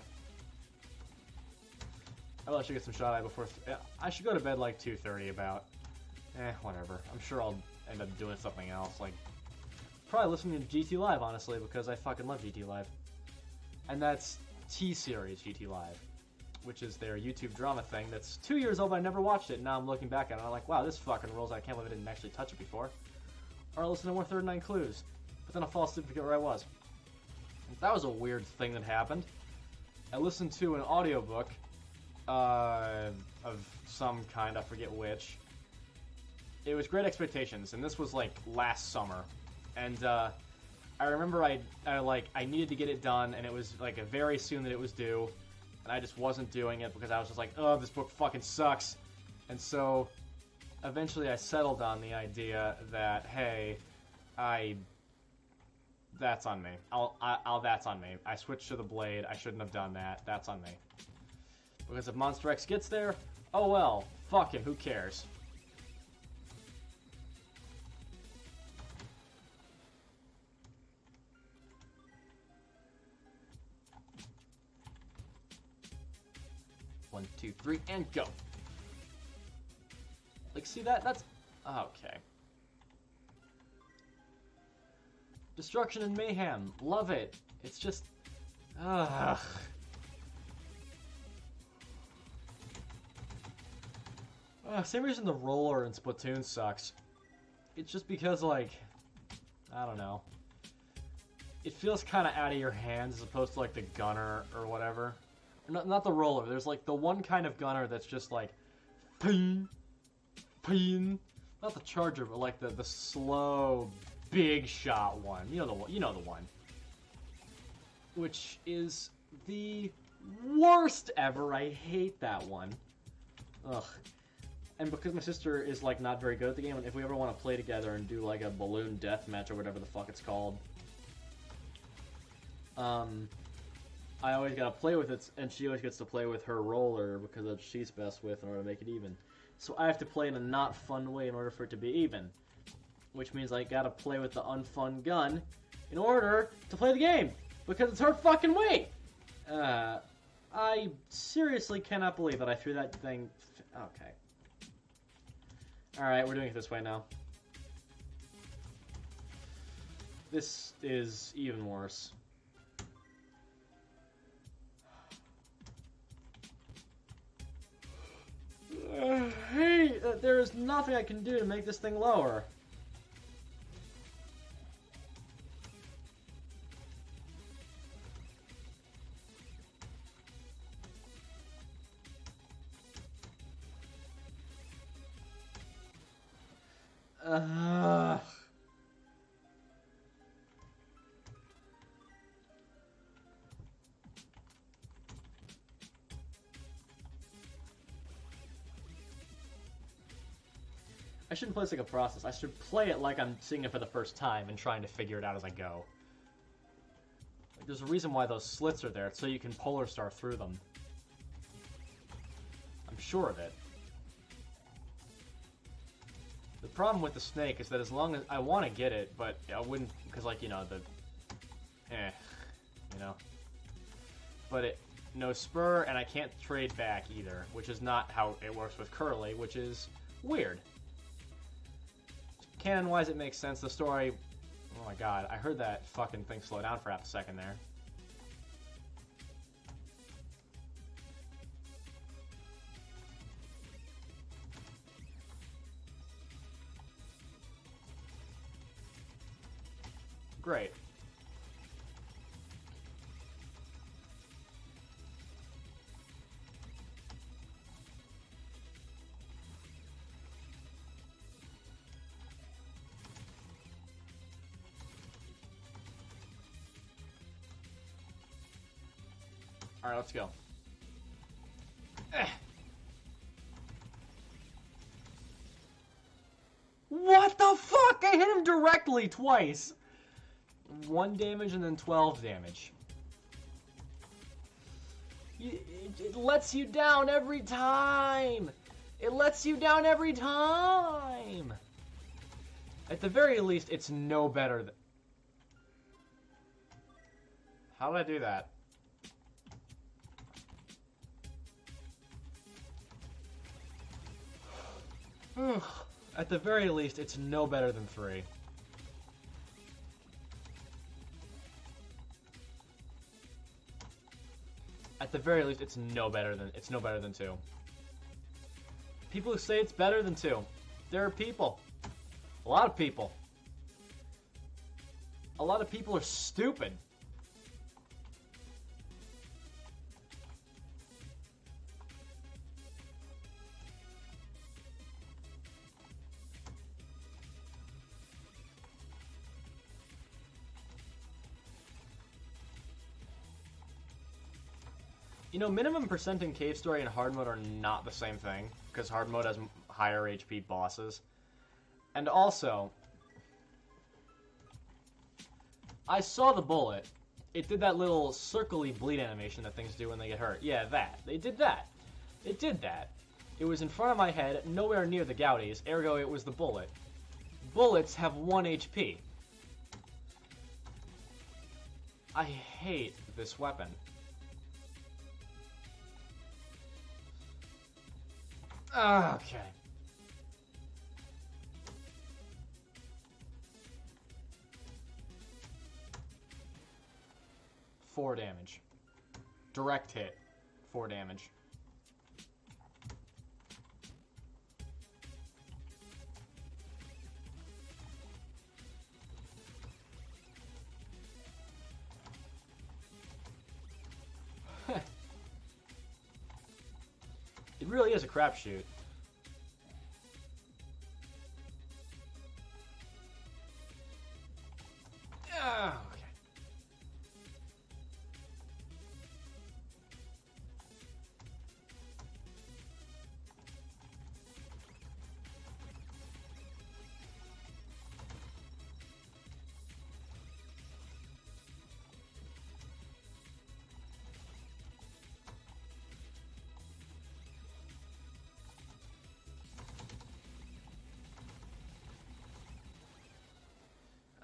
I should get some shut-eye before... I should go to bed like 2:30 about. Whatever. I'm sure I'll end up doing something else. Like, probably listening to GT Live, honestly, because I fucking love GT Live. And that's T-Series GT Live, which is their YouTube drama thing that's 2 years old, but I never watched it. And now I'm looking back at it, and I'm like, wow, this fucking rules. I can't believe I didn't actually touch it before. Or I'll listen to more 39 Clues. But then I'll fall asleep and forget where I was. That was a weird thing that happened. I listened to an audiobook of some kind, I forget which. It was Great Expectations, and this was like last summer. And I remember I needed to get it done, and it was like very soon that it was due, and I just wasn't doing it because I was just like, oh, this book fucking sucks. And so eventually I settled on the idea that, hey, that's on me. That's on me. I switched to the Blade. I shouldn't have done that. That's on me. Because if Monster X gets there, oh well. Fuck him. Who cares? One, two, three, and go. Like, see that? That's... okay. Destruction and Mayhem. Love it. It's just... ugh. Same reason the roller in Splatoon sucks. It's just because, like... I don't know. It feels kind of out of your hands as opposed to, like, the gunner or whatever. Not the roller. There's, like, the one kind of gunner that's just, like... ping, ping. Not the charger, but, like, the slow... big shot one. You know the one. Which is the worst ever. I hate that one. Ugh. And because my sister is like not very good at the game, and if we ever want to play together and do like a balloon death match or whatever the fuck it's called, I always gotta play with it, and she always gets to play with her roller because that's what she's best with in order to make it even. So I have to play in a not fun way in order for it to be even. Which means I gotta play with the unfun gun in order to play the game, because it's her fucking weight. I seriously cannot believe that I threw that thing. Okay. Alright, we're doing it this way now. This is even worse. Hey, there is nothing I can do to make this thing lower. I shouldn't play this like a process. I should play it like I'm seeing it for the first time and trying to figure it out as I go. Like, there's a reason why those slits are there. It's so you can Polar Star through them. I'm sure of it. The problem with the snake is that as long as I want to get it, but I wouldn't, because like, you know, you know. But no spur, and I can't trade back either, which is not how it works with Curly, which is weird. Canon-wise, it makes sense. The story, oh my god, I heard that fucking thing slow down for half a second there. Great. Alright, let's go. What the fuck? I hit him directly twice. 1 damage and then 12 damage. It lets you down every time. It lets you down every time. At the very least, it's no better than... How did I do that? At the very least, it's no better than 3. At the very least, it's no better than 2. People who say it's better than 2. There are people. A lot of people. A lot of people are stupid. You know, minimum percent in Cave Story and hard mode are not the same thing, because hard mode has higher HP bosses. And also, I saw the bullet. It did that little circle-y bleed animation that things do when they get hurt. Yeah, that. They did that. It did that. It was in front of my head, nowhere near the Gouties, ergo it was the bullet. Bullets have 1 HP. I hate this weapon. Okay. Four damage. Direct hit. 4 damage. It really is a crapshoot. Okay.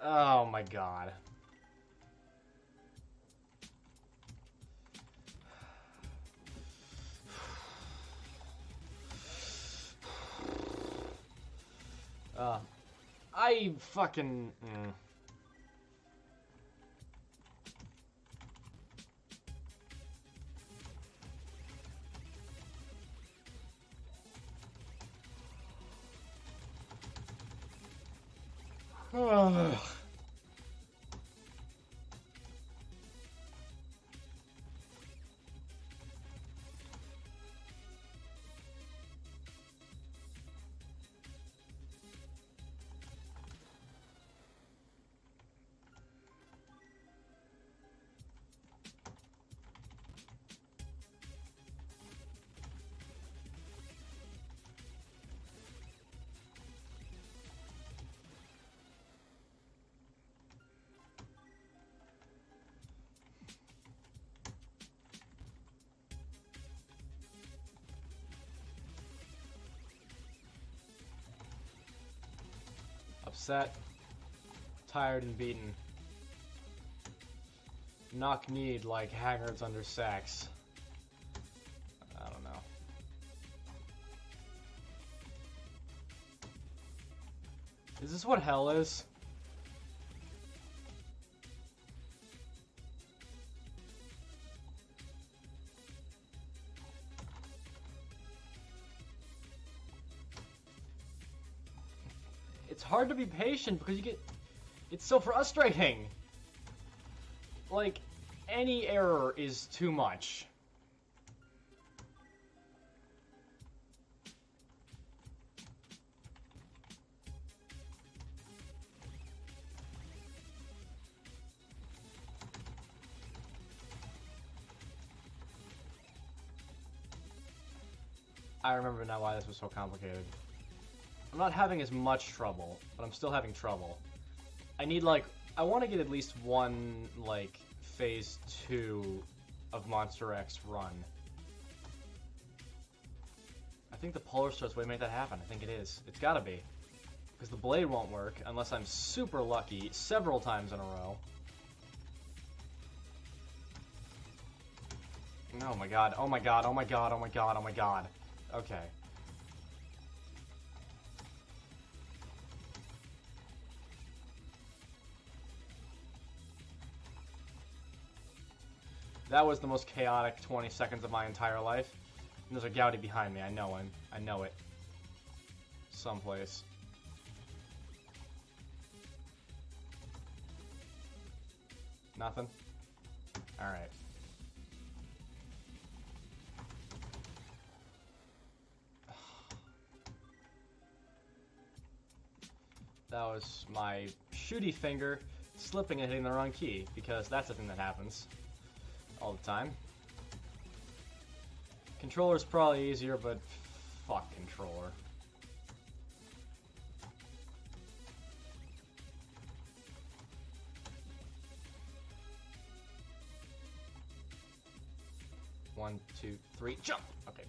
Oh my god. I fucking... Ugh. Upset, tired and beaten. Knock-kneed like haggards under sacks. I don't know. Is this what hell is? It's hard to be patient because you get... It's so frustrating. Like, any error is too much. I remember now why this was so complicated. I'm not having as much trouble, but I'm still having trouble. I need, like, I want to get at least one, like, phase 2 of Monster X run. I think the Polar Star's way to make that happen. I think it is. It's gotta be. Because the blade won't work unless I'm super lucky several times in a row. Oh my god, oh my god, oh my god, oh my god, oh my god. Okay. That was the most chaotic 20 seconds of my entire life. And there's a Gouty behind me, I know him. I know it. Someplace. Nothing? Alright. That was my shooty finger slipping and hitting the wrong key, because that's a thing that happens all the time. Controller's probably easier, but fuck controller. One, two, three, jump! Okay.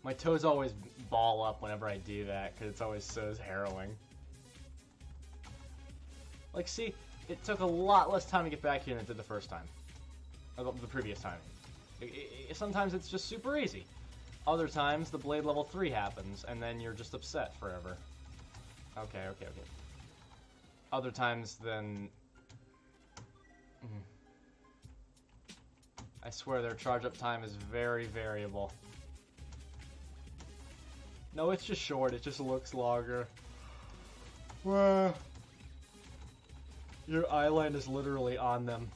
My toes always ball up whenever I do that, because it's always so harrowing. Like, see, it took a lot less time to get back here than it did the first time. Or the previous time. Sometimes it's just super easy. Other times, the Blade level 3 happens, and then you're just upset forever. Okay. Other times, then... I swear their charge-up time is very variable. No, it's just short. It just looks longer. Well, your eyeline is literally on them.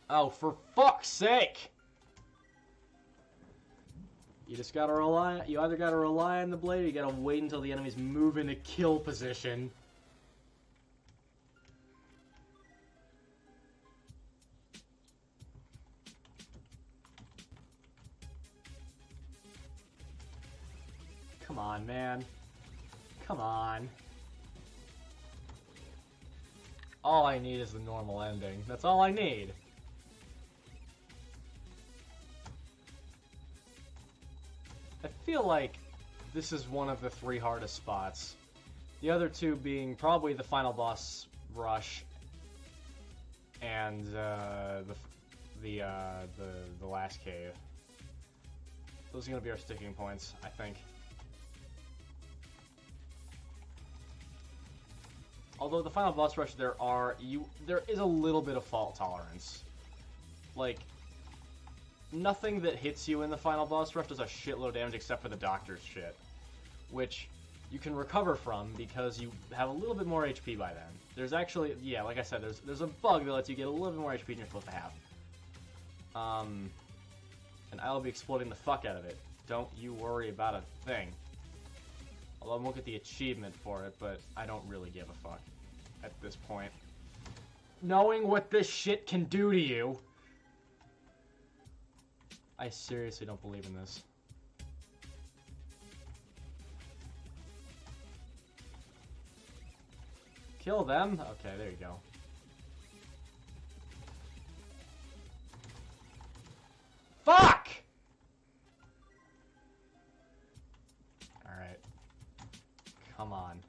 Oh, for fuck's sake! You just gotta rely. You either gotta rely on the blade, or you gotta wait until the enemies move into kill position. Come on, man. Come on. All I need is the normal ending. That's all I need. I feel like this is one of the 3 hardest spots. The other 2 being probably the final boss rush and the last cave. Those are gonna be our sticking points, I think. Although the final boss rush, there is a little bit of fault tolerance. Like, nothing that hits you in the final boss rush does a shitload of damage except for the doctor's shit, which you can recover from because you have a little bit more HP by then. There's actually, yeah, like I said, there's a bug that lets you get a little bit more HP than you're supposed to have. And I'll be exploiting the fuck out of it. Don't you worry about a thing. Although I won't get the achievement for it, but I don't really give a fuck at this point. Knowing what this shit can do to you, I seriously don't believe in this. Kill them? Okay, there you go. Fuck! Alright. Come on.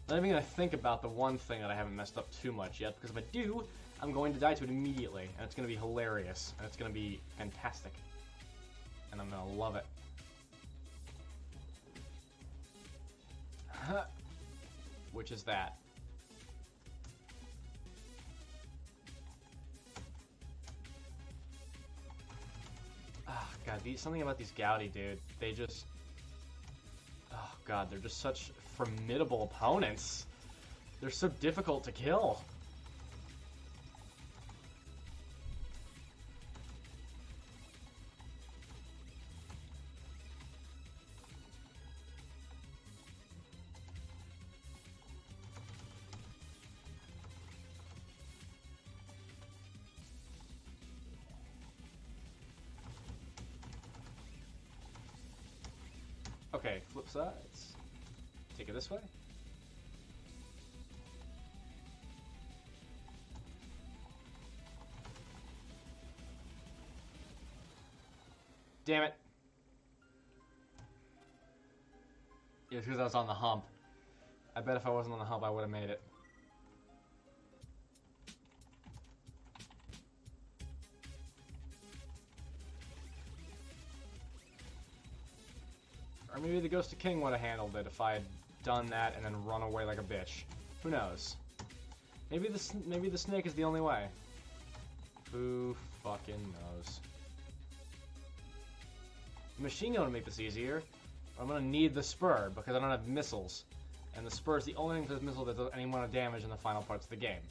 Not even gonna think about the one thing that I haven't messed up too much yet, because if I do, I'm going to die to it immediately, and it's gonna be hilarious, and it's gonna be fantastic. And I'm gonna love it. Which is that. Oh god, something about these Gouty, dude. They just... Oh god, they're just such formidable opponents. They're so difficult to kill. Okay, flip sides. Take it this way. Damn it. Yeah, because I was on the hump. I bet if I wasn't on the hump, I would have made it. Or maybe the Ghost of King would have handled it if I had done that and then run away like a bitch. Who knows? Maybe the snake is the only way. Who fucking knows? The machine gun would make this easier. I'm gonna need the spur because I don't have missiles. And the spur is the only thing for this missile that does any amount of damage in the final parts of the game.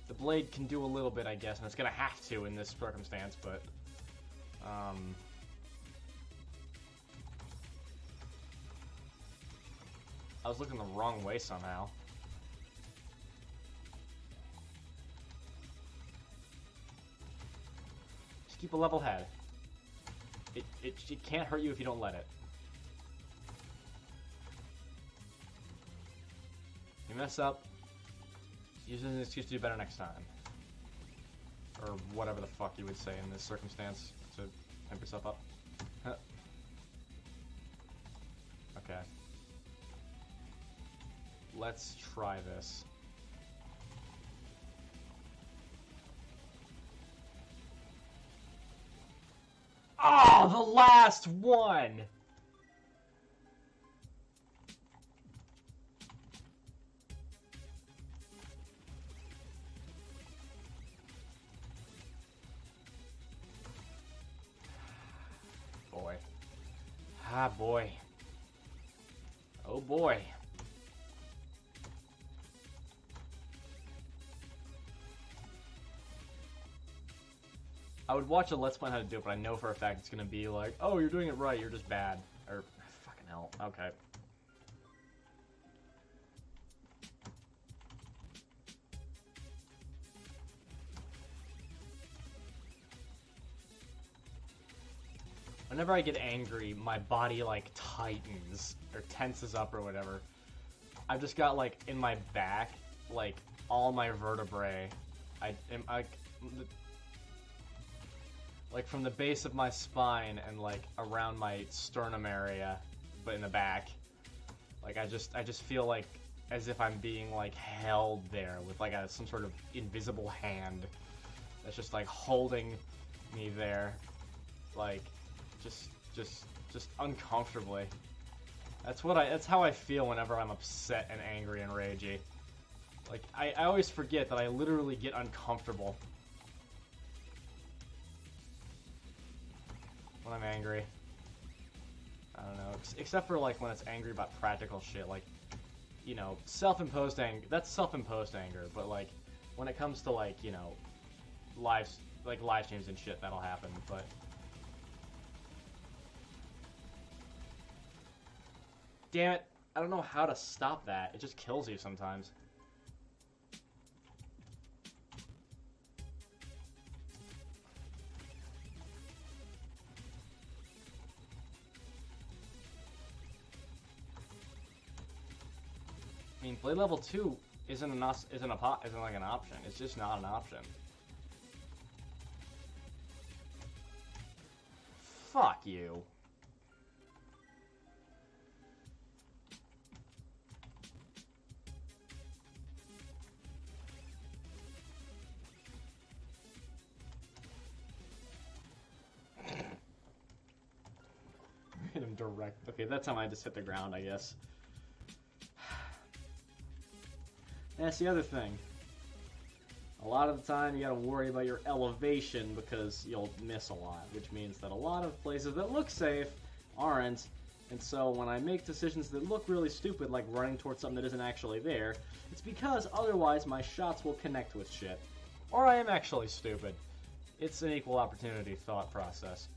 The blade can do a little bit, I guess, and it's gonna have to in this circumstance, but... I was looking the wrong way somehow. Just keep a level head. It can't hurt you if you don't let it. You mess up, use it as an excuse to do better next time. Or whatever the fuck you would say in this circumstance to pimp yourself up. Huh. Okay. Let's try this. Oh, the last one! Boy. Ah, boy. Oh, boy. I would watch a Let's Play on how to do it, but I know for a fact it's gonna be like, oh, you're doing it right, you're just bad. Or, fucking hell. Okay. Whenever I get angry, my body, like, tightens, or tenses up, or whatever. I've just got, like, in my back, like, all my vertebrae. Like, from the base of my spine and, like, around my sternum area, but in the back. Like, I just feel like as if I'm being, like, held there with, like, some sort of invisible hand that's just, like, holding me there. Like... Just uncomfortably. That's how I feel whenever I'm upset and angry and ragey. Like, I always forget that I literally get uncomfortable when I'm angry. I don't know, except for, like, when it's angry about practical shit, like, you know, self-imposed anger, that's self-imposed anger, but, like, when it comes to, like, you know, live streams and shit, that'll happen, but... Damn it, I don't know how to stop that. It just kills you sometimes. I mean, Blade Level 2 isn't like an option. It's just not an option. Fuck you. Hit him direct. Okay, that time I just hit the ground, I guess. That's the other thing. A lot of the time you gotta worry about your elevation because you'll miss a lot, which means that a lot of places that look safe aren't, and so when I make decisions that look really stupid, like running towards something that isn't actually there, it's because otherwise my shots will connect with shit. Or I am actually stupid. It's an equal opportunity thought process.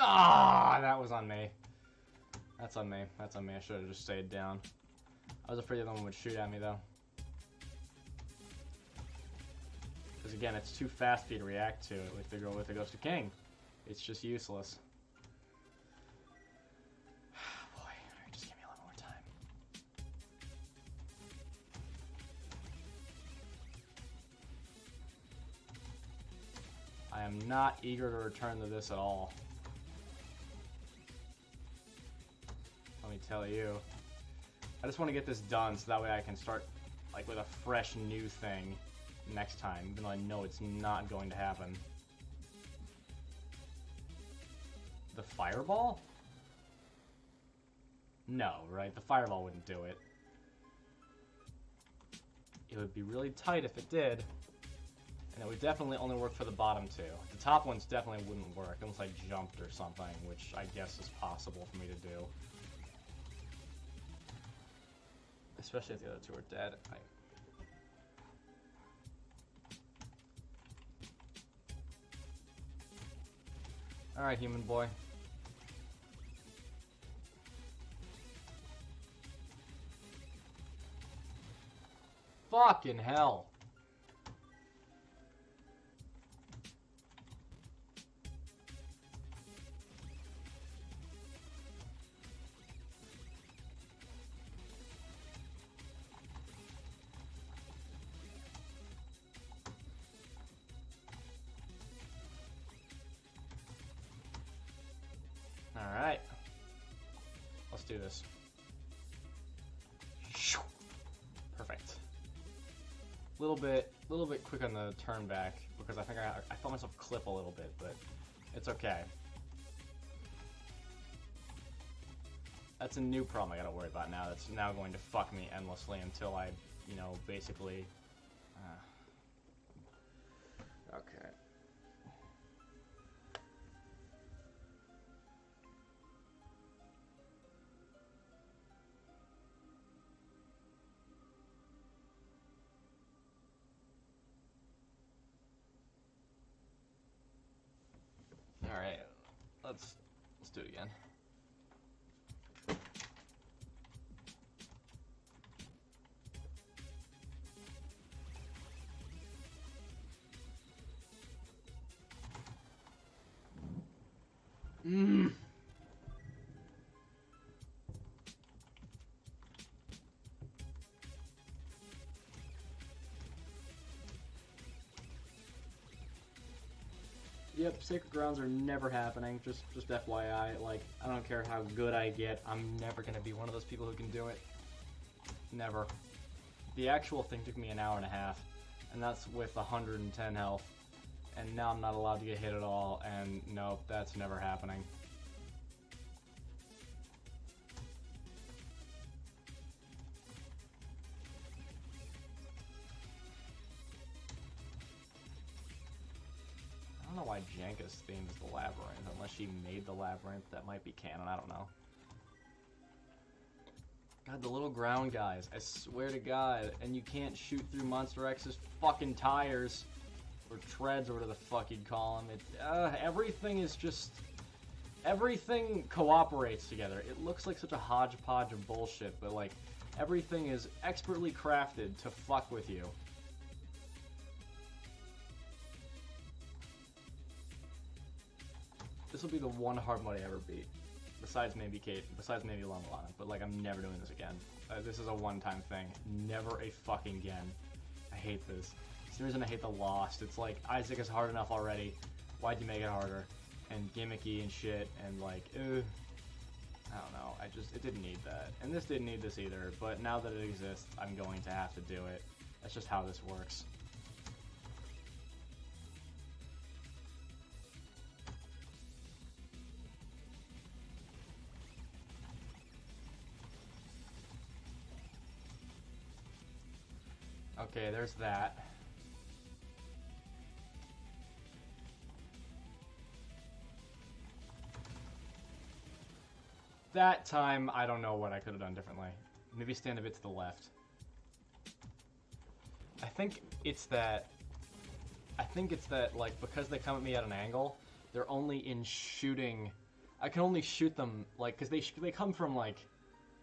Ah, that was on me. That's on me. That's on me. I should have just stayed down. I was afraid the other one would shoot at me, though. Because again, it's too fast for you to react to it with the Ghost of King. It's just useless. Boy, alright, just give me a little more time. I am not eager to return to this at all. Let me tell you. I just want to get this done so that way I can start like with a fresh new thing next time, even though I know it's not going to happen. The fireball? No, right? The fireball wouldn't do it. It would be really tight if it did. And it would definitely only work for the bottom two. The top ones definitely wouldn't work unless I jumped or something, which I guess is possible for me to do. Especially if the other two are dead. Alright, human boy. Fucking hell. Alright. Let's do this. Perfect. Little bit quick on the turn back because I think I felt myself clip a little bit, but it's okay. That's a new problem I gotta worry about now. That's now going to fuck me endlessly until I, you know, basically. Okay. Alright, let's do it again. Yep, Sacred Grounds are never happening, just FYI. Like, I don't care how good I get, I'm never gonna be one of those people who can do it. Never. The actual thing took me an hour and a half, and that's with 110 health. And now I'm not allowed to get hit at all, and nope, that's never happening. I don't know why Janka's theme is the Labyrinth, unless she made the Labyrinth. That might be canon, I don't know. God, the little ground guys, I swear to God, and you can't shoot through Monster X's fucking tires, or treads, or whatever the fuck you'd call them. Everything is just... everything cooperates together. It looks like such a hodgepodge of bullshit, but like, everything is expertly crafted to fuck with you. This will be the one hard mode I ever beat. Besides maybe Lon Milano, but like I'm never doing this again. This is a one-time thing. Never a fucking again. I hate this. It's the reason I hate the Lost. It's like, Isaac is hard enough already. Why'd you make it harder? And gimmicky and shit, and like, I don't know. It didn't need that. And this didn't need this either, but now that it exists, I'm going to have to do it. That's just how this works. Okay, there's that. That time, I don't know what I could have done differently. Maybe stand a bit to the left. I think it's that, like, because they come at me at an angle, they're only in shooting I can only shoot them, like, because they come from, like,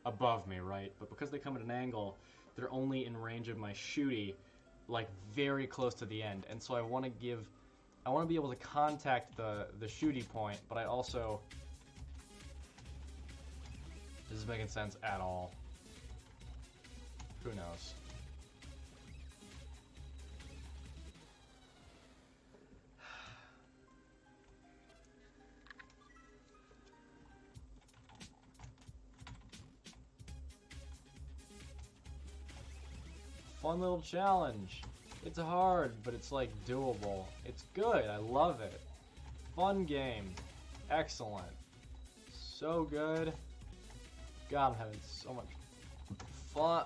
above me, right? But because they come at an angle, they're only in range of my shooty, like, very close to the end. And so I want to be able to contact the shooty point, but I also... This is making sense at all. Who knows? Fun little challenge. It's hard, but it's like doable. It's good. I love it. Fun game. Excellent. So good. God, I'm having so much fun.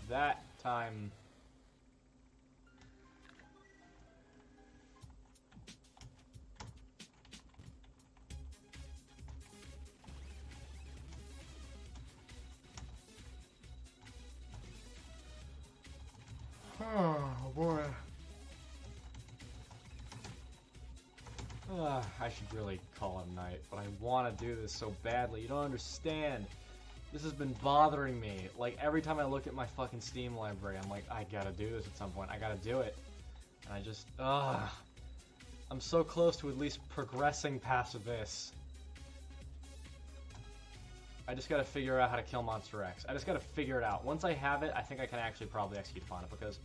That time. Oh boy. I should really call it a night, but I want to do this so badly. You don't understand. This has been bothering me. Like, every time I look at my fucking Steam library, I'm like, I gotta do this at some point. I gotta do it. And I just, I'm so close to at least progressing past this. I just gotta figure out how to kill Monster X. I just gotta figure it out. Once I have it, I think I can actually probably execute upon it, because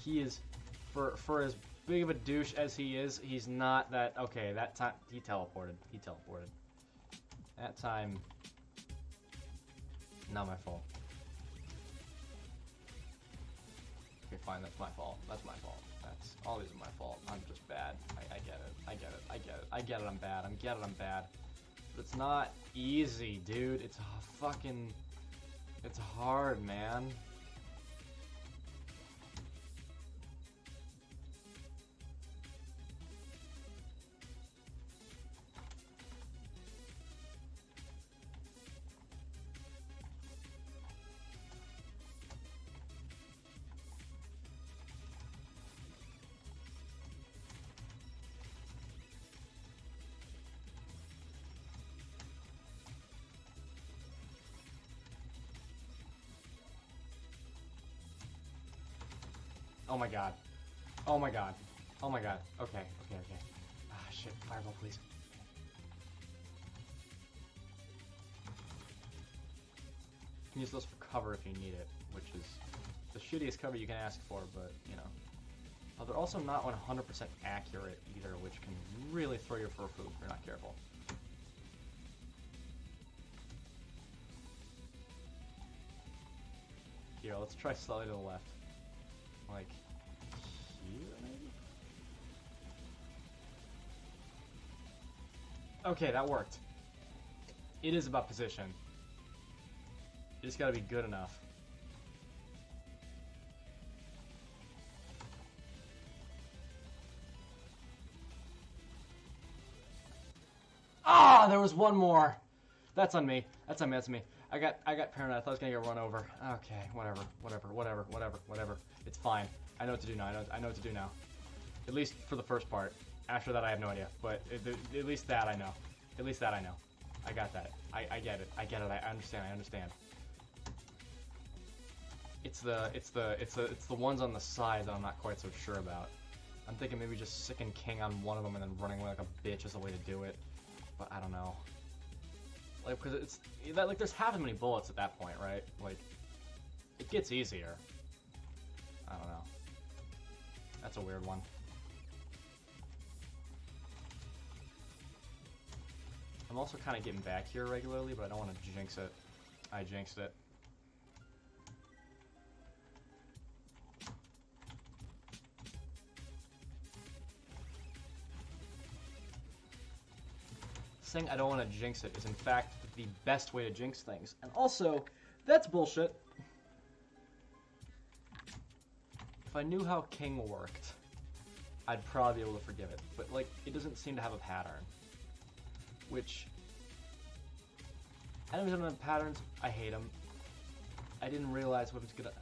he is, for as big of a douche as he is, he's not that, okay, that time, he teleported. That time, not my fault. Okay, fine, that's my fault. All these are my fault. I'm just bad. I get it, I'm bad. But it's not easy, dude. It's hard, man. Oh my god. Oh my god. Oh my god. Okay. Ah, shit. Fireball, please. You can use those for cover if you need it, which is the shittiest cover you can ask for, but, you know. Oh, they're also not 100% accurate either, which can really throw you for a loop if you're not careful. Here, let's try slightly to the left. Like, here, maybe? Okay, that worked. It is about position. You just gotta be good enough. Ah, there was one more. That's on me. That's on me. I got paranoid. I thought I was gonna get run over. Okay, whatever. It's fine. I know what to do now. I know what to do now. At least for the first part. After that, I have no idea. But at least that I know. I got that. I get it. I understand. It's the ones on the side that I'm not quite so sure about. I'm thinking maybe just sicking King on one of them and then running away like a bitch is a way to do it. But I don't know. Like, because it's that, like, there's half as many bullets at that point, right? Like, it gets easier. I don't know. That's a weird one. I'm also kind of getting back here regularly, but I don't want to jinx it. I jinxed it. Saying I don't want to jinx it is in fact the best way to jinx things. And also, that's bullshit. If I knew how King worked, I'd probably be able to forgive it. But, like, it doesn't seem to have a pattern. Which Enemies don't have patterns. I hate them. I didn't realize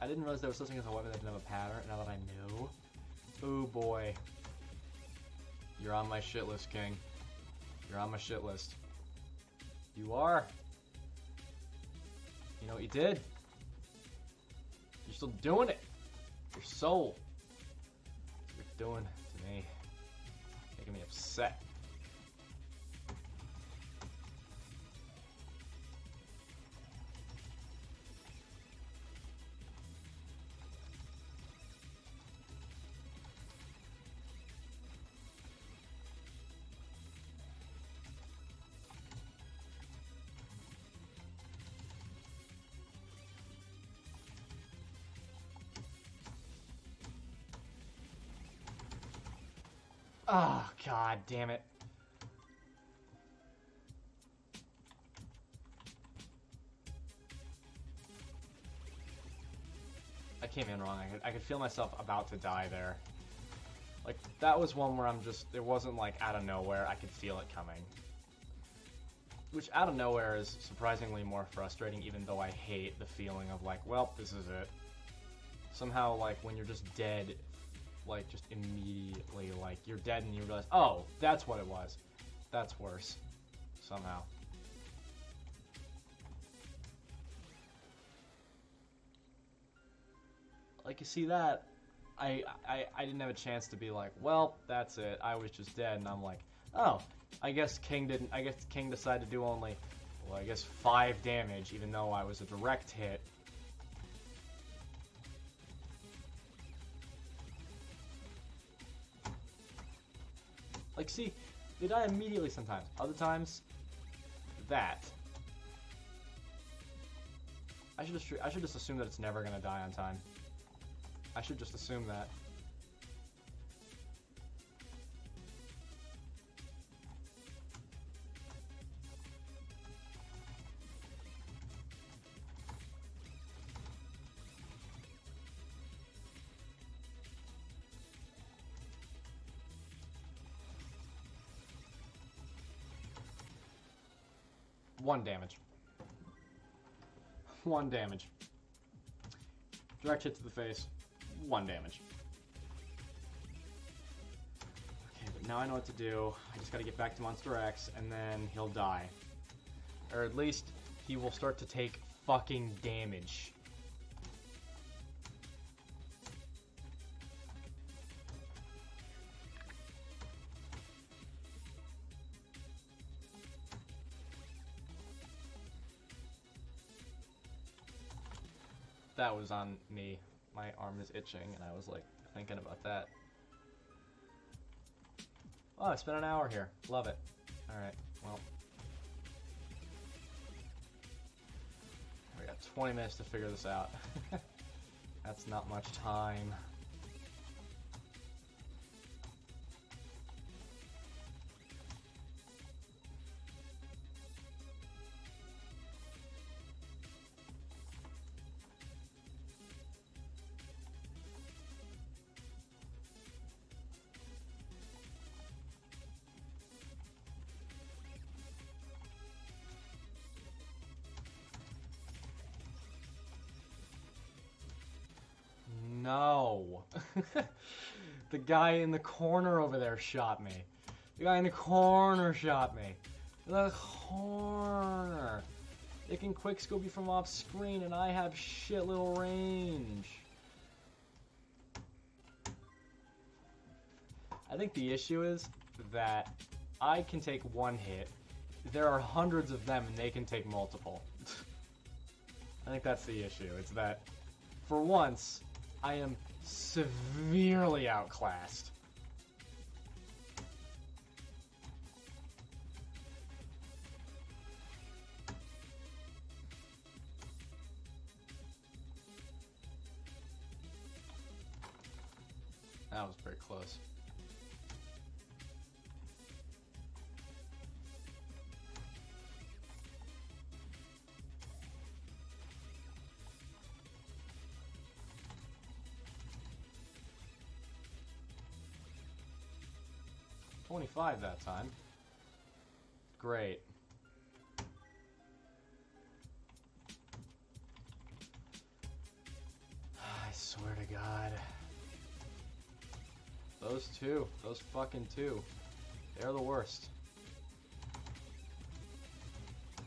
I didn't realize there was such thing as a weapon that didn't have a pattern. Now that I know. Oh boy. You're on my shit list, King. You're on my shit list. You are. You know what you did? You're still doing it. Your soul. That's what you're doing to me. Making me upset. Oh, god damn it. I came in wrong. I could feel myself about to die there. Like, that was one where I'm just... It wasn't, like, out of nowhere. I could feel it coming. Which, out of nowhere, is surprisingly more frustrating, even though I hate the feeling of, like, well, this is it. Somehow, like, when you're just dead... Like, just immediately, like, you're dead and you realize, oh, that's what it was. That's worse. Somehow. Like, you see that? I didn't have a chance to be like, well, that's it. I was just dead. And I'm like, oh, I guess King decided to do only, well, I guess 5 damage, even though I was a direct hit. Like, see, they die immediately sometimes. Other times, that. I should just assume that it's never gonna die on time. I should just assume that. One damage. 1 damage. Direct hit to the face. 1 damage. Okay, but now I know what to do. I just gotta get back to Monster X, and then he'll die. Or at least, he will start to take fucking damage. That was on me. My arm is itching, and I was like thinking about that. Oh, I spent an hour here. Love it. Alright, well. We got 20 minutes to figure this out. That's not much time. No. The guy in the corner over there shot me. The guy in the corner shot me. The corner. They can quickscope you from off screen, and I have shit little range. I think the issue is that I can take 1 hit. There are hundreds of them, and they can take multiple. I think that's the issue. It's that, for once, I am severely outclassed. That was very close. $25 that time. Great. god. Those two. Those fucking two. They're the worst.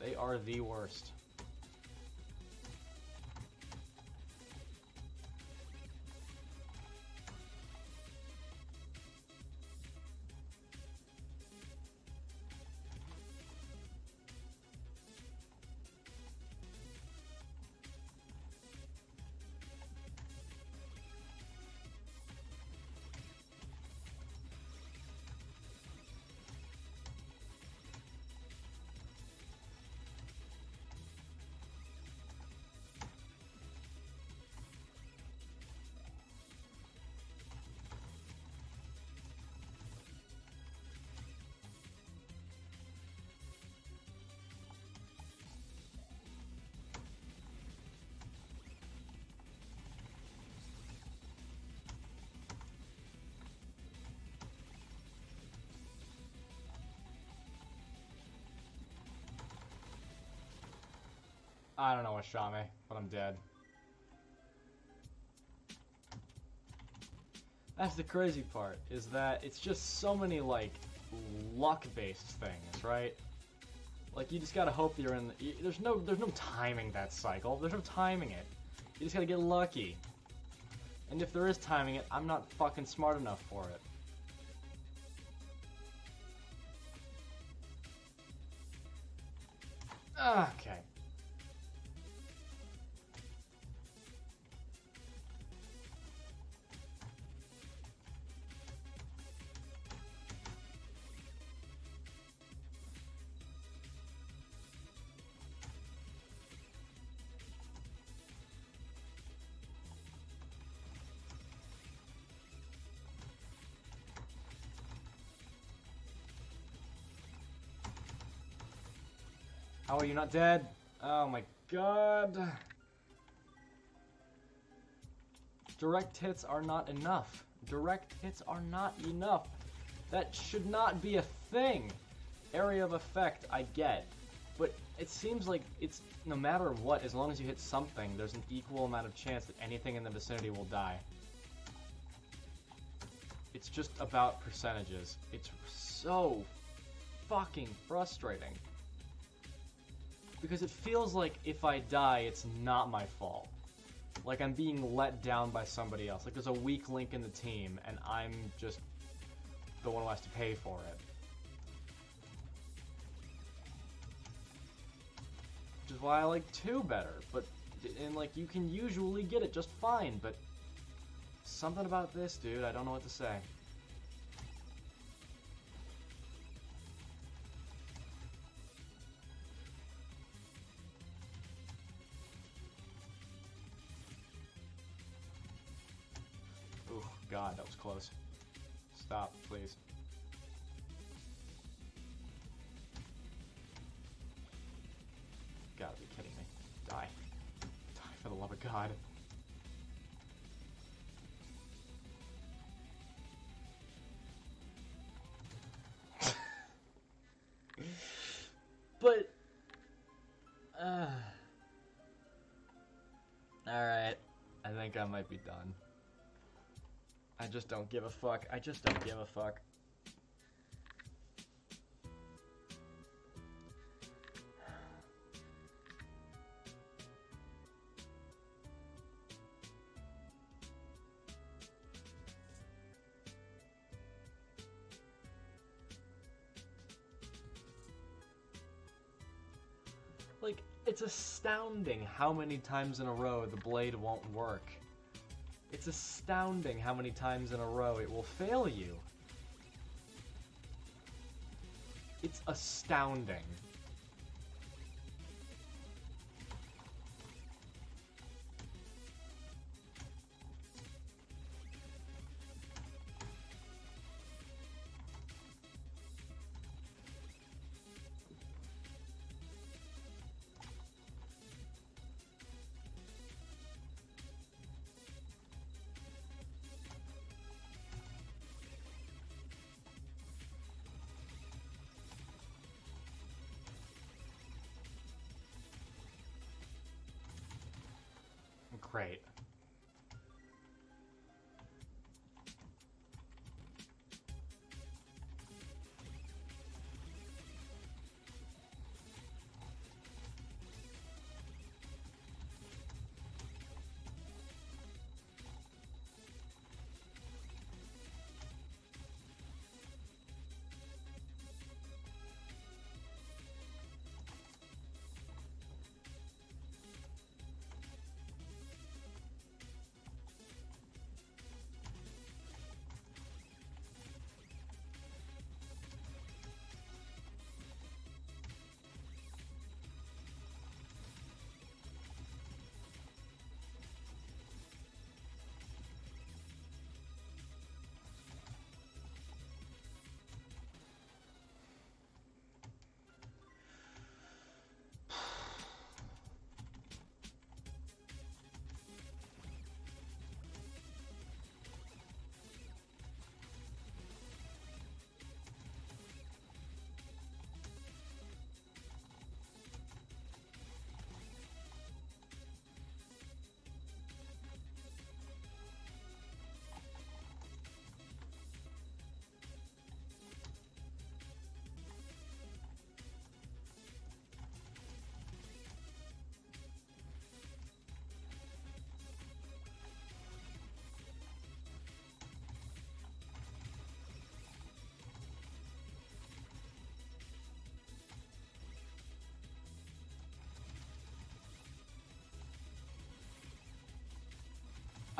They are the worst. I don't know what shot me, but I'm dead. That's the crazy part, is that it's just so many, like, luck-based things, right? Like, you just gotta hope you're in the... There's no timing that cycle. There's no timing it. You just gotta get lucky. And if there is timing it, I'm not fucking smart enough for it. Okay. How are you not dead? Oh my god. Direct hits are not enough. Direct hits are not enough. That should not be a thing. Area of effect, I get. But it seems like it's no matter what, as long as you hit something, there's an equal amount of chance that anything in the vicinity will die. It's just about percentages. It's so fucking frustrating. Because it feels like if I die, it's not my fault. Like I'm being let down by somebody else. Like there's a weak link in the team, and I'm just the one who has to pay for it. Which is why I like 2 better. And like you can usually get it just fine, but something about this, dude, I don't know what to say. God, that was close. Stop, please. Gotta be kidding me. Die. Die for the love of God. But... Alright. I think I might be done. I just don't give a fuck. I just don't give a fuck. Like, it's astounding how many times in a row the blade won't work. It's astounding how many times in a row it will fail you. It's astounding. Great.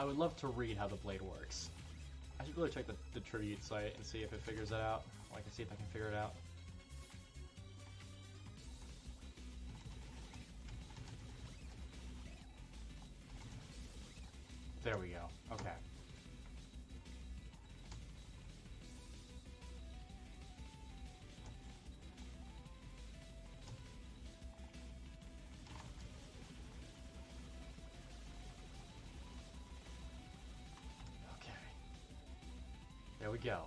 I would love to read how the blade works. I should really check the tribute site and see if it figures it out. Or I can see if I can figure it out. There we go. Okay. There we go.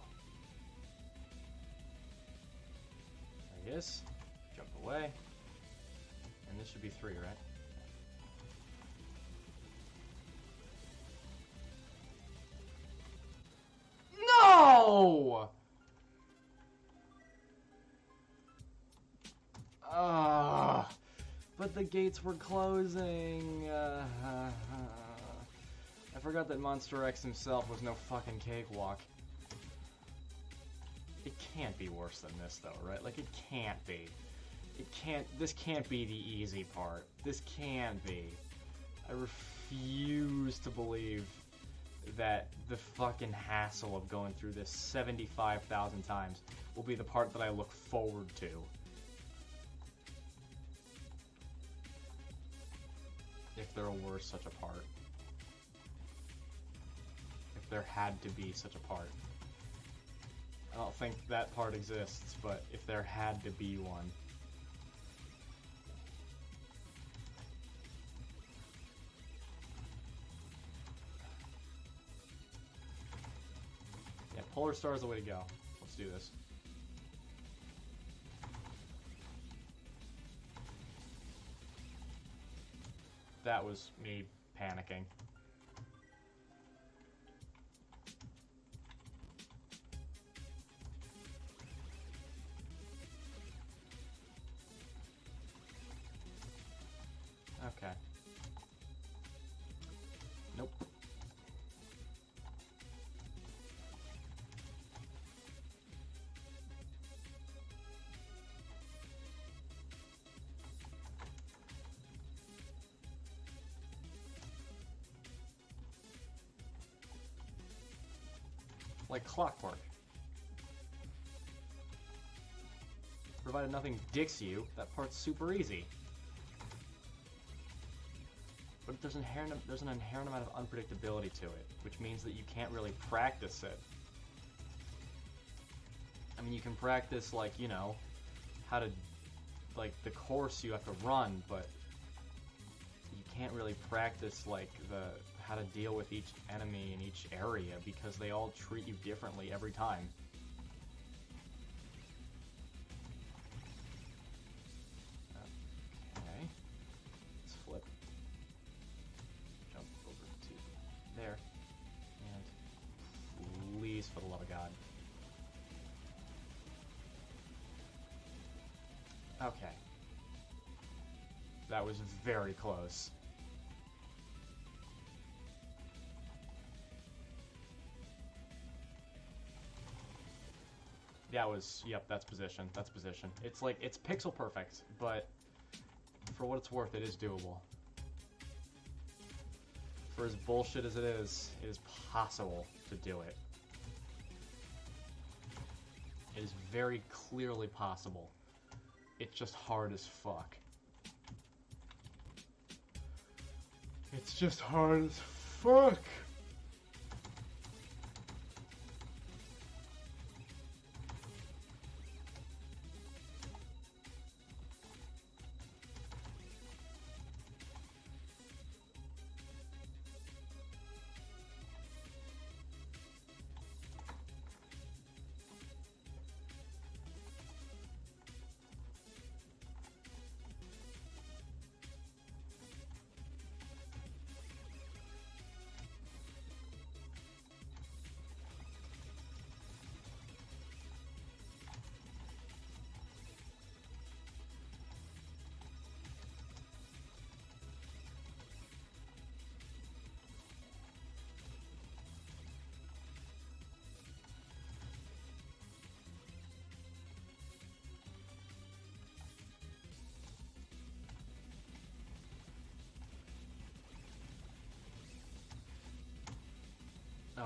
There he is. Jump away. And this should be 3, right? No! But the gates were closing. I forgot that Monster X himself was no fucking cakewalk. It can't be worse than this, though, right? Like, it can't be. This can't be the easy part. This can't be. I refuse to believe that the fucking hassle of going through this 75,000 times will be the part that I look forward to. If there were such a part. If there had to be such a part. I don't think that part exists, but if there had to be one. Yeah, Polar Star is the way to go. Let's do this. That was me panicking. Okay. Nope. Like clockwork. Provided nothing dicks you, that part's super easy. But there's an inherent amount of unpredictability to it, which means that you can't really practice it. I mean, you can practice, like, you know, how to, like, the course you have to run, but you can't really practice, like, how to deal with each enemy in each area, because they all treat you differently every time. Okay. Let's flip. Jump over to there. And please, for the love of God. Okay. That was very close. That was, yep, that's position. That's position. It's like, it's pixel perfect, but for what it's worth, it is doable. For as bullshit as it is possible to do it. It is very clearly possible. It's just hard as fuck. It's just hard as fuck!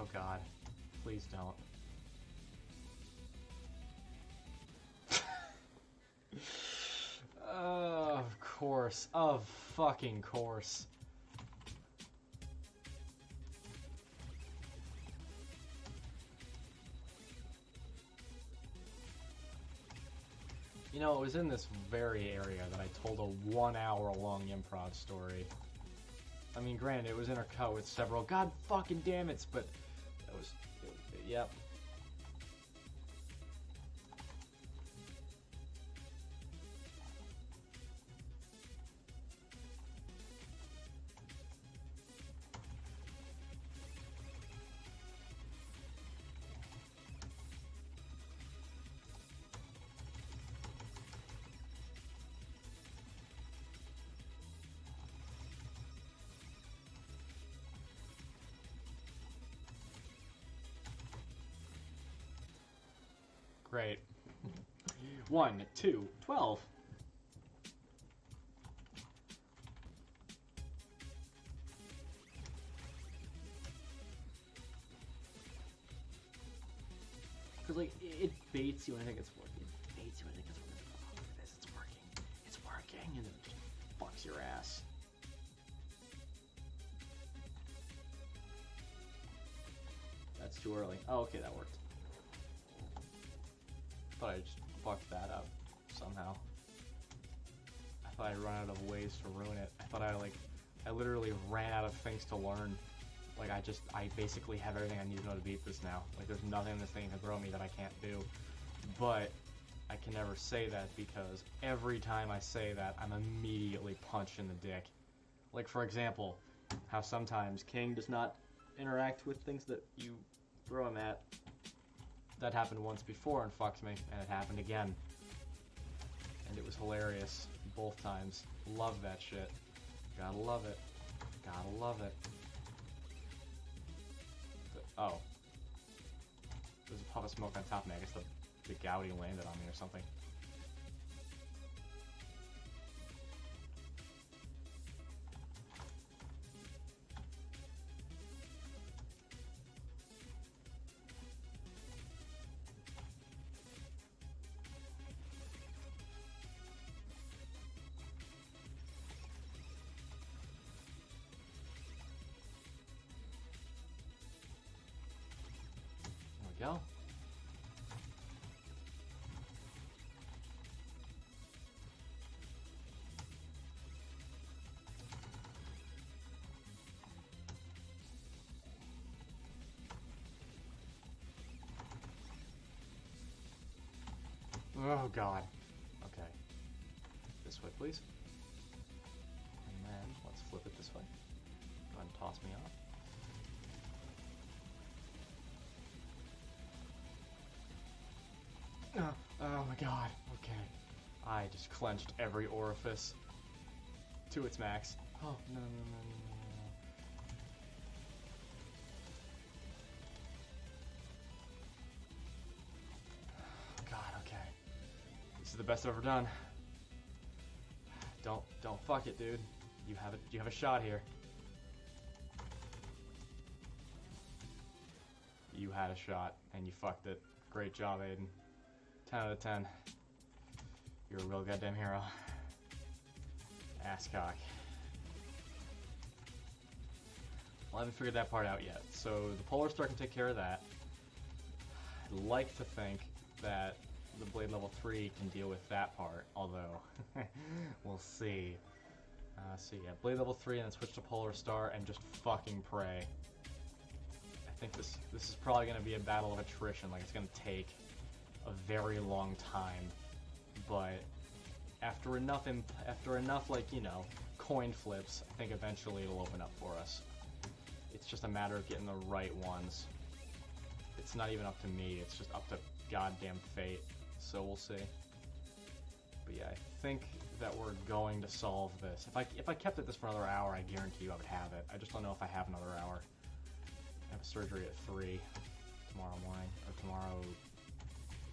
Oh god. Please don't. Of course. Of fucking course. You know, it was in this very area that I told a 1 hour long improv story. I mean, granted, it was intercut with several god fucking damn it's, but that was, yep. Great. 1, 2, 12. Because, like, it baits you when I think it's working. It baits you when I think it's working. Oh, look at this, it's working. It's working. And then it just fucks your ass. That's too early. Oh, okay, that worked. I thought I just fucked that up somehow. I thought I'd run out of ways to ruin it. I thought I literally ran out of things to learn. Like, I basically have everything I need to know to beat this now. Like, there's nothing in this thing to throw me that I can't do. But I can never say that because every time I say that, I'm immediately punched in the dick. Like, for example, how sometimes King does not interact with things that you throw him at. That happened once before and fucked me, and it happened again. And it was hilarious both times. Love that shit. Gotta love it. Gotta love it. Oh. There's a puff of smoke on top of me. I guess the Gaudi landed on me or something. Go. Oh god. Okay. This way, please. And then let's flip it this way. Go ahead and toss me off. Oh my god, okay. I just clenched every orifice to its max. Oh, no. God, okay. This is the best I've ever done. Don't fuck it, dude. You have a shot here. You had a shot, and you fucked it. Great job, Aiden. 10 out of 10. You're a real goddamn hero. Asscock. Well, I haven't figured that part out yet. So the Polar Star can take care of that. I'd like to think that the Blade level 3 can deal with that part, although we'll see. So yeah, Blade level 3 and then switch to Polar Star and just fucking pray. I think this is probably going to be a battle of attrition. Like, it's going to take a very long time, but after enough like, you know, coin flips, I think eventually it'll open up for us. It's just a matter of getting the right ones. It's not even up to me, it's just up to goddamn fate, so we'll see. But yeah, I think that we're going to solve this. If I kept it this for another hour, I guarantee you I would have it. I just don't know if I have another hour. I have a surgery at 3 tomorrow morning, or tomorrow,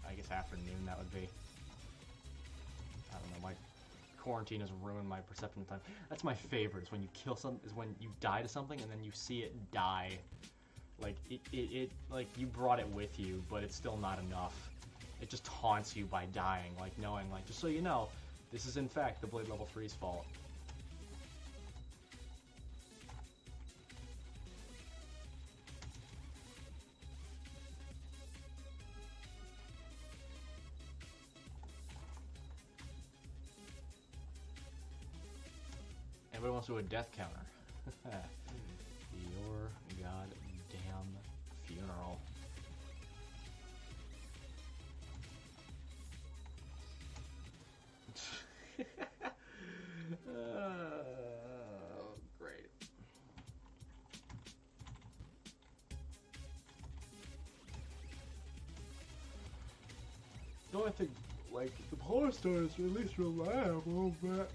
I guess afternoon that would be. I don't know, my quarantine has ruined my perception of time. That's my favorite, is when you kill is when you die to something and then you see it die Like, like, you brought it with you, but it's still not enough. It just taunts you by dying, like, knowing, like, just so you know, this is in fact the Blade Level 3's fault. Everybody wants to do a death counter. Your goddamn funeral. Great. No, I think, like, the Polar Star is at least reliable, but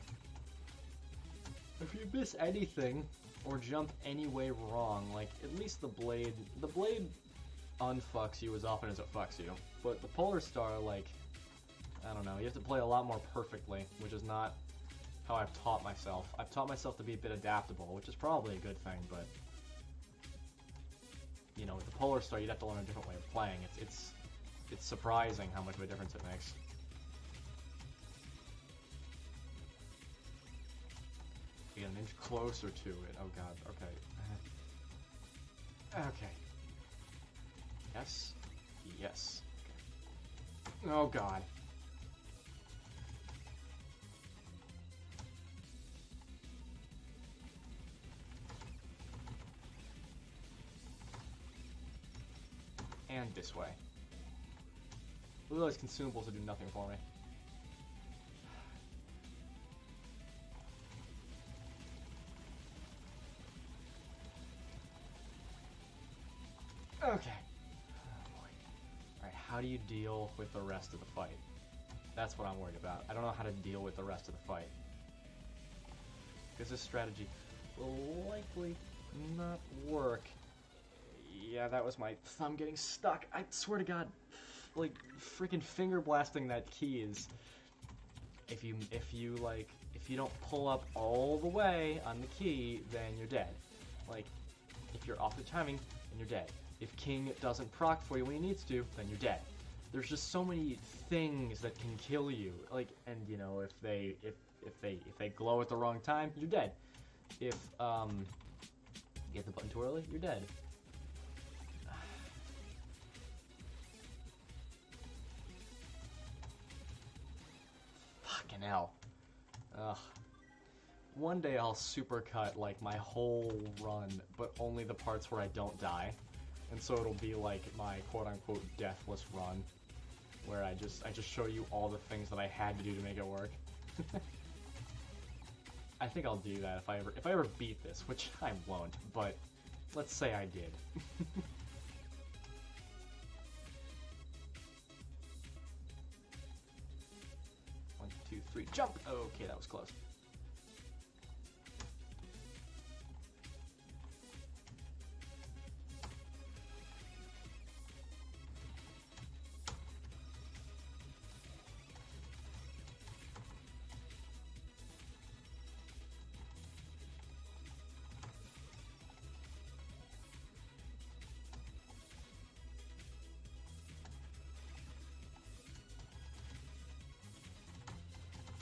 if you miss anything or jump any way wrong, like, at least the blade unfucks you as often as it fucks you. But the Polar Star, like, I don't know, you have to play a lot more perfectly, which is not how I've taught myself. I've taught myself to be a bit adaptable, which is probably a good thing, but, you know, with the Polar Star, you'd have to learn a different way of playing. It's surprising how much of a difference it makes. You get an inch closer to it. Oh god, okay. Okay. Yes. Yes. Okay. Oh god. And this way. Look at those consumables that do nothing for me. Okay. Oh boy. Alright, how do you deal with the rest of the fight? That's what I'm worried about. I don't know how to deal with the rest of the fight. Because this strategy will likely not work. Yeah, that was my thumb getting stuck. I swear to God, like, freaking finger blasting that key is... If you don't pull up all the way on the key, then you're dead. Like, if you're off the timing, then you're dead. If King doesn't proc for you when he needs to, then you're dead. There's just so many things that can kill you. Like, and you know, if they glow at the wrong time, you're dead. If you hit the button too early, you're dead. Fucking hell. Ugh. One day I'll supercut like my whole run, but only the parts where I don't die. And so it'll be like my quote-unquote deathless run, where I just show you all the things that I had to do to make it work. I think I'll do that if I ever beat this, which I won't, but let's say I did. 1, 2, 3, jump! Okay, that was close.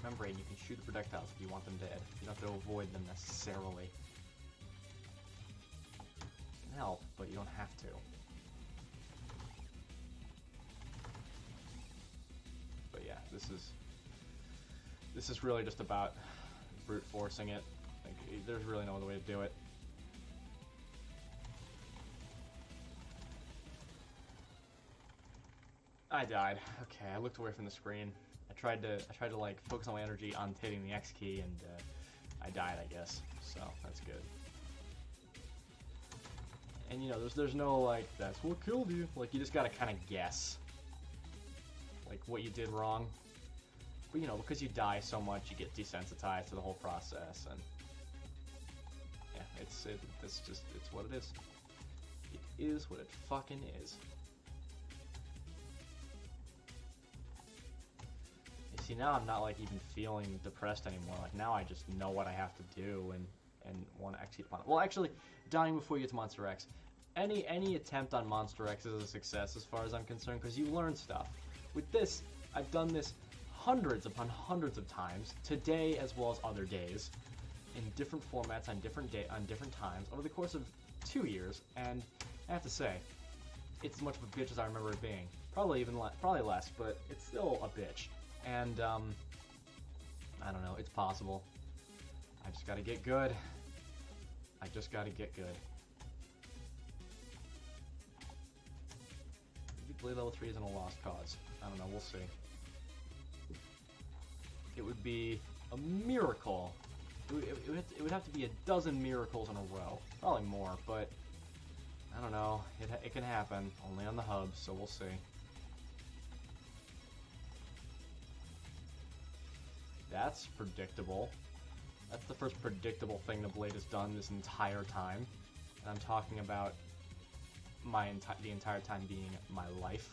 Remember, you can shoot the projectiles if you want them dead. You don't have to avoid them necessarily. It can help, but you don't have to. But yeah, this is really just about brute forcing it. Like, there's really no other way to do it. I died. Okay, I looked away from the screen. I tried to like focus all my energy on hitting the X key, and I died, I guess. So that's good. And you know, there's no like that's what killed you. Like, you just gotta kind of guess, like, what you did wrong. But you know, because you die so much, you get desensitized to the whole process, and yeah, it's what it is. It is what it fucking is. See, now I'm not like even feeling depressed anymore. Like, now I just know what I have to do and want to execute upon it. Well, actually, dying before you get to Monster X, any attempt on Monster X is a success as far as I'm concerned, because you learn stuff. With this, I've done this hundreds upon hundreds of times, today as well as other days, in different formats on different times over the course of 2 years, and I have to say, it's as much of a bitch as I remember it being. Probably less, but it's still a bitch. And I don't know, it's possible. I just gotta get good. I just gotta get good. Maybe Blade level 3 isn't a lost cause. I don't know, we'll see. It would be a miracle. It would have to be a dozen miracles in a row. Probably more, but I don't know. It can happen. Only on the hub, so we'll see. That's predictable. That's the first predictable thing the Blade has done this entire time. And I'm talking about the entire time being my life.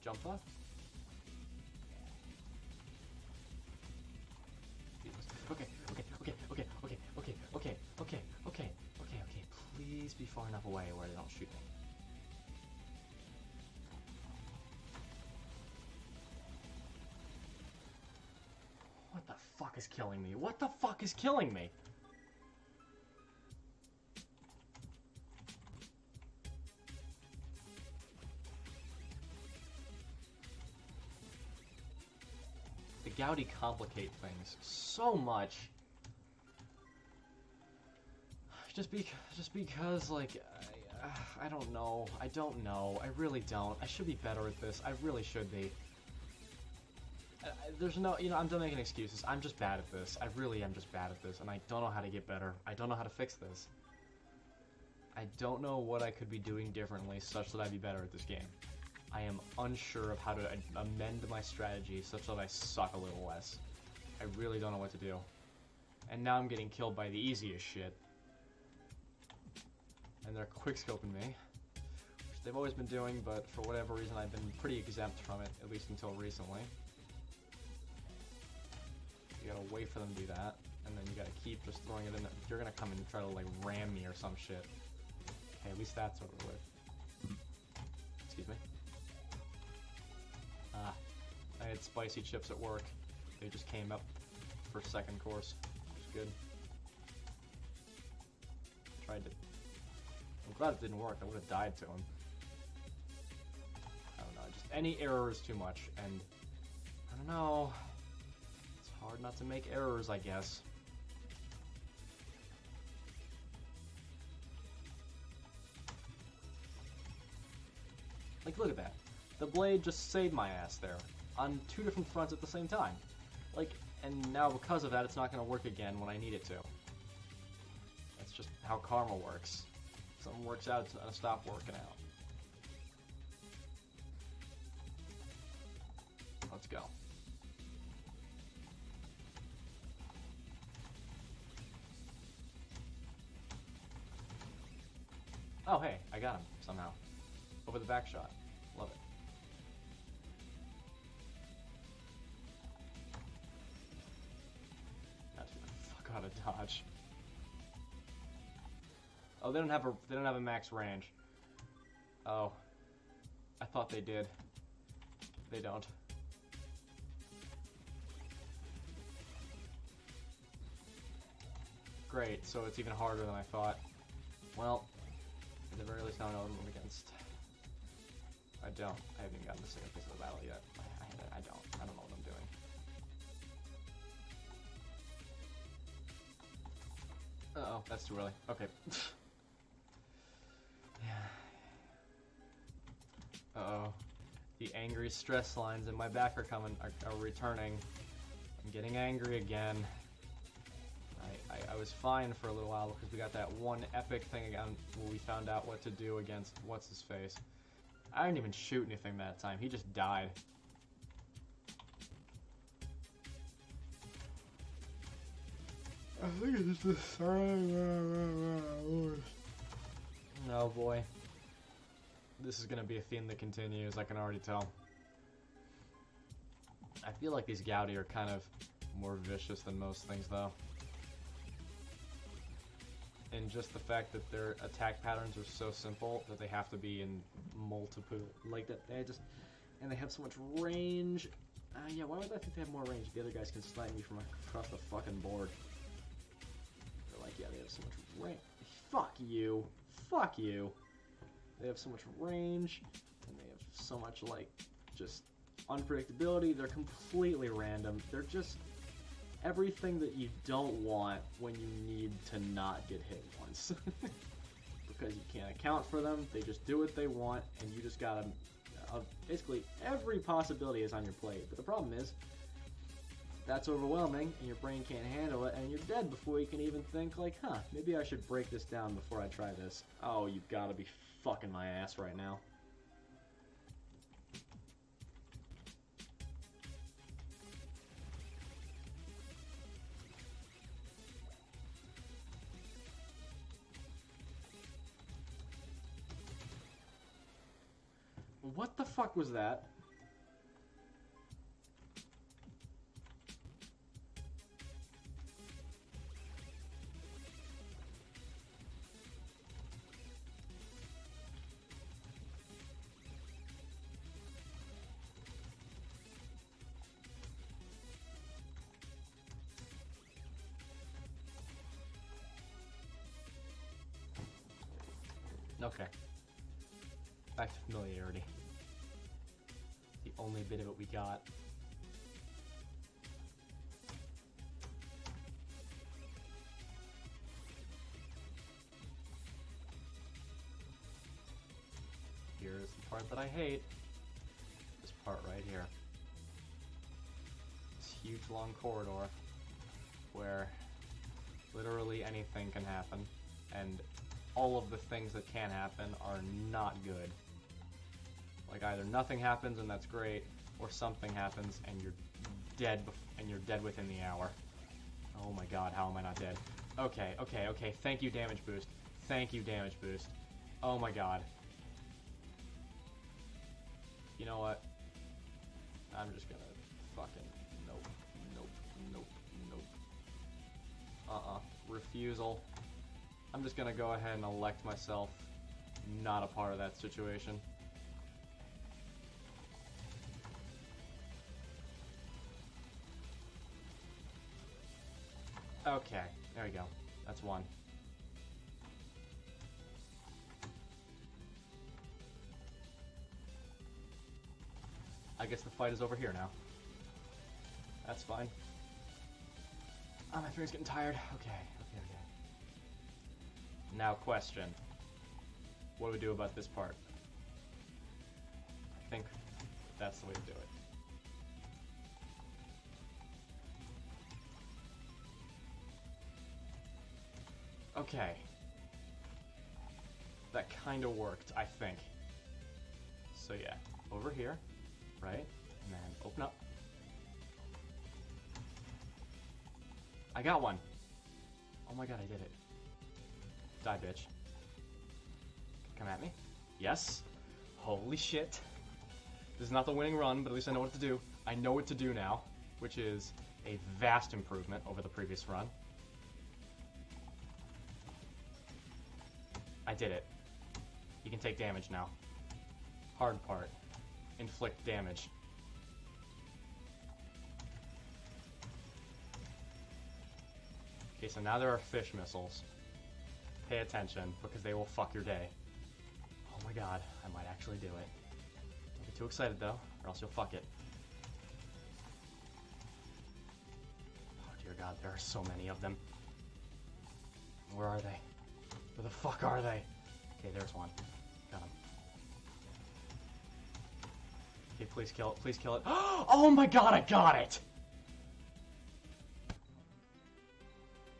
Jump up. Okay. Please be far enough away where they don't shoot me. What the fuck is killing me? What the fuck is killing me? The Gaudi complicate things so much. Just because, like, I don't know. I don't know. I really don't. I should be better at this. I really should be. There's no, I'm done making excuses. I'm just bad at this. I really am just bad at this, and I don't know how to get better. I don't know how to fix this. I don't know what I could be doing differently such that I'd be better at this game. I am unsure of how to amend my strategy such that I suck a little less. I really don't know what to do. And now I'm getting killed by the easiest shit. And they're quickscoping me, which they've always been doing, but for whatever reason I've been pretty exempt from it, at least until recently. You gotta wait for them to do that, and then you gotta keep just throwing it in there. You're gonna come in and try to, like, ram me or some shit. Okay, at least that's over with. Excuse me. I had spicy chips at work. They just came up for second course, which is good. Tried to... I'm glad it didn't work. I would have died to him. I don't know, just any error is too much, and I don't know. It's hard not to make errors, I guess. Like, look at that. The Blade just saved my ass there, on 2 different fronts at the same time. Like, and now because of that, it's not going to work again when I need it to. That's just how karma works. If something works out, it's going to stop working out. Let's go. Oh, hey, I got him, somehow. Over the back shot. Love it. That's the fuck out of dodge. Oh, they don't have a max range. Oh. I thought they did. They don't. Great, so it's even harder than I thought. Well, at the very least now I know what I'm against. I don't. I haven't even gotten the second phase of the battle yet. I don't. I don't know what I'm doing. Uh-oh, that's too early. Okay. Yeah. Uh-oh. The angry stress lines in my back are returning. I'm getting angry again. I was fine for a little while because we got that one epic thing again where we found out what to do against what's-his-face. I didn't even shoot anything that time. He just died. I think it's the Oh boy. This is gonna be a theme that continues, I can already tell. I feel like these Gaudi are kind of more vicious than most things, though. And just the fact that their attack patterns are so simple that they have to be in multiple, like that. And they have so much range. Yeah, why would I think they have more range? The other guys can snipe me from across the fucking board. They're like, yeah, they have so much range. Fuck you. Fuck you. They have so much range, and they have so much, like, just unpredictability. They're completely random. They're just everything that you don't want when you need to not get hit once. Because you can't account for them. They just do what they want, and you just gotta... basically, every possibility is on your plate. But the problem is, that's overwhelming, and your brain can't handle it, and you're dead before you can even think, like, huh, maybe I should break this down before I try this. Oh, you gotta be fucking my ass right now. What the fuck was that? Okay. Back to familiarity. The only bit of it we got. Here's the part that I hate. This part right here. This huge long corridor where literally anything can happen, and all of the things that can happen are not good. Like, either nothing happens and that's great, or something happens and you're dead within the hour. Oh my god, how am I not dead? Okay, okay, okay, thank you, damage boost. Thank you, damage boost. Oh my god. You know what? I'm just gonna fucking... Nope, nope, nope, nope. Refusal. I'm just gonna go ahead and elect myself not a part of that situation. Okay, there we go. That's one. I guess the fight is over here now. That's fine. Oh, my finger's getting tired. Okay, okay, okay. Now, question. What do we do about this part? I think that's the way to do it. Okay. That kind of worked, I think. So yeah, over here, right? And then open up. I got one. Oh my god, I did it. Die, bitch. Come at me. Yes. Holy shit. This is not the winning run, but at least I know what to do. I know what to do now, which is a vast improvement over the previous run. I did it. You can take damage now. Hard part. Inflict damage. Okay, so now there are fish missiles. Pay attention, because they will fuck your day. Oh my god, I might actually do it. Don't get too excited though, or else you'll fuck it. Oh dear god, there are so many of them. Where are they? Where the fuck are they? Okay, there's one. Got him. Okay, please kill it. Please kill it. Oh my god, I got it!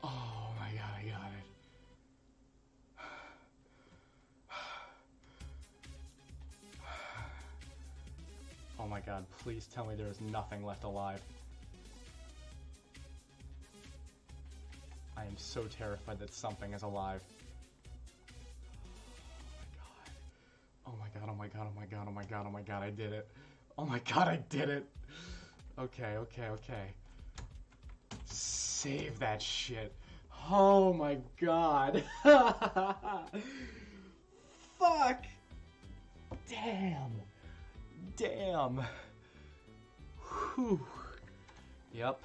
Oh my god, I got it. Oh my god, please tell me there is nothing left alive. I am so terrified that something is alive. Oh my god, oh my god, oh my god, oh my god, oh my god, I did it. Oh my god, I did it! Okay, okay, okay. save that shit. Oh my god. Fuck. Damn. Damn. Whew. Yep.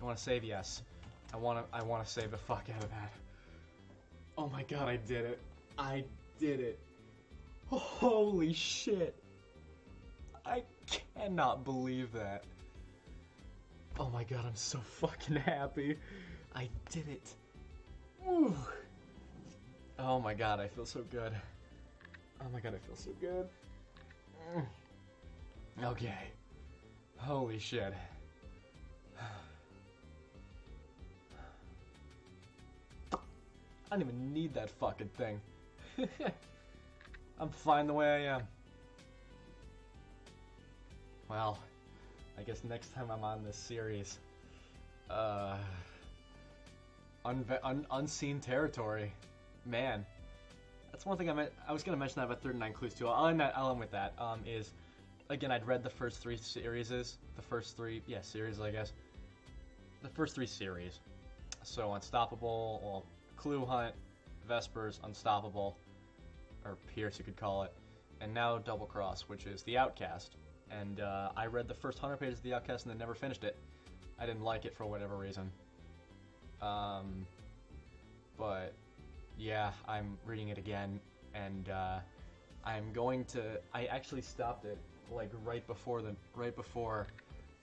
I want to save, yes. I want to save the fuck out of that. Oh my god, I did it. I did it. Holy shit. I cannot believe that. Oh my god, I'm so fucking happy. I did it. Ooh. Oh my god, I feel so good. Oh my god, I feel so good. Okay. Holy shit. I don't even need that fucking thing. I'm fine the way I am. Well, I guess next time I'm on this series, unseen territory. Man, that's one thing I was gonna mention that about 39 Clues too. I'll end with that. Is again, I'd read the first three series, I guess. The first three series. So Unstoppable, well, Clue Hunt, Vespers, Unstoppable, or Pierce you could call it, and now Double Cross, which is The Outcast. And I read the first 100 pages of The Outcast and then never finished it. I didn't like it for whatever reason. But yeah, I'm reading it again, and I'm going to. I actually stopped it like right before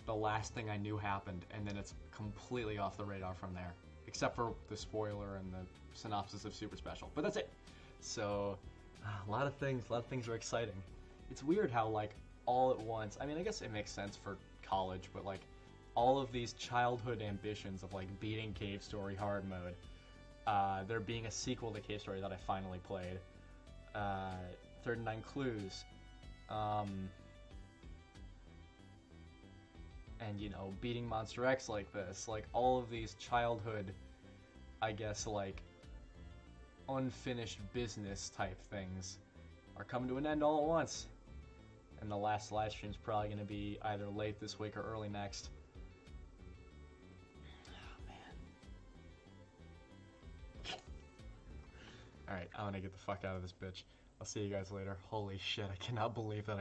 the last thing I knew happened, and then it's completely off the radar from there, except for the spoiler and the synopsis of Super Special. But that's it. So a lot of things are exciting. It's weird how like all at once. I mean, I guess it makes sense for college, but like all of these childhood ambitions of like beating Cave Story hard mode, there being a sequel to Cave Story that I finally played, 39 Clues, and you know, beating Monster X like this, like all of these childhood, I guess like unfinished business type things are coming to an end all at once. And the last live stream is probably going to be either late this week or early next. Oh, man. Alright, I'm going to get the fuck out of this bitch. I'll see you guys later. Holy shit, I cannot believe that I